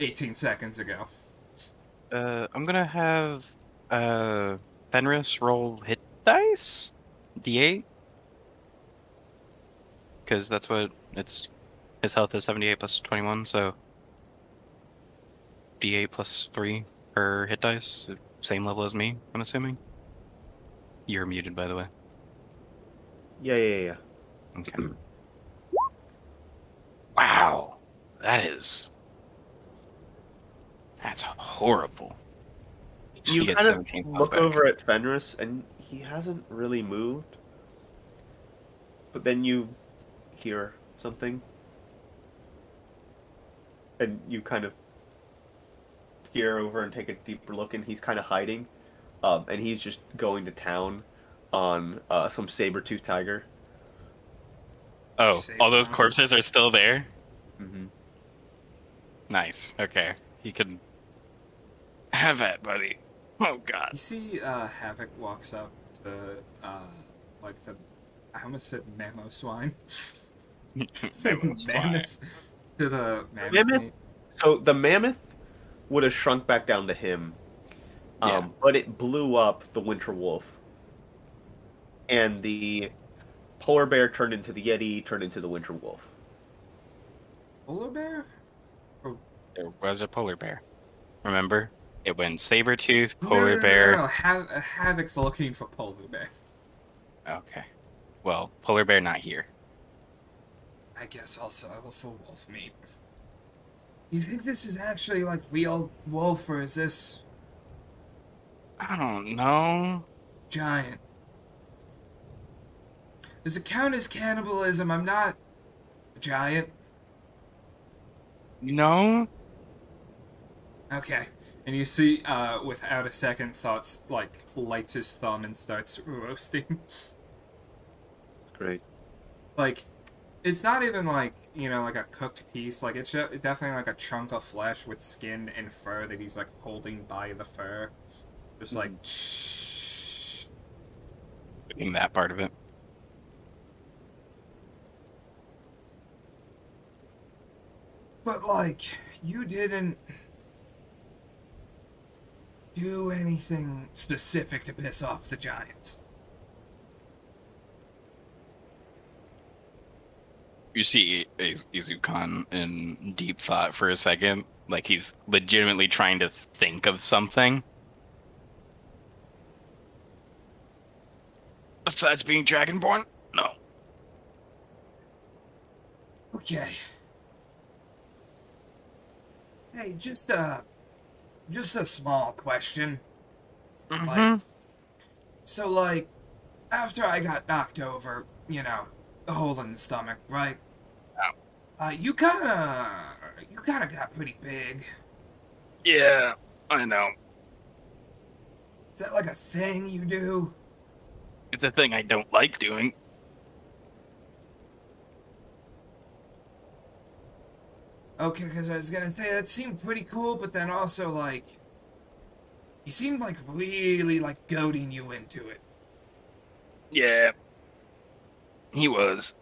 18 seconds ago. I'm gonna have Fenris roll hit dice, D8, because that's what it's. His health is 78 plus 21, so D8 plus 3 per hit dice, same level as me. I'm assuming. You're muted, by the way. Yeah. Okay. Wow, that's horrible. You He gets kind of 17 health look back. over at Fenris, and he hasn't really moved. But then you hear something, and you kind of peer over and take a deeper look, and he's kind of hiding, and he's just going to town on some saber-toothed tiger. Oh, Save all those some. corpses are still there? Mm-hmm. Nice. Okay. He could have that, buddy. Oh God. You see, Havoc walks up to, like the, I almost said mammo swine. Mammoth. To the mammoth Mammoth? meat. So the mammoth would have shrunk back down to him, Yeah. but it blew up the winter wolf, and the polar bear turned into the yeti, turned into the winter wolf. Polar bear? There was a polar bear. Remember? It went saber-tooth, No, polar bear. No. Havoc's looking for polar bear. Okay. Well, polar bear not here. I guess I'll settle for wolf meat. You think this is actually like real wolf, or is this I don't know. giant? Does it count as cannibalism? I'm not a giant. No? Okay. And you see, without a second thoughts, like, lights his thumb and starts roasting. Great. Like, it's not even like, you know, like a cooked piece. Like, it's definitely like a chunk of flesh with skin and fur that he's, like, holding by the fur. Just like, shh. In that part of it. But, like, you didn't do anything specific to piss off the giants. You see Izukan in deep thought for a second. Like he's legitimately trying to think of something. Besides being Dragonborn? No. Okay. Hey, just a small question. Like, so like, after I got knocked over, you know, the hole in the stomach, right? You kinda got pretty big. Yeah, I know. Is that like a thing you do? It's a thing I don't like doing. Okay, because I was gonna say that seemed pretty cool, but then also like, he seemed like really like goading you into it. Yeah. He was.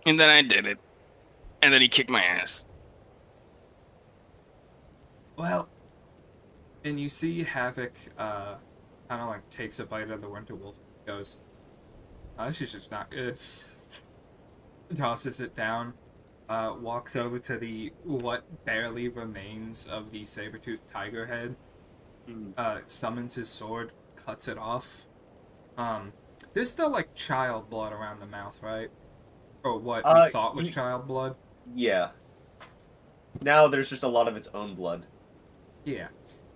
And then I did it. And then he kicked my ass. Well, and you see Havoc, kind of like takes a bite of the Winter Wolf and goes, this is just not good. Tosses it down. Walks over to the what barely remains of the saber-toothed tiger head. Summons his sword, cuts it off. There's still like child blood around the mouth, right? Or what we thought was child blood. Yeah. Now there's just a lot of its own blood. Yeah.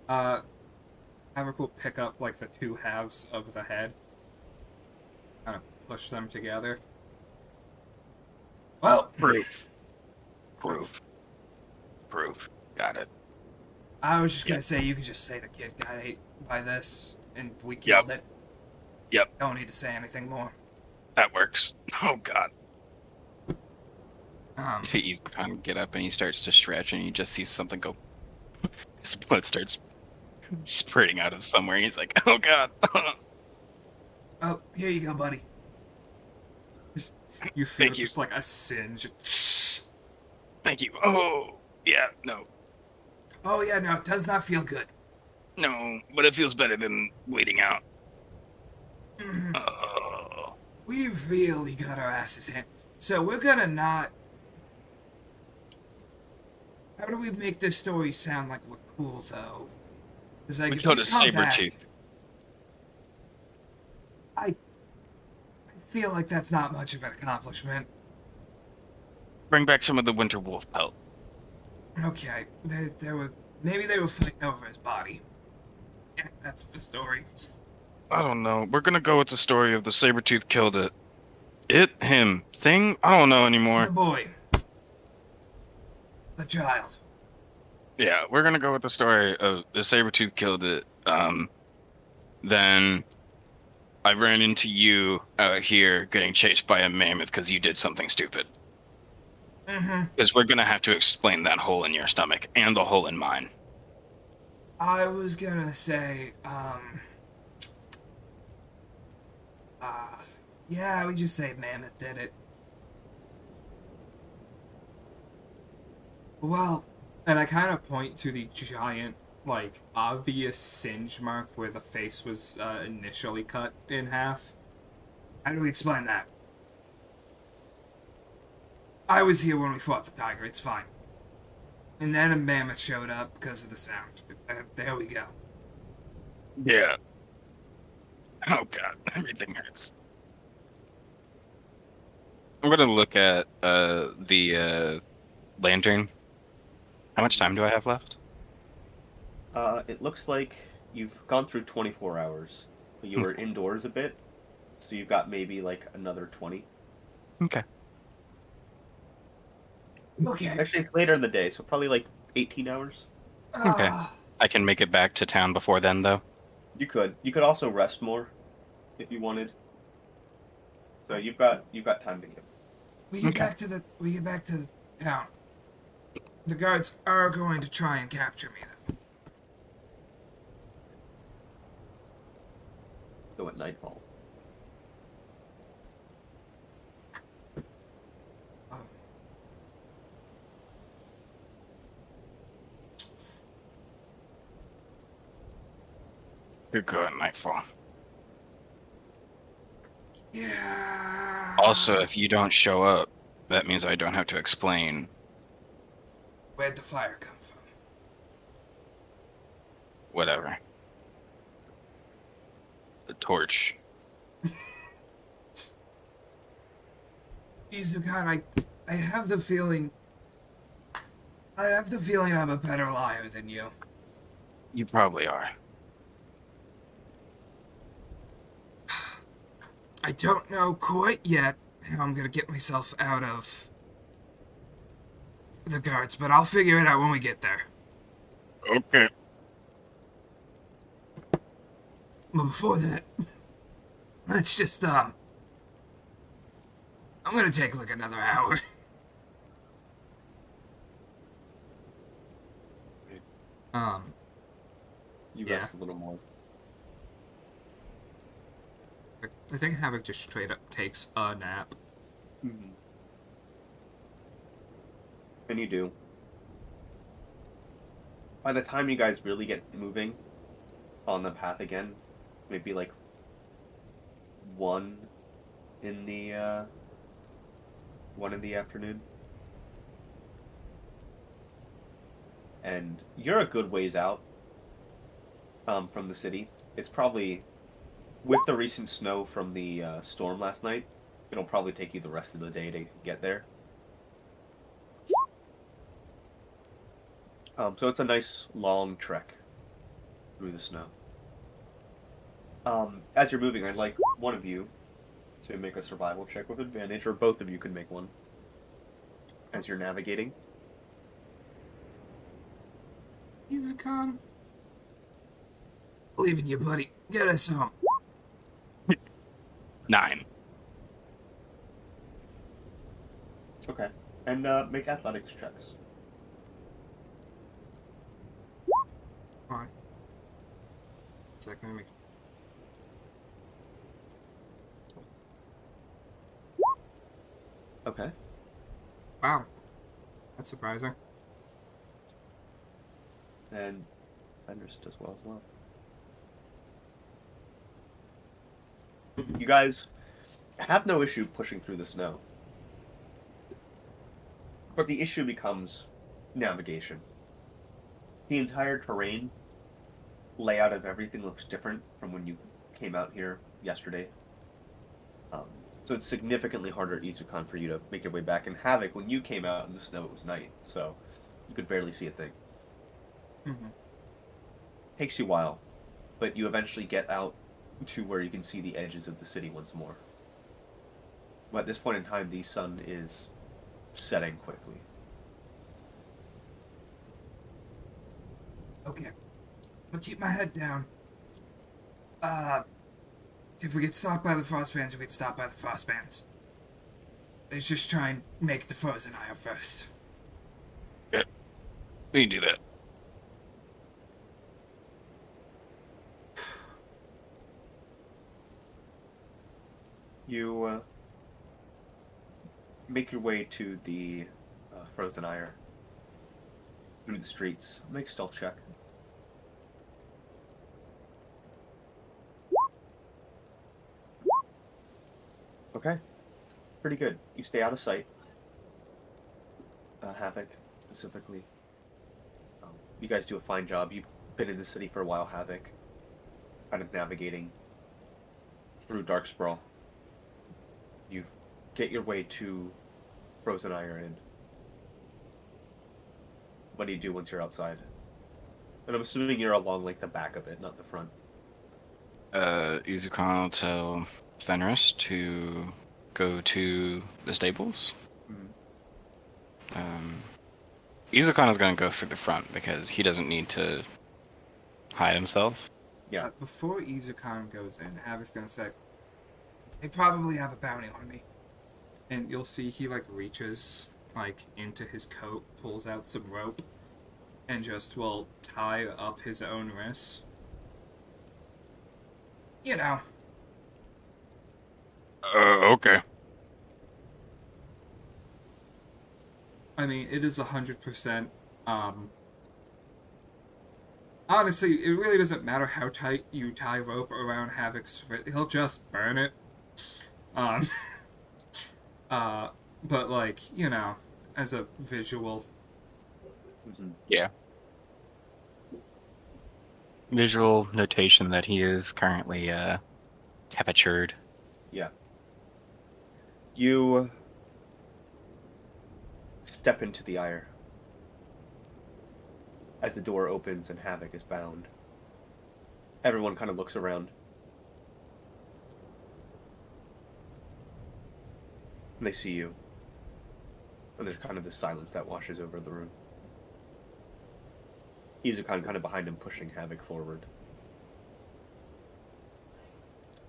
Haverk will pick up like the two halves of the head. Kind of push them together. Well, Proof. Got it. I was just gonna say you could just say the kid got ate by this and we killed it. Yep. Don't need to say anything more. That works. Oh god. Um, See Izukan get up and he starts to stretch and you just see something go. His blood starts spurting out of somewhere. He's like, oh god. oh, here you go, buddy. Just, you feel Thank you. just like a singe. Thank you. Oh, yeah, no. Oh yeah, no, it does not feel good. No, but it feels better than waiting out. Mhm. Oh. We've really got our asses handed. So we're gonna not... How do we make this story sound like we're cool, though? Because like, We if killed a come back, saber-tooth. I feel like that's not much of an accomplishment. Bring back some of the winter wolf pelt. Okay, maybe they were fighting over his body. Yeah, that's the story. I don't know. We're gonna go with the story of the saber-tooth killed it. It, him, thing? I don't know anymore. The boy. The child. Yeah, we're gonna go with the story of the saber-tooth killed it. Then I ran into you out here getting chased by a mammoth because you did something stupid. Mm-hmm. Because we're gonna have to explain that hole in your stomach and the hole in mine. I was gonna say, yeah, we just say Mammoth did it. Well, and I kind of point to the giant, like, obvious singe mark where the face was initially cut in half. How do we explain that? I was here when we fought the tiger, it's fine. And then a mammoth showed up because of the sound. There we go. Yeah. Oh god, everything hurts. I'm gonna look at the lantern. How much time do I have left? It looks like you've gone through 24 hours, but you were indoors a bit, so you've got maybe like another 20. Okay. Okay. Actually, it's later in the day, so probably like 18 hours. Okay. Ah, I can make it back to town before then, though. You could. You could also rest more if you wanted. So you've got time to give. we get Okay. back to the town. The guards are going to try and capture me though. Go at nightfall. Um, You're good at nightfall. yeah. Also, if you don't show up, that means I don't have to explain. Where'd the fire come from? Whatever. The torch. Izukan, I have the feeling. I have the feeling I'm a better liar than you. You probably are. I don't know quite yet how I'm gonna get myself out of the guards, but I'll figure it out when we get there. Okay. But before that, let's just, I'm gonna take like another hour. You Yeah. rest a little more. I think Havoc just straight up takes a nap. And you do. By the time you guys really get moving on the path again, maybe like 1 in the 1 in the afternoon. And you're a good ways out from the city. It's probably, with the recent snow from the storm last night, it'll probably take you the rest of the day to get there. So it's a nice long trek through the snow. As you're moving, I'd like one of you to make a survival check with advantage, or both of you can make one as you're navigating. Izukan. Believe in you, buddy. Get us home. 9. Okay. And make athletics checks. Alright. Second, make. Okay. Wow. That's surprising. And Fenris does well as well. You guys have no issue pushing through the snow. But the issue becomes navigation. The entire terrain, layout of everything looks different from when you came out here yesterday. So it's significantly harder at Izukan for you to make your way back. And Havoc, when you came out in the snow, it was night, so you could barely see a thing. Mm-hmm. Takes you a while, but you eventually get out to where you can see the edges of the city once more. But at this point in time, the sun is setting quickly. Okay. I'll keep my head down. If we get stopped by the frostbands, we get stopped by the frostbands. Let's just try and make the frozen isle first. Yeah, we can do that. You make your way to the frozen ire through the streets. Make a stealth check. Okay, pretty good. You stay out of sight. Havoc, specifically. You guys do a fine job. You've been in the city for a while, Havoc. Kind of navigating through Dark Sprawl. You get your way to Frozen Ire Inn. What do you do once you're outside? And I'm assuming you're along like the back of it, not the front. Izukan will tell Fenris to go to the stables. Izukan is going to go through the front because he doesn't need to hide himself. Yeah. Before Izukan goes in, Havoc's gonna say, "They probably have a bounty on me." And you'll see he, like, reaches, like, into his coat, pulls out some rope, and just will tie up his own wrists. You know. Okay. I mean, it is 100%, honestly, it really doesn't matter how tight you tie rope around Havoc's wrist, he'll just burn it. But, like, you know, as a visual. Yeah. Visual notation that he is currently captured. Yeah. You step into the ire as the door opens and Havoc is bound. Everyone kind of looks around. And they see you. And there's kind of this silence that washes over the room. Izukan kind of behind him, pushing Havoc forward.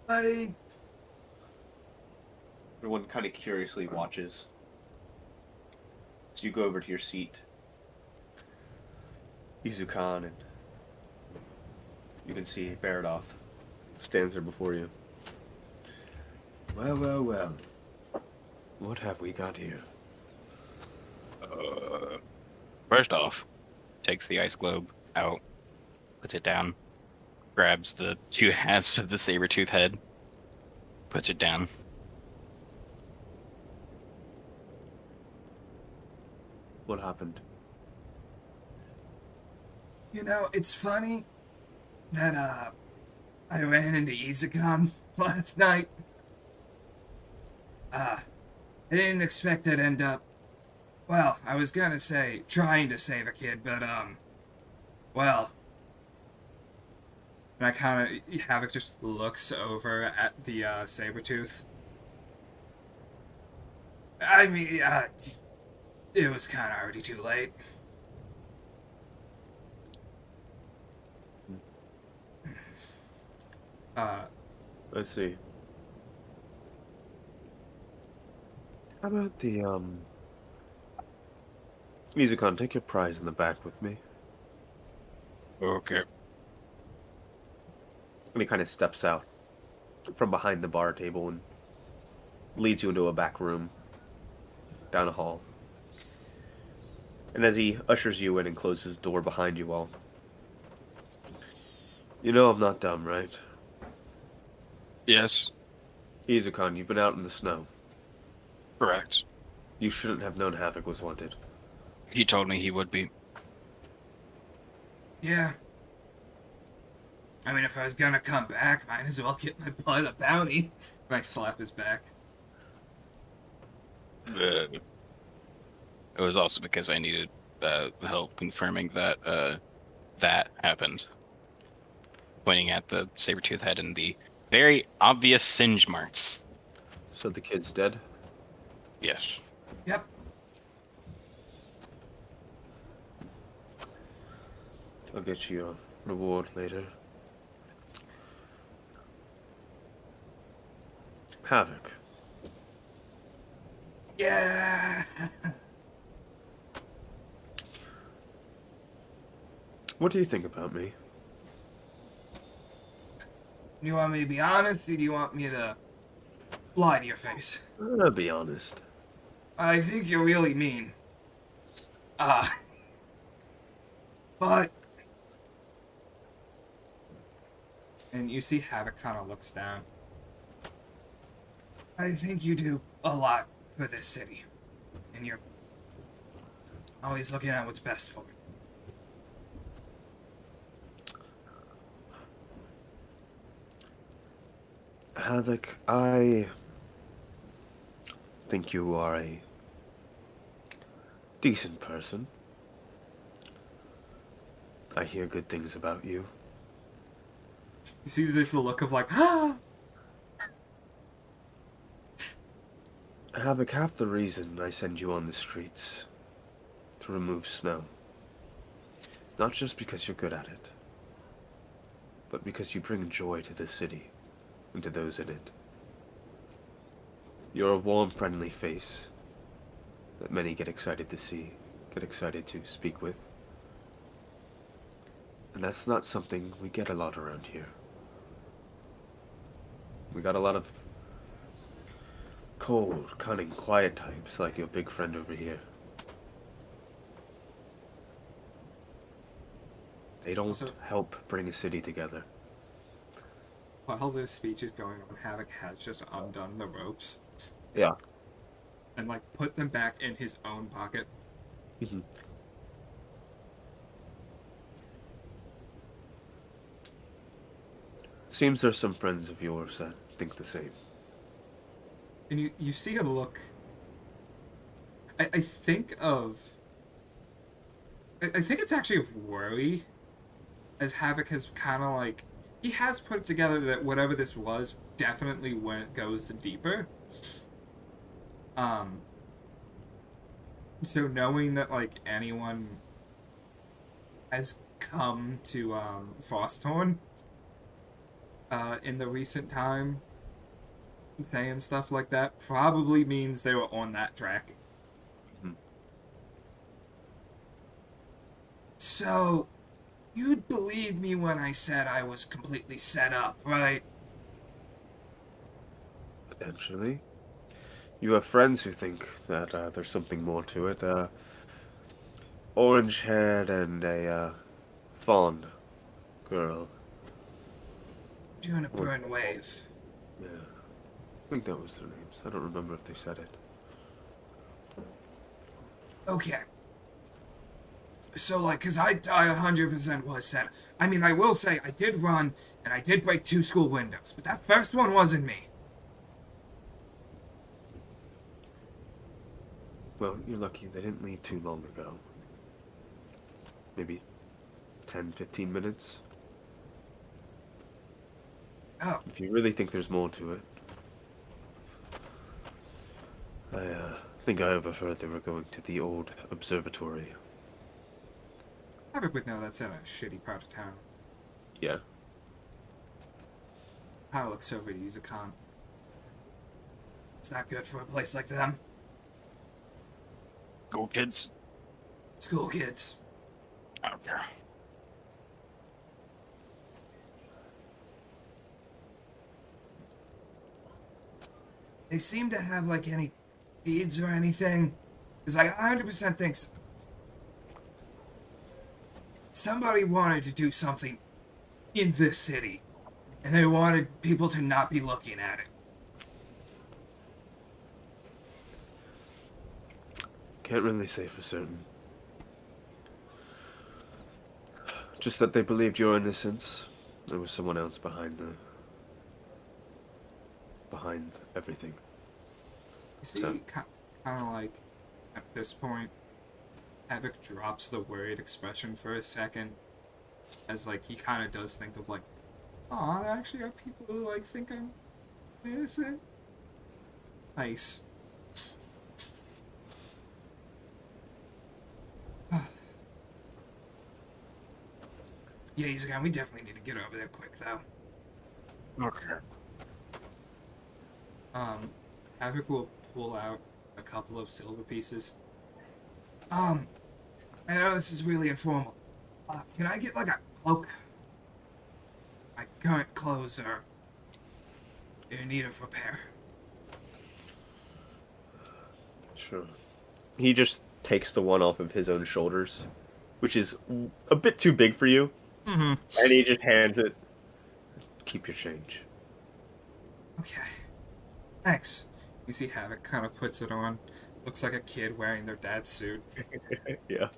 Buddy! Everyone kind of curiously watches. So you go over to your seat. Izukan, and you can see Baradoff stands there before you. Well, well, well. What have we got here? First off, takes the ice globe out, puts it down, grabs the two halves of the saber-tooth head, puts it down. What happened? You know, it's funny that, I ran into Izukan last night. I didn't expect I'd end up, well, I was gonna say trying to save a kid, but, well. And I kind of, Havoc just looks over at the, Sabretooth. I mean, it was kind of already too late. I see. How about the, Izukan, take your prize in the back with me. Okay. And he kind of steps out from behind the bar table and leads you into a back room, down a hall. And as he ushers you in and closes the door behind you all, you know I'm not dumb, right? Yes, Izukan, you've been out in the snow. correct. You shouldn't have known Havoc was wanted. He told me he would be. Yeah. I mean, if I was gonna come back, might as well get my butt a bounty. And I slap his back. It was also because I needed help confirming that that happened. Pointing at the saber-tooth head and the very obvious singe marks. So the kid's dead? Yes. Yep. I'll get you a reward later. Havoc. Yeah. What do you think about me? Do you want me to be honest, or do you want me to lie to your face? I'll be honest. I think you're really mean. But... And you see Havoc kind of looks down. I think you do a lot for this city. And you're always looking at what's best for it. Havoc, I think you are a decent person. I hear good things about you. You see this look of like, ah! Havoc, half the reason I send you on the streets to remove snow, not just because you're good at it, but because you bring joy to the city and to those in it. You're a warm, friendly face that many get excited to see, get excited to speak with. And that's not something we get a lot around here. We got a lot of cold, cunning, quiet types like your big friend over here. They don't So- help bring a city together. While this speech is going on, Havoc has just undone the ropes. Yeah. And like put them back in his own pocket. Mhm. Seems there's some friends of yours that think the same. And you see a look. I think of. I think it's actually of worry. As Havoc has kind of like. He has put it together that whatever this was definitely goes deeper. So knowing that like anyone has come to Frosthorn in the recent time saying stuff like that probably means they were on that track. Mhm. So you'd believe me when I said I was completely set up, right? Potentially. You have friends who think that there's something more to it. Orange haired and a fawn girl. Doing a burn wave. Yeah. I think that was their names. I don't remember if they said it. Okay. So, like, because I 100% was set. I mean, I will say, I did run, and I did break 2 school windows, but that first one wasn't me. Well, you're lucky they didn't leave too long ago. Maybe 10, 15 minutes. Oh, If you really think there's more to it. I think I overheard they were going to the old observatory. Havoc would know that's in a shitty part of town. Yeah. Kyle looks over to Izukan. It's not good for a place like them. Go kids. School kids. I don't care. They seem to have, like, any beads or anything. Because I 100% think somebody wanted to do something in this city. And they wanted people to not be looking at it. Can't really say for certain. Just that they believed your innocence. There was someone else behind everything. You see, So- kind of like, at this point, Havoc drops the worried expression for a second. As, like, he kind of does think of, like, aw, there actually are people who, like, think I'm innocent. Nice. Yeah, Izukan, we definitely need to get over there quick, though. Okay. Havoc will pull out a couple of silver pieces. I know this is really informal. Can I get, like, a cloak? My current clothes are in need of repair. Sure. He just takes the one off of his own shoulders, which is a bit too big for you, Mm-hmm. and he just hands it. Keep your change. Okay. Thanks. You see Havoc kind of puts it on. Looks like a kid wearing their dad's suit. Yeah.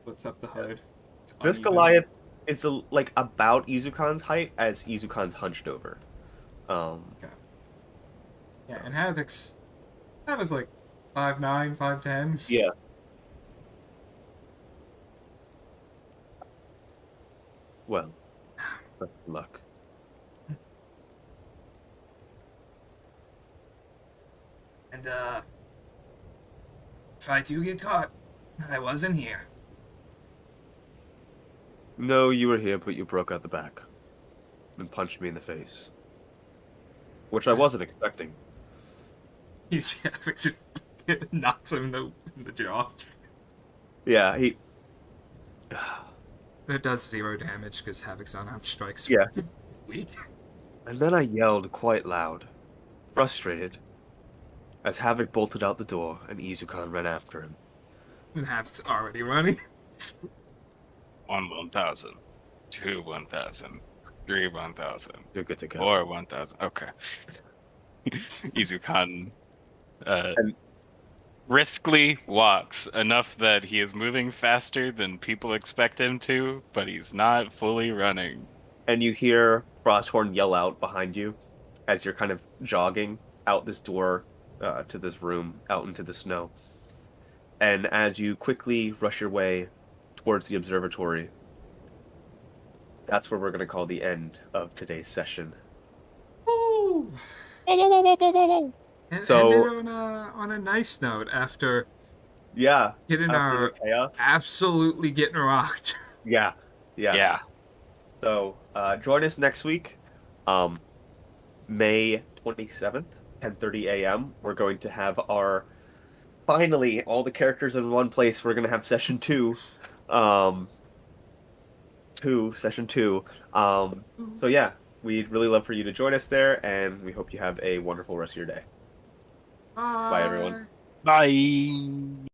Puts up the hood. It's This uneven. Goliath is like about Izukan's height as Izukan's hunched over. Yeah, and Havoc's like 5'9", 5'10". Yeah. Well, best of luck. And if I do get caught, I wasn't here. No, you were here, but you broke out the back. And punched me in the face. Which I wasn't expecting. You see Havoc just knocks him in the jaw. Yeah, he. It does 0 damage because Havoc's unarmed strikes. Yeah. Weak. And then I yelled quite loud, frustrated, as Havoc bolted out the door and Izukan ran after him. And Havoc's already running. 1,000. 2 1,000. 3 1,000. You're good to go. 4 1,000. Okay. Izukan briskly walks enough that he is moving faster than people expect him to, but he's not fully running. And you hear Frosthorn yell out behind you as you're kind of jogging out this door to this room, out into the snow. And as you quickly rush your way towards the observatory, that's where we're going to call the end of today's session. Woo! And So- ended on a nice note after Yeah. getting after our the chaos. absolutely getting rocked. Yeah. Yeah. So join us next week, May 27th, 10:30 a.m. We're going to have finally all the characters in one place. We're going to have session 2. Session 2. So yeah, we'd really love for you to join us there, and we hope you have a wonderful rest of your day. Bye, everyone. Bye.